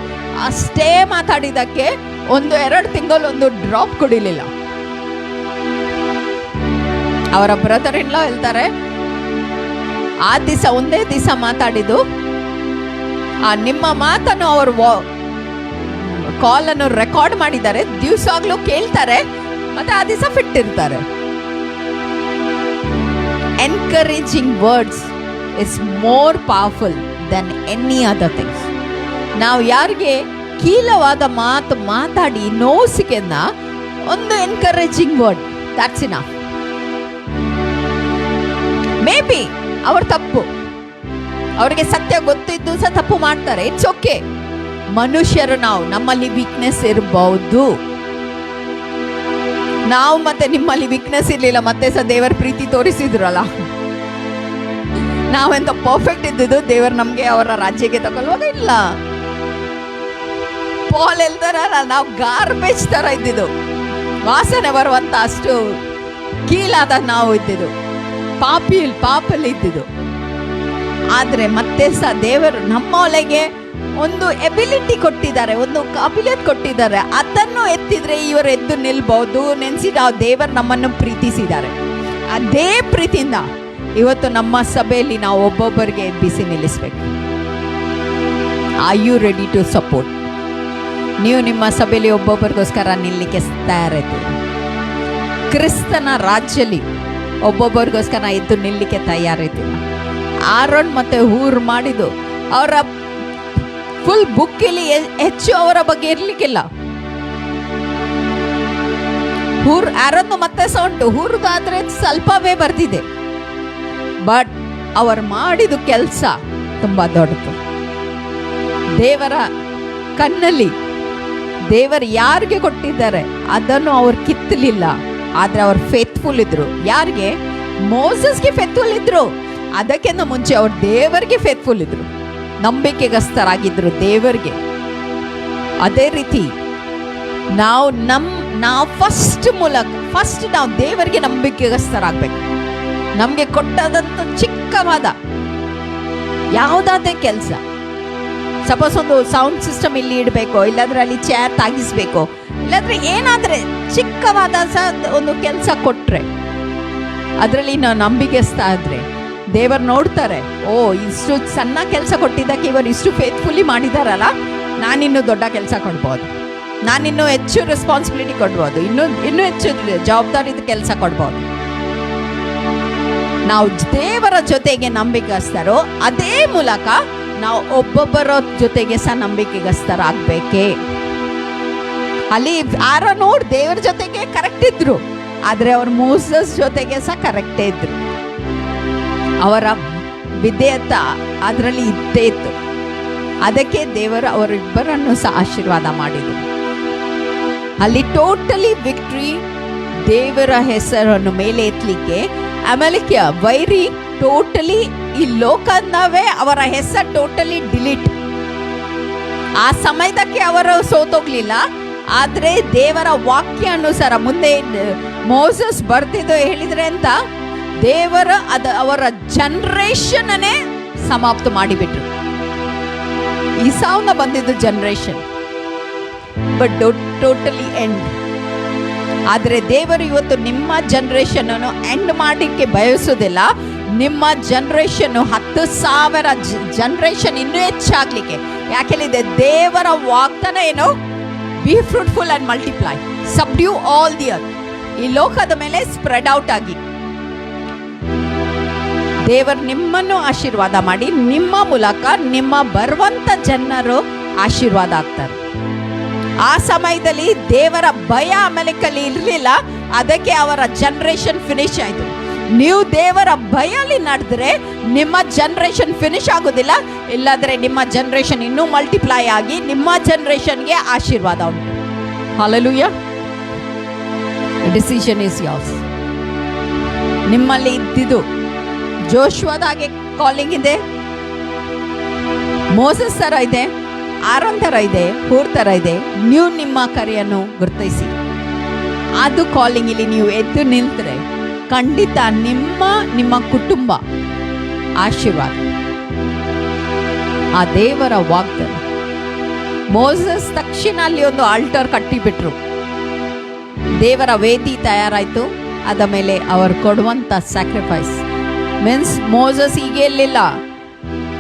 ಅಷ್ಟೇ ಮಾತಾಡಿದಕ್ಕೆ 1-2 ತಿಂಗಳು ಒಂದು ಡ್ರಾಪ್ ಕೊಡಿಲಿಲ್ಲ. ಅವರ ಬ್ರದರ್ ಇನ್ ಲಾ ಹೇಳ್ತಾರೆ, ಆ ದಿವಸ ಒಂದೇ ದಿವಸ ಮಾತಾಡಿದ್ದು, ನಿಮ್ಮ ಮಾತನ್ನು ಅವರು ಕಾಲ್ ಅನ್ನು ರೆಕಾರ್ಡ್ ಮಾಡಿದ್ದಾರೆ, ದಿವಸಾಗ್ಲೂ ಕೇಳ್ತಾರೆ, ಮತ್ತೆ ಆ ದಿವಸ ಫಿಟ್ ಇರ್ತಾರೆ. Encouraging words is more powerful than any other things. ನಾವು ಯಾರಿಗೆ ಕೀಲವಾದ ಮಾತು ಮಾತಾಡಿ ನೋಸಿಕೆನ್ನ ಒಂದು encouraging word, that's enough. Maybe ಅವ್ರ ತಪ್ಪು, ಅವರಿಗೆ ಸತ್ಯ ಗೊತ್ತಿದ್ದು ಸಹ ತಪ್ಪು ಮಾಡ್ತಾರೆ, ಇಟ್ಸ್ ಓಕೆ. ಮನುಷ್ಯರು ನಾವು, ನಮ್ಮಲ್ಲಿ ವೀಕ್ನೆಸ್ ಇರಬಹುದು. ನಾವು ಮತ್ತೆ ನಿಮ್ಮಲ್ಲಿ ವೀಕ್ನೆಸ್ ಇರ್ಲಿಲ್ಲ, ಮತ್ತೆ ಸಹ ದೇವರ ಪ್ರೀತಿ ತೋರಿಸಿದ್ರಲ್ಲ. ನಾವೆಂತ ಪರ್ಫೆಕ್ಟ್ ಇದ್ದಿದ್ದು ದೇವರು ನಮ್ಗೆ ಅವರ ರಾಜ್ಯಕ್ಕೆ ತಗೊಳ್ಳುವಾಗ ಇಲ್ಲ. ಪಾಲ್ ಹೇಳ್ತಾರಲ್ಲ, ನಾವು ಗಾರ್ಬೇಜ್ ತರ ಇದ್ದಿದ್ದು, ವಾಸನೆ ಬರುವಂತ ಅಷ್ಟು ಕೀಲಾದ ನಾವು ಇದ್ದಿದ್ದು, ಪಾಪಲ್ಲಿ ಇದ್ದಿದ್ದು. ಆದ್ರೆ ಮತ್ತೆ ಸಹ ದೇವರು ನಮ್ಮ ಒಳಗೆ ಒಂದು ಎಬಿಲಿಟಿ ಕೊಟ್ಟಿದ್ದಾರೆ, ಒಂದು ಕಾಬಿಲಿಯತ್ ಕೊಟ್ಟಿದ್ದಾರೆ. ಅದನ್ನು ಎತ್ತಿದ್ರೆ ಇವರು ಎದ್ದು ನಿಲ್ಬಹುದು. ನೆನೆಸಿ ನಾವು ದೇವರು ನಮ್ಮನ್ನು ಪ್ರೀತಿಸಿದ್ದಾರೆ. ಅದೇ ಪ್ರೀತಿಯಿಂದ ಇವತ್ತು ನಮ್ಮ ಸಭೆಯಲ್ಲಿ ನಾವು ಒಬ್ಬೊಬ್ಬರಿಗೆ ಎಬ್ಬಿಸಿ ನಿಲ್ಲಿಸ್ಬೇಕು. Are you ready to support? ನೀವು ನಿಮ್ಮ ಸಭೆಯಲ್ಲಿ ಒಬ್ಬೊಬ್ಬರಿಗೋಸ್ಕರ ನಿಲ್ಲಲಿಕ್ಕೆ ತಯಾರಿದ್ದೀರಿ. ಕ್ರಿಸ್ತನ ರಾಜ್ಯದಲ್ಲಿ ಒಬ್ಬೊಬ್ಬರಿಗೋಸ್ಕರ ಎದ್ದು ನಿಲ್ಲಲಿಕ್ಕೆ ತಯಾರಿದ್ದೀರ. ಆರೋನ್ ಮತ್ತೆ ಹೂರ್ ಮಾಡಿದ್ದು, ಅವರ ಫುಲ್ ಬುಕ್ಕಲ್ಲಿ ಹೆಚ್ಚು ಅವರ ಬಗ್ಗೆ ಇರ್ಲಿಕ್ಕಿಲ್ಲ. ಆರೋನ್ ಮತ್ತೆ ಸಹ ಉಂಟು, ಹೂರ್ದಾದ್ರೆ ಸ್ವಲ್ಪವೇ ಬರ್ತಿದೆ. ಬಟ್ ಅವರು ಮಾಡಿದ ಕೆಲಸ ತುಂಬಾ ದೊಡ್ಡದು. ದೇವರ ಕಣ್ಣಲ್ಲಿ ದೇವರು ಯಾರಿಗೆ ಕೊಟ್ಟಿದ್ದಾರೆ ಅದನ್ನು ಅವ್ರು ಕಿತ್ತಲಿಲ್ಲ. ಆದ್ರೆ ಅವ್ರು ಫೇತ್ಫುಲ್ ಇದ್ರು. ಯಾರಿಗೆ? ಮೋಸಸ್ಗೆ ಫೇತ್ಫುಲ್ ಇದ್ರು. ಅದಕ್ಕಿಂತ ಮುಂಚೆ ಅವ್ರು ದೇವರಿಗೆ ಫೇತ್ಫುಲ್ ಇದ್ರು, ನಂಬಿಕೆಗಸ್ತರಾಗಿದ್ರು ದೇವರಿಗೆ. ಅದೇ ರೀತಿ ನಾವು ಫಸ್ಟ್ ನಾವು ದೇವರಿಗೆ ನಂಬಿಕೆಗಸ್ತರಾಗಬೇಕು. ನಮ್ಗೆ ಕೊಟ್ಟದಂತ ಚಿಕ್ಕವಾದ ಯಾವುದಾದ್ರೂ ಕೆಲಸ, ಸಪೋಸ್ ಒಂದು ಸೌಂಡ್ ಸಿಸ್ಟಮ್ ಇಲ್ಲಿ ಇಡಬೇಕು, ಇಲ್ಲಾಂದ್ರೆ ಅಲ್ಲಿ ಚೇರ್ ತಾಗಿಸ್ಬೇಕು, ಇಲ್ಲಾಂದ್ರೆ ಏನಾದ್ರೆ ಚಿಕ್ಕವಾದ ಒಂದು ಕೆಲಸ ಕೊಟ್ರೆ ಅದರಲ್ಲಿ ನಾವು ನಂಬಿಕೆಸ್ತಾ ಇದ್ರೆ ದೇವರು ನೋಡ್ತಾರೆ, ಓ ಇಷ್ಟು ಸಣ್ಣ ಕೆಲಸ ಕೊಟ್ಟಿದ್ದಕ್ಕೆ ಇವರು ಇಷ್ಟು ಫೇತ್ಫುಲಿ ಮಾಡಿದಾರಲ್ಲ, ನಾನಿನ್ನೂ ದೊಡ್ಡ ಕೆಲಸ ಕೊಡ್ಬೋದು, ನಾನಿನ್ನೂ ಹೆಚ್ಚು ರೆಸ್ಪಾನ್ಸಿಬಿಲಿಟಿ ಕೊಡ್ಬೋದು, ಇನ್ನೂ ಹೆಚ್ಚು ಜವಾಬ್ದಾರಿದ ಕೆಲಸ ಕೊಡ್ಬೋದು. ನಾವು ದೇವರ ಜೊತೆಗೆ ನಂಬಿಕೆಗಸ್ತರೋ ಅದೇ ಮೂಲಕ ನಾವು ಒಬ್ಬೊಬ್ಬರ ಜೊತೆಗೆ ಸಹ ನಂಬಿಕೆಗಸ್ತರಾಗಬೇಕೇ. ಅಲ್ಲಿ ಆರೋನ್ ದೇವರ ಜೊತೆಗೆ ಕರೆಕ್ಟ್ ಇದ್ರು, ಆದ್ರೆ ಅವ್ರ ಮೋಸಸ್ ಜೊತೆಗೆ ಸಹ ಕರೆಕ್ಟೇ ಇದ್ರು. ಅವರ ವಿಧೇಯತ ಅದರಲ್ಲಿ ಇದ್ದೇ ಇತ್ತು. ಅದಕ್ಕೆ ದೇವರು ಅವರಿಬ್ಬರನ್ನು ಸಹ ಆಶೀರ್ವಾದ ಮಾಡಿದರು. ಅಲ್ಲಿ ಟೋಟಲಿ ವಿಕ್ಟ್ರಿ, ದೇವರ ಹೆಸರನ್ನು ಮೇಲೆ ಎತ್ತಲಿಕ್ಕೆ. ಆಮೇಲೆ ವೈರಿ ಟೋಟಲಿ ಈ ಲೋಕದವೇ ಅವರ ಹೆಸರು ಟೋಟಲಿ ಡಿಲೀಟ್. ಆ ಸಮಯದಕ್ಕೆ ಅವರು ಸೋತೋಗ್ಲಿಲ್ಲ, ಆದ್ರೆ ದೇವರ ವಾಕ್ಯ ಅನುಸಾರ ಮುಂದೆ ಮೋಸಸ್ ಬರ್ತಿದ್ದು ಹೇಳಿದ್ರೆ ಅಂತ ದೇವರ ಅವರ ಜನರೇಷನ್ ಅನ್ನೇ ಸಮಾಪ್ತ ಮಾಡಿಬಿಟ್ರು. ಇಸಾವ್ನ ಬಂದಿದ್ದು ಜನರೇಷನ್, ಬಟ್ ಟೋಟಲಿ ಎಂಡ್. ಆದ್ರೆ ದೇವರು ಇವತ್ತು ನಿಮ್ಮ ಜನರೇಷನ್ ಅನ್ನು ಎಂಡ್ ಮಾಡಲಿಕ್ಕೆ ಬಯಸೋದಿಲ್ಲ. ನಿಮ್ಮ ಜನರೇಷನ್ 10,000 ಜನರೇಷನ್ ಇನ್ನೂ ಹೆಚ್ಚಾಗ್ಲಿಕ್ಕೆ. ಯಾಕೆಂದ್ರೆ ದೇವರ ವಾಗ್ದಾನ ಏನು? Be fruitful and multiply, subdue all the earth. ಈ ಲೋಕದ ಮೇಲೆ ಸ್ಪ್ರೆಡ್ ಔಟ್ ಆಗಿ. ದೇವರು ನಿಮ್ಮನ್ನು ಆಶೀರ್ವಾದ ಮಾಡಿ ನಿಮ್ಮ ಮೂಲಕ ನಿಮ್ಮ ಬರುವಂತ ಜನರು ಆಶೀರ್ವಾದ ಆಗ್ತಾರೆ. ಆ ಸಮಯದಲ್ಲಿ ದೇವರ ಭಯ ಅಮೆರಿಕಲ್ಲಿ ಇರಲಿಲ್ಲ, ಅದಕ್ಕೆ ಅವರ ಜನರೇಷನ್ ಫಿನಿಶ್ ಆಯಿತು. ನೀವು ದೇವರ ಭಯಲ್ಲಿ ನಡೆದ್ರೆ ನಿಮ್ಮ ಜನರೇಷನ್ ಫಿನಿಶ್ ಆಗೋದಿಲ್ಲ, ಇಲ್ಲಾದ್ರೆ ನಿಮ್ಮ ಜನರೇಷನ್ ಇನ್ನೂ ಮಲ್ಟಿಪ್ಲೈ ಆಗಿ ನಿಮ್ಮ ಜನರೇಷನ್ಗೆ ಆಶೀರ್ವಾದ ಉಂಟು. ಹಲ್ಲೆಲೂಯಾ. Decision is yours. ನಿಮ್ಮಲ್ಲಿ ಇದ್ದಿದ್ದು ಜೋಶುವದಾಗೆ ಕಾಲಿಂಗ್ ಇದೆ, ಮೋಸಸ್ ಥರ ಇದೆ, ಆರೋನ್ ಥರ ಇದೆ, ಹೂರ್ ಥರ ಇದೆ. ನೀವು ನಿಮ್ಮ ಕರೆಯನ್ನು ಗುರುತಿಸಿ ಅದು ಕಾಲಿಂಗ್ ಇಲ್ಲಿ ನೀವು ಎದ್ದು ನಿಂತರೆ ಖಂಡಿತ ನಿಮ್ಮ ಕುಟುಂಬ ಆಶೀರ್ವಾದ. ಆ ದೇವರ ವಾಗ್ದಾನ. ಮೋಸಸ್ ತಕ್ಷಣ ಅಲ್ಲಿ ಒಂದು ಆಲ್ಟರ್ ಕಟ್ಟಿಬಿಟ್ರು. ದೇವರ ವೇದಿ ತಯಾರಾಯಿತು. ಅದ ಮೇಲೆ ಅವರು ಕೊಡುವಂಥ ಸ್ಯಾಕ್ರಿಫೈಸ್ ಮೀನ್ಸ್ ಮೋಸಸ್ ಹೀಗೆ ಇರಲಿಲ್ಲ,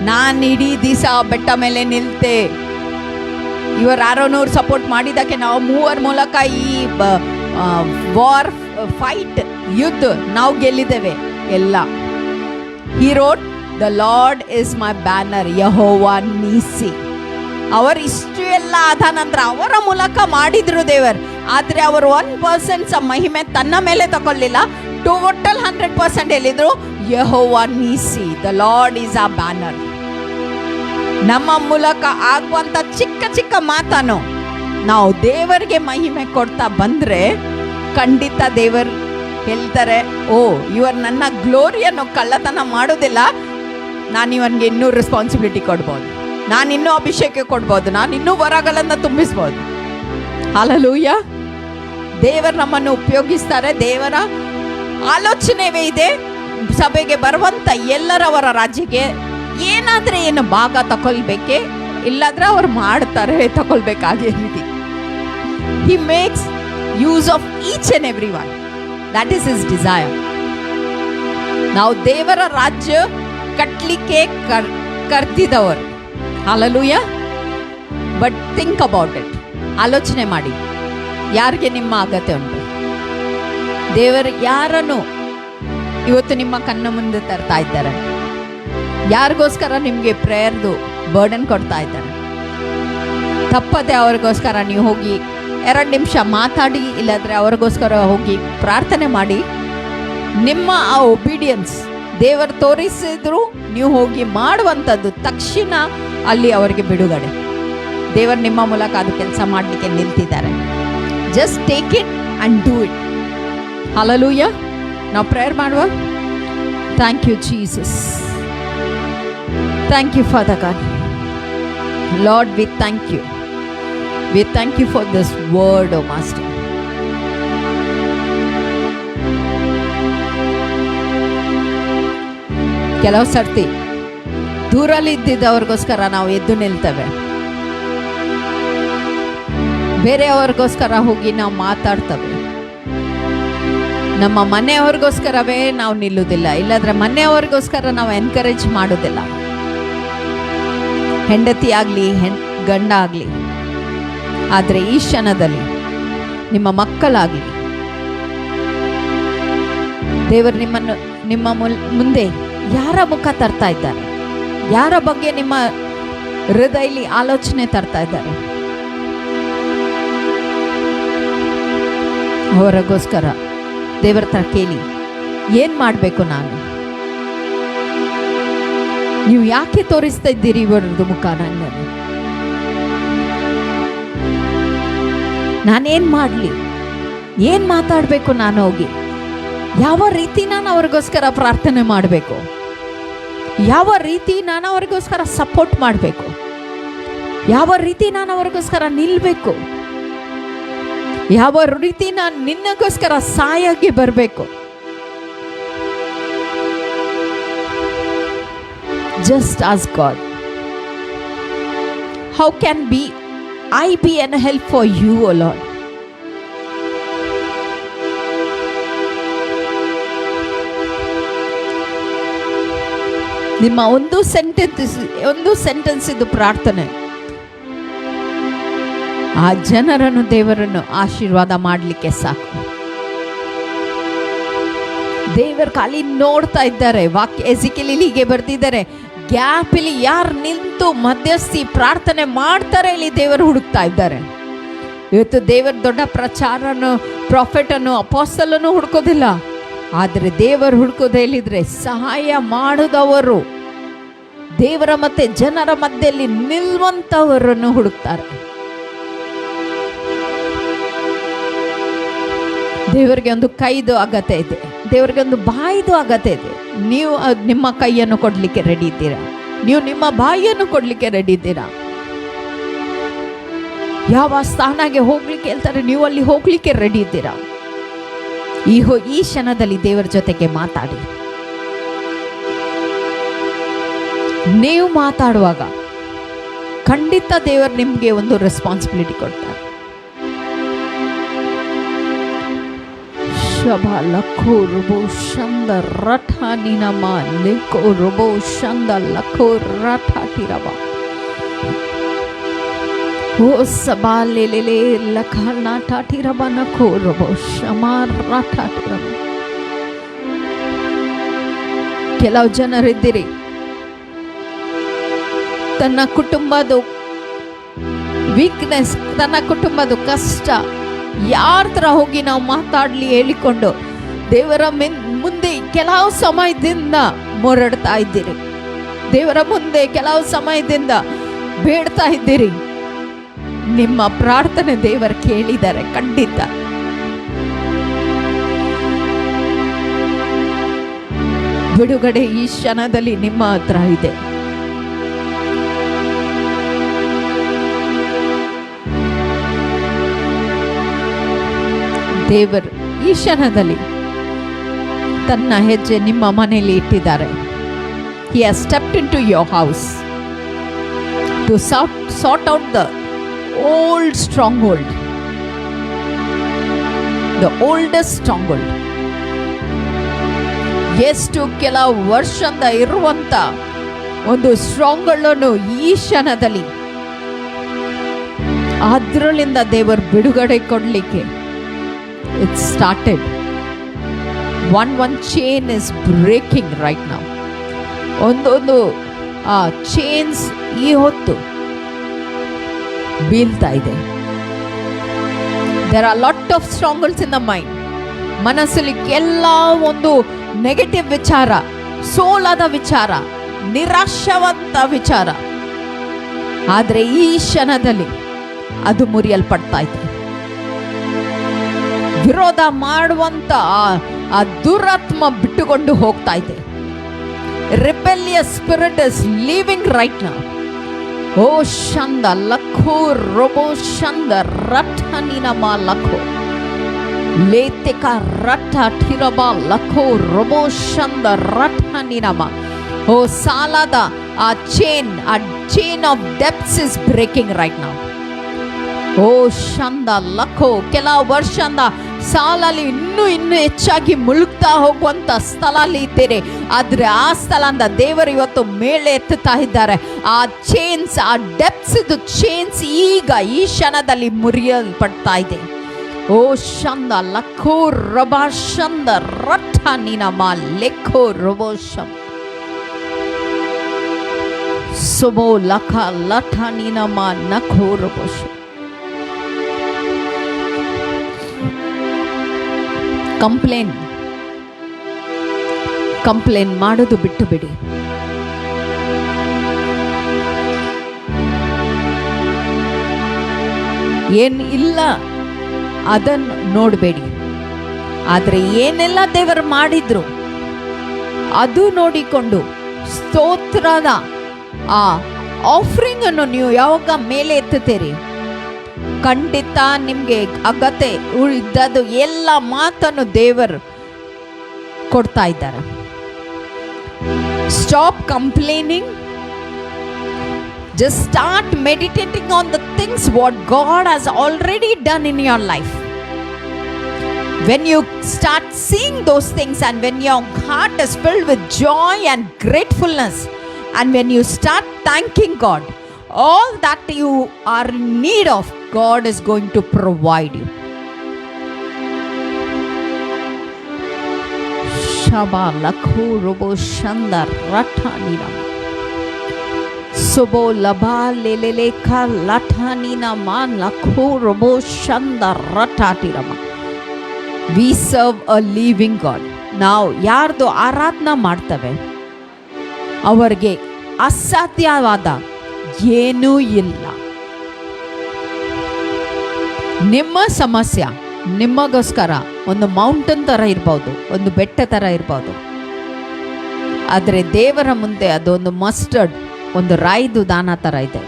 ನಾನು ಇಡೀ ದಿವಸ ಬೆಟ್ಟ ಮೇಲೆ ನಿಲ್ತೆ, ಇವರು ಆರೋನವ್ರು ಸಪೋರ್ಟ್ ಮಾಡಿದ್ದಕ್ಕೆ ನಾವು ಮೂವರ ಮೂಲಕ ಈ ವಾರ್ ಫೈಟ್ ಯುದ್ಧ ನಾವು ಗೆಲ್ಲಿದ್ದೇವೆ ಎಲ್ಲ. He wrote the Lord is my banner Jehovah Nissi. ಅವರು ಇಷ್ಟು ಎಲ್ಲ ಆದ ನಂತರ ಅವರ ಮೂಲಕ ಮಾಡಿದ್ರು ದೇವರು. ಆದರೆ ಅವರು 1% ಮಹಿಮೆ ತನ್ನ ಮೇಲೆ ತಗೊಳ್ಳಿಲ್ಲ. ಟೋಟಲ್ 100% ಹೇಳಿದ್ರು ಯೆಹೋವಾ ನೀಸಿ, ದ ಲಾರ್ಡ್ ಈಸ್ ಆ ಬ್ಯಾನರ್. ನಮ್ಮ ಮೂಲಕ ಆಗುವಂತ ಚಿಕ್ಕ ಚಿಕ್ಕ ಮಾತನ್ನು ನಾವು ದೇವರಿಗೆ ಮಹಿಮೆ ಕೊಡ್ತಾ ಬಂದ್ರೆ ಖಂಡಿತ ದೇವರು ಹೇಳ್ತಾರೆ, ಓ ಇವರು ನನ್ನ ಗ್ಲೋರಿಯನ್ನು ಕಳ್ಳತನ ಮಾಡೋದಿಲ್ಲ, ನಾನು ಇವನಿಗೆ ಇನ್ನೂ ರೆಸ್ಪಾನ್ಸಿಬಿಲಿಟಿ ಕೊಡ್ಬೋದು, ನಾನು ಇನ್ನೂ ಅಭಿಷೇಕ ಕೊಡ್ಬೋದು, ನಾನು ಇನ್ನೂ ವರಗಳನ್ನು ತುಂಬಿಸ್ಬೋದು. ಹಲ್ಲೆಲೂಯಾ. ದೇವರು ನಮ್ಮನ್ನು ಉಪಯೋಗಿಸ್ತಾರೆ. ದೇವರ ಆಲೋಚನೆವೇ ಇದೆ ಸಭೆಗೆ ಬರುವಂತ ಎಲ್ಲರವರ ರಾಜ್ಯಕ್ಕೆ ಏನಾದ್ರೆ ಏನು ಭಾಗ ತಗೊಳ್ಬೇಕೆ, ಇಲ್ಲಾದ್ರೆ ಅವ್ರು ಮಾಡ್ತಾರೆ ತಗೊಳ್ಬೇಕಾಗಿ ರೀತಿ. He makes use of each and every one. That is his desire. ನಾವು ದೇವರ ರಾಜ್ಯ ಕಟ್ಟಲಿಕ್ಕೆ ಕರ್ತಿದವರು. Hallelujah. But think about it. ಆಲೋಚನೆ ಮಾಡಿ, ಯಾರಿಗೆ ನಿಮ್ಮ ಅಗತ್ಯ ಉಂಟು. ದೇವರು ಯಾರನ್ನು ಇವತ್ತು ನಿಮ್ಮ ಕಣ್ಣು ಮುಂದೆ ತರ್ತಾ ಇದ್ದಾರೆ, ಯಾರಿಗೋಸ್ಕರ ನಿಮಗೆ ಪ್ರೇಯರ್ದು ಬರ್ಡನ್ ಕೊಡ್ತಾ ಇದ್ದಾರೆ. ತಪ್ಪದೆ ಅವ್ರಿಗೋಸ್ಕರ ನೀವು ಹೋಗಿ 2 ನಿಮಿಷ ಮಾತಾಡಿ, ಇಲ್ಲಾಂದರೆ ಅವ್ರಿಗೋಸ್ಕರ ಹೋಗಿ ಪ್ರಾರ್ಥನೆ ಮಾಡಿ. ನಿಮ್ಮ ಆ ಒಬಿಡಿಯನ್ಸ್ ದೇವರು ತೋರಿಸಿದ್ರು ನೀವು ಹೋಗಿ ಮಾಡುವಂಥದ್ದು ತಕ್ಷಣ ಅಲ್ಲಿ ಅವರಿಗೆ ಬಿಡುಗಡೆ. ದೇವರು ನಿಮ್ಮ ಮೂಲಕ ಅದು ಕೆಲಸ ಮಾಡಲಿಕ್ಕೆ ನಿಲ್ತಿದ್ದಾರೆ. Just take it and do it. Hallelujah. ನಾವು ಪ್ರೇಯರ್ ಮಾಡುವ. Thank you Jesus. Thank you, Father God. Lord, we thank you. We thank you for this word, oh Master. ಕೆಲವು ಸರ್ತಿ ದೂರಲ್ಲಿ ಇದ್ದಿದ್ದವ್ರಿಗೋಸ್ಕರ ನಾವು ಎದ್ದು ನಿಲ್ತೇವೆ, ಬೇರೆಯವ್ರಿಗೋಸ್ಕರ ಹೋಗಿ ನಾವು ಮಾತಾಡ್ತೇವೆ. ನಮ್ಮ ಮನೆಯವ್ರಿಗೋಸ್ಕರವೇ ನಾವು ನಿಲ್ಲುವುದಿಲ್ಲ, ಇಲ್ಲಾಂದ್ರೆ ಮನೆಯವ್ರಿಗೋಸ್ಕರ ನಾವು ಎನ್ಕರೇಜ್ ಮಾಡೋದಿಲ್ಲ. ಹೆಂಡತಿ ಆಗಲಿ ಗಂಡ ಆಗಲಿ. ಆದರೆ ಈ ಕ್ಷಣದಲ್ಲಿ ನಿಮ್ಮ ಮಕ್ಕಳಾಗಲಿ ದೇವರು ನಿಮ್ಮ ಮುಂದೆ ಯಾರ ಮುಖ ತರ್ತಾ ಇದ್ದಾರೆ, ಯಾರ ಬಗ್ಗೆ ನಿಮ್ಮ ಹೃದಯದಲ್ಲಿ ಆಲೋಚನೆ ತರ್ತಾ ಇದ್ದಾರೆ, ಅವರಿಗೋಸ್ಕರ ದೇವರ ಹತ್ರ ಕೇಳಿ, ಏನು ಮಾಡಬೇಕು ನಾನು? ನೀವು ಯಾಕೆ ತೋರಿಸ್ತಾ ಇದ್ದೀರಿ ಇವರದ್ದು ಮುಖ ನನ್ನಲ್ಲಿ? ನಾನೇನು ಮಾಡಲಿ? ಏನು ಮಾತಾಡಬೇಕು ನಾನು ಹೋಗಿ? ಯಾವ ರೀತಿ ನಾನು ಅವ್ರಿಗೋಸ್ಕರ ಪ್ರಾರ್ಥನೆ ಮಾಡಬೇಕು? ಯಾವ ರೀತಿ ನಾನು ಅವ್ರಿಗೋಸ್ಕರ ಸಪೋರ್ಟ್ ಮಾಡಬೇಕು? ಯಾವ ರೀತಿ ನಾನು ಅವ್ರಿಗೋಸ್ಕರ ನಿಲ್ಲಬೇಕು? ಯಾವ ರೀತಿ ನಾನು ನಿನ್ನಗೋಸ್ಕರ ಸಾಯಾಗಿ ಬರಬೇಕು? Just ask God, how can I be an help for you, O Lord? ನಿಮ್ಮ ಒಂದು ಸೆಂಟೆನ್ಸ್ ಇದು ಪ್ರಾರ್ಥನೆ ಆ ಜನರನ್ನು ದೇವರನ್ನು ಆಶೀರ್ವಾದ ಮಾಡಲಿಕ್ಕೆ ಸಾಕು. ದೇವರು ಖಾಲಿ ನೋಡ್ತಾ ಇದ್ದಾರೆ. ವಾಕ್ಯ ಎಜಿಕೇಲಲ್ಲಿ ಹೀಗೆ ಬರ್ದಿದ್ದಾರೆ, ಗ್ಯಾಪ್ ಇಲ್ಲಿ ಯಾರು ನಿಂತು ಮಧ್ಯಸ್ಥಿ ಪ್ರಾರ್ಥನೆ ಮಾಡ್ತಾರೆ ಇಲ್ಲಿ ದೇವರು ಹುಡುಕ್ತಾ ಇದ್ದಾರೆ. ಇವತ್ತು ದೇವರು ದೊಡ್ಡ ಪ್ರಚಾರನು, ಪ್ರಾಫೆಟನ್ನು, ಅಪೋಸ್ತಲನ್ನು ಹುಡುಕೋದಿಲ್ಲ. ಆದರೆ ದೇವರು ಹುಡುಕೋದೇ ಇಲ್ಲಿದ್ರೆ ಸಹಾಯ ಮಾಡಿದವರು, ದೇವರ ಮತ್ತೆ ಜನರ ಮಧ್ಯದಲ್ಲಿ ನಿಲ್ಲುವಂಥವರನ್ನು ಹುಡುಕ್ತಾರೆ. ದೇವರಿಗೆ ಒಂದು ಕೈದು ಅಗತ್ಯ ಇದೆ, ದೇವರಿಗೆ ಒಂದು ಬಾಯಿದು ಅಗತ್ಯ ಇದೆ. ನೀವು ನಿಮ್ಮ ಕೈಯನ್ನು ಕೊಡಲಿಕ್ಕೆ ರೆಡಿ ಇದ್ದೀರಾ? ನೀವು ನಿಮ್ಮ ಬಾಯಿಯನ್ನು ಕೊಡಲಿಕ್ಕೆ ರೆಡಿ ಇದ್ದೀರಾ? ಯಾವ ಸ್ಥಾನಕ್ಕೆ ಹೋಗ್ಲಿಕ್ಕೆ ಹೇಳ್ತಾರೆ ನೀವು ಅಲ್ಲಿ ಹೋಗ್ಲಿಕ್ಕೆ ರೆಡಿ ಇದ್ದೀರಾ? ಈ ಕ್ಷಣದಲ್ಲಿ ದೇವರ ಜೊತೆಗೆ ಮಾತಾಡಿ. ನೀವು ಮಾತಾಡುವಾಗ ಖಂಡಿತ ದೇವರು ನಿಮಗೆ ಒಂದು ರೆಸ್ಪಾನ್ಸಿಬಿಲಿಟಿ ಕೊಡ್ತಾರೆ. ಶಬ ಲಖೋ ರುಬೋ ಶಂದ ರಠ ನಿನಮ ಲೆಖೋ ರುಬೋ ಶಂದ ಲಖೋ ರಠ ಟಿರಬ ಓ ಸಬಾ ಲೆಲೆಲೆ ಲಖ ನಾಠ ಟಿರಬ ನಖೋ ರುಬೋ ಶಮ ರಠ ಟಿರಬ. ಕೆಲವು ಜನರಿದ್ದೀರಿ, ತನ್ನ ಕುಟುಂಬದ ವೀಕ್ನೆಸ್, ತನ್ನ ಕುಟುಂಬದ ಕಷ್ಟ ಯಾರ ಹತ್ರ ಹೋಗಿ ನಾವು ಮಾತಾಡ್ಲಿ ಹೇಳಿಕೊಂಡು ದೇವರ ಮುಂದೆ ಕೆಲವು ಸಮಯದಿಂದ ಮೊರಡ್ತಾ ಇದ್ದೀರಿ, ದೇವರ ಮುಂದೆ ಕೆಲವು ಸಮಯದಿಂದ ಬೇಡ್ತಾ ಇದ್ದೀರಿ. ನಿಮ್ಮ ಪ್ರಾರ್ಥನೆ ದೇವರು ಕೇಳಿದ್ದಾರೆ ಖಂಡಿತ. ಬಿಡುಗಡೆ ಈ ಕ್ಷಣದಲ್ಲಿ ನಿಮ್ಮ ಹತ್ರ ಇದೆ. ದೇವರು ಈ ಕ್ಷಣದಲ್ಲಿ ತನ್ನ ಹೆಜ್ಜೆ ನಿಮ್ಮ ಮನೆಯಲ್ಲಿ ಇಟ್ಟಿದ್ದಾರೆ. He has stepped into your house to sort out the old stronghold, the oldest stronghold. ಎಷ್ಟು ಕೆಲವು ವರ್ಷದಿಂದ ಇರುವಂತ ಒಂದು ಸ್ಟ್ರಾಂಗ್ಹೋಲ್ಡ್ ಅನ್ನು ಈ ಕ್ಷಣದಲ್ಲಿ ಅದರಲ್ಲಿಂದ ದೇವರು ಬಿಡುಗಡೆ ಕೊಡಲಿಕ್ಕೆ it started. One chain is breaking right now. ಒಂದೊಂದು ಚೈನ್ಸ್ ಈ ಹೊತ್ತು ಬೀಳ್ತಾ ಇದೆ. There are lot of strongholds in the mind. ಮನಸ್ಸಲ್ಲಿ ಎಲ್ಲ ಒಂದು ನೆಗೆಟಿವ್ ವಿಚಾರ, ಸೋಲಾದ ವಿಚಾರ, ನಿರಾಶಾವಂತ ವಿಚಾರ, ಆದರೆ ಈ ಕ್ಷಣದಲ್ಲಿ ಅದು ಮುರಿಯಲ್ಪಡ್ತಾ ಇದೆ. ವಿರೋಧ ಮಾಡುವಂತ ಆ ದುರಾತ್ಮ ಬಿಟ್ಟುಕೊಂಡು ಹೋಗ್ತಾ ಇದೆ. Rebellious spirit is leaving right now. ಓ ಶಂದ ಲಖೋ ರೋಬೋ ಶಂದ ರಠ ನಿನಮ ಲಖೋ ಲೇತಿಕ ರಠ ಠಿರಬ ಲಖೋ ರೋಬೋ ಶಂದ ರಠ ನಿನಮ. ಓ ಸಾಲದ ಆ chain of debts is breaking right now. ಓ ಶಂದ ಲಖೋ ಕೆಲವು ವರ್ಷದಿಂದ ಸಾಲಲ್ಲಿ ಇನ್ನೂ ಹೆಚ್ಚಾಗಿ ಮುಳುಗ್ತಾ ಹೋಗುವಂತ ಸ್ಥಳ ಅಲ್ಲಿ ಇದ್ದೀರಿ. ಆದ್ರೆ ಆ ಸ್ಥಳದಿಂದ ದೇವರು ಇವತ್ತು ಮೇಲೆ ಎತ್ತುತ್ತಾ ಇದ್ದಾರೆ. ಆ ಚೈನ್ಸ್, ಆ ಡೆಪ್ಸ್ ಚೈನ್ಸ್ ಈಗ ಈ ಕ್ಷಣದಲ್ಲಿ ಮುರಿಯಲ್ಪಡ್ತಾ ಇದೆ. ಓ ಶಂದ ಲಖೋ ರಬಾ ಶಂದ ರಠ ನಿನಮ ಲೆಖೋ ರಬೋ ಶಂ ಸುಬೋ ಲಖ ಲಠ ನಿನಮ ನಖೋ ರಬೋ ಶಂ. ಕಂಪ್ಲೇನ್ ಮಾಡೋದು ಬಿಟ್ಟು ಬಿಡಿ. ಏನ್ ಇಲ್ಲ ಅದನ್ನು ನೋಡಬೇಡಿ. ಆದ್ರೆ ಏನೆಲ್ಲ ದೇವರು ಮಾಡಿದ್ರು ಅದು ನೋಡಿಕೊಂಡು ಸ್ತೋತ್ರದ ಆ ಆಫರಿಂಗ್ ಅನ್ನು ನೀವು ಯಾವಾಗ ಮೇಲೆ ಎತ್ತುತ್ತೀರಿ, ಖಂಡಿತ ನಿಮ್ಗೆ ಅಗತ್ಯ ಇದ್ದದ್ದು ಎಲ್ಲ ಮಾತನ್ನು ದೇವರು ಕೊಡ್ತಾ ಇದ್ದಾರೆ. Stop complaining. Just start meditating on the things what God has already done in your life. When you start seeing those things and when your heart is filled with joy and gratefulness, and when you start thanking God, all that you are in need of, God is going to provide you. Shaba Lakho Robo Shanda Ratanina Sobo Laba Leleleka Latanina Man Lakho Robo Shanda Ratatirama. We serve a living God. ನಾವು ಯಾರ್ದು ಆರಾಧನಾ ಮಾಡ್ತೇವೆ ಅವರಿಗೆ ಅಸಾಧ್ಯವಾದ ಏನೂ ಇಲ್ಲ. ನಿಮ್ಮ ಸಮಸ್ಯೆ ನಿಮಗೋಸ್ಕರ ಒಂದು ಮೌಂಟನ್ ಥರ ಇರ್ಬೋದು, ಒಂದು ಬೆಟ್ಟ ಥರ ಇರ್ಬೋದು, ಆದರೆ ದೇವರ ಮುಂದೆ ಅದೊಂದು ಮಸ್ಟರ್ಡ್, ಒಂದು ರಾಯ್ದು ದಾನ ಥರ ಇದೆ.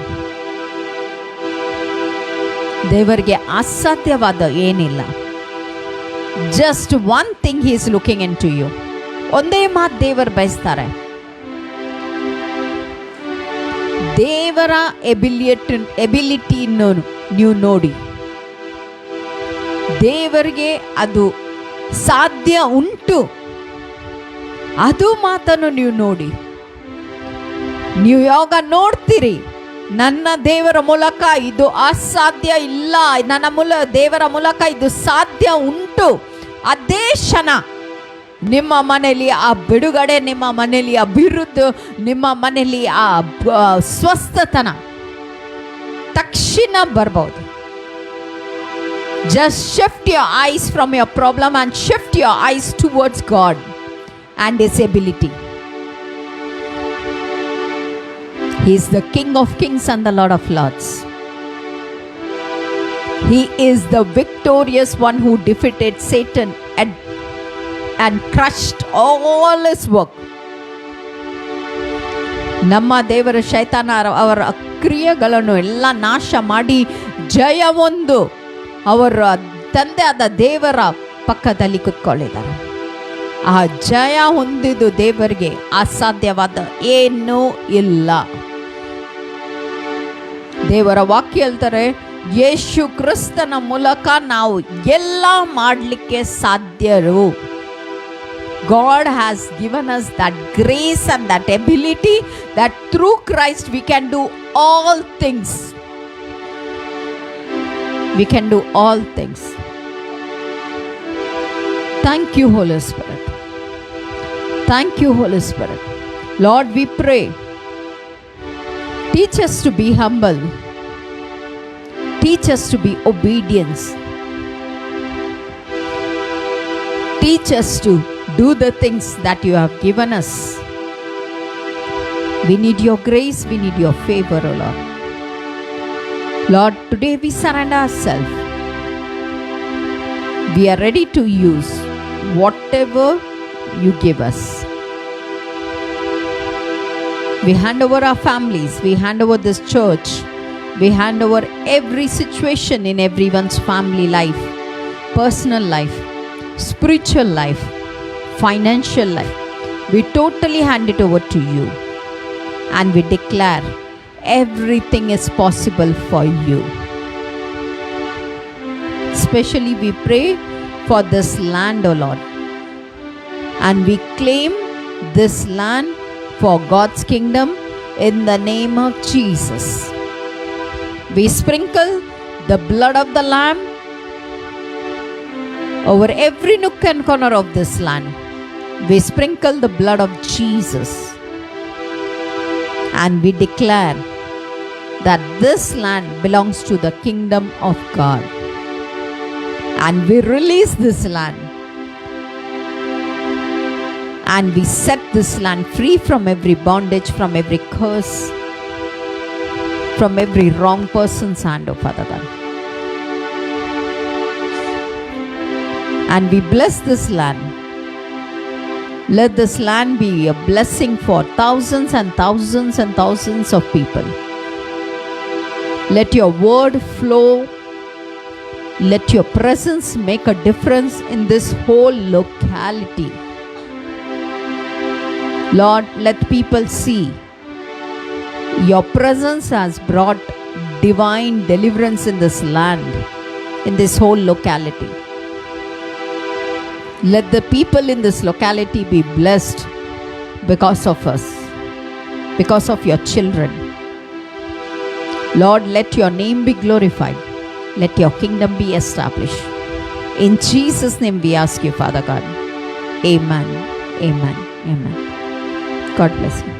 ದೇವರಿಗೆ ಅಸಾಧ್ಯವಾದ ಏನಿಲ್ಲ. Just one thing he is looking into you. ಒಂದೇ ಮಾತು ದೇವರು ಬಯಸ್ತಾರೆ, ದೇವರ ಎಬಿಲಿಟಿಯನ್ನು ನೀವು ನೋಡಿ. ದೇವರಿಗೆ ಅದು ಸಾಧ್ಯ ಉಂಟು, ಅದು ಮಾತನ್ನು ನೀವು ನೋಡಿ. ನೀವು ಯಾವಾಗ ನೋಡ್ತೀರಿ ನನ್ನ ದೇವರ ಮೂಲಕ ಇದು ಅಸಾಧ್ಯ ಇಲ್ಲ, ನನ್ನ ದೇವರ ಮೂಲಕ ಇದು ಸಾಧ್ಯ ಉಂಟು, ಅದೇ ಕ್ಷಣ ನಿಮ್ಮ ಮನೆಯಲ್ಲಿ ಆ ಬಿಡುಗಡೆ, ನಿಮ್ಮ ಮನೆಯಲ್ಲಿ ಅಭಿವೃದ್ಧಿ, ನಿಮ್ಮ ಮನೆಯಲ್ಲಿ ಆ ಸ್ವಸ್ಥತನ ತಕ್ಷಣ ಬರ್ಬೋದು. Just shift your eyes from your problem and shift your eyes towards God and His ability. He is the King of Kings and the Lord of Lords. He is the victorious one who defeated Satan and crushed all his work. ನಮ್ಮ ದೇವರ ಶೈತಾನ ಅವರ ಕ್ರಿಯೆಗಳನ್ನು ಎಲ್ಲ ನಾಶ ಮಾಡಿ ಜಯ ಹೊಂದು ಅವರ ತಂದೆ ಆದ ದೇವರ ಪಕ್ಕದಲ್ಲಿ ಕುತ್ಕೊಳ್ಳಿದ್ದಾರೆ. ಆ ಜಯ ಹೊಂದಿದ್ದು ದೇವರಿಗೆ ಅಸಾಧ್ಯವಾದ ಏನೂ ಇಲ್ಲ. ದೇವರ ವಾಕ್ಯ ಹೇಳ್ತಾರೆ, ಯೇಸು ಕ್ರಿಸ್ತನ ಮೂಲಕ ನಾವು ಎಲ್ಲ ಮಾಡಲಿಕ್ಕೆ ಸಾಧ್ಯರು. God has given us that grace and that ability that through Christ we can do all things. We can do all things. Thank you, Holy Spirit. Thank you, Holy Spirit. Lord, we pray, teach us to be humble. Teach us to be obedience. Teach us to do the things that you have given us. We need your grace, we need your favor, O Lord. Lord, today we surrender ourselves. We are ready to use whatever you give us. We hand over our families, we hand over this church, we hand over every situation in everyone's family life, personal life, spiritual life, financial life. We totally hand it over to you and we declare everything is possible for you. Especially we pray for this land, O Lord, and we claim this land for God's kingdom in the name of Jesus. We sprinkle the blood of the Lamb over every nook and corner of this land. We sprinkle the blood of Jesus and we declare that this land belongs to the kingdom of God. And we release this land and we set this land free from every bondage, from every curse, from every wrong person's hand, oh Father God. And we bless this land. Let this land be a blessing for thousands and thousands and thousands of people. Let your word flow. Let your presence make a difference in this whole locality. Lord, let people see your presence has brought divine deliverance in this land, in this whole locality. Let the people in this locality be blessed because of us, because of your children. Lord, let your name be glorified. Let your kingdom be established. In Jesus' name we ask you, Father God. Amen. Amen. Amen. God bless you.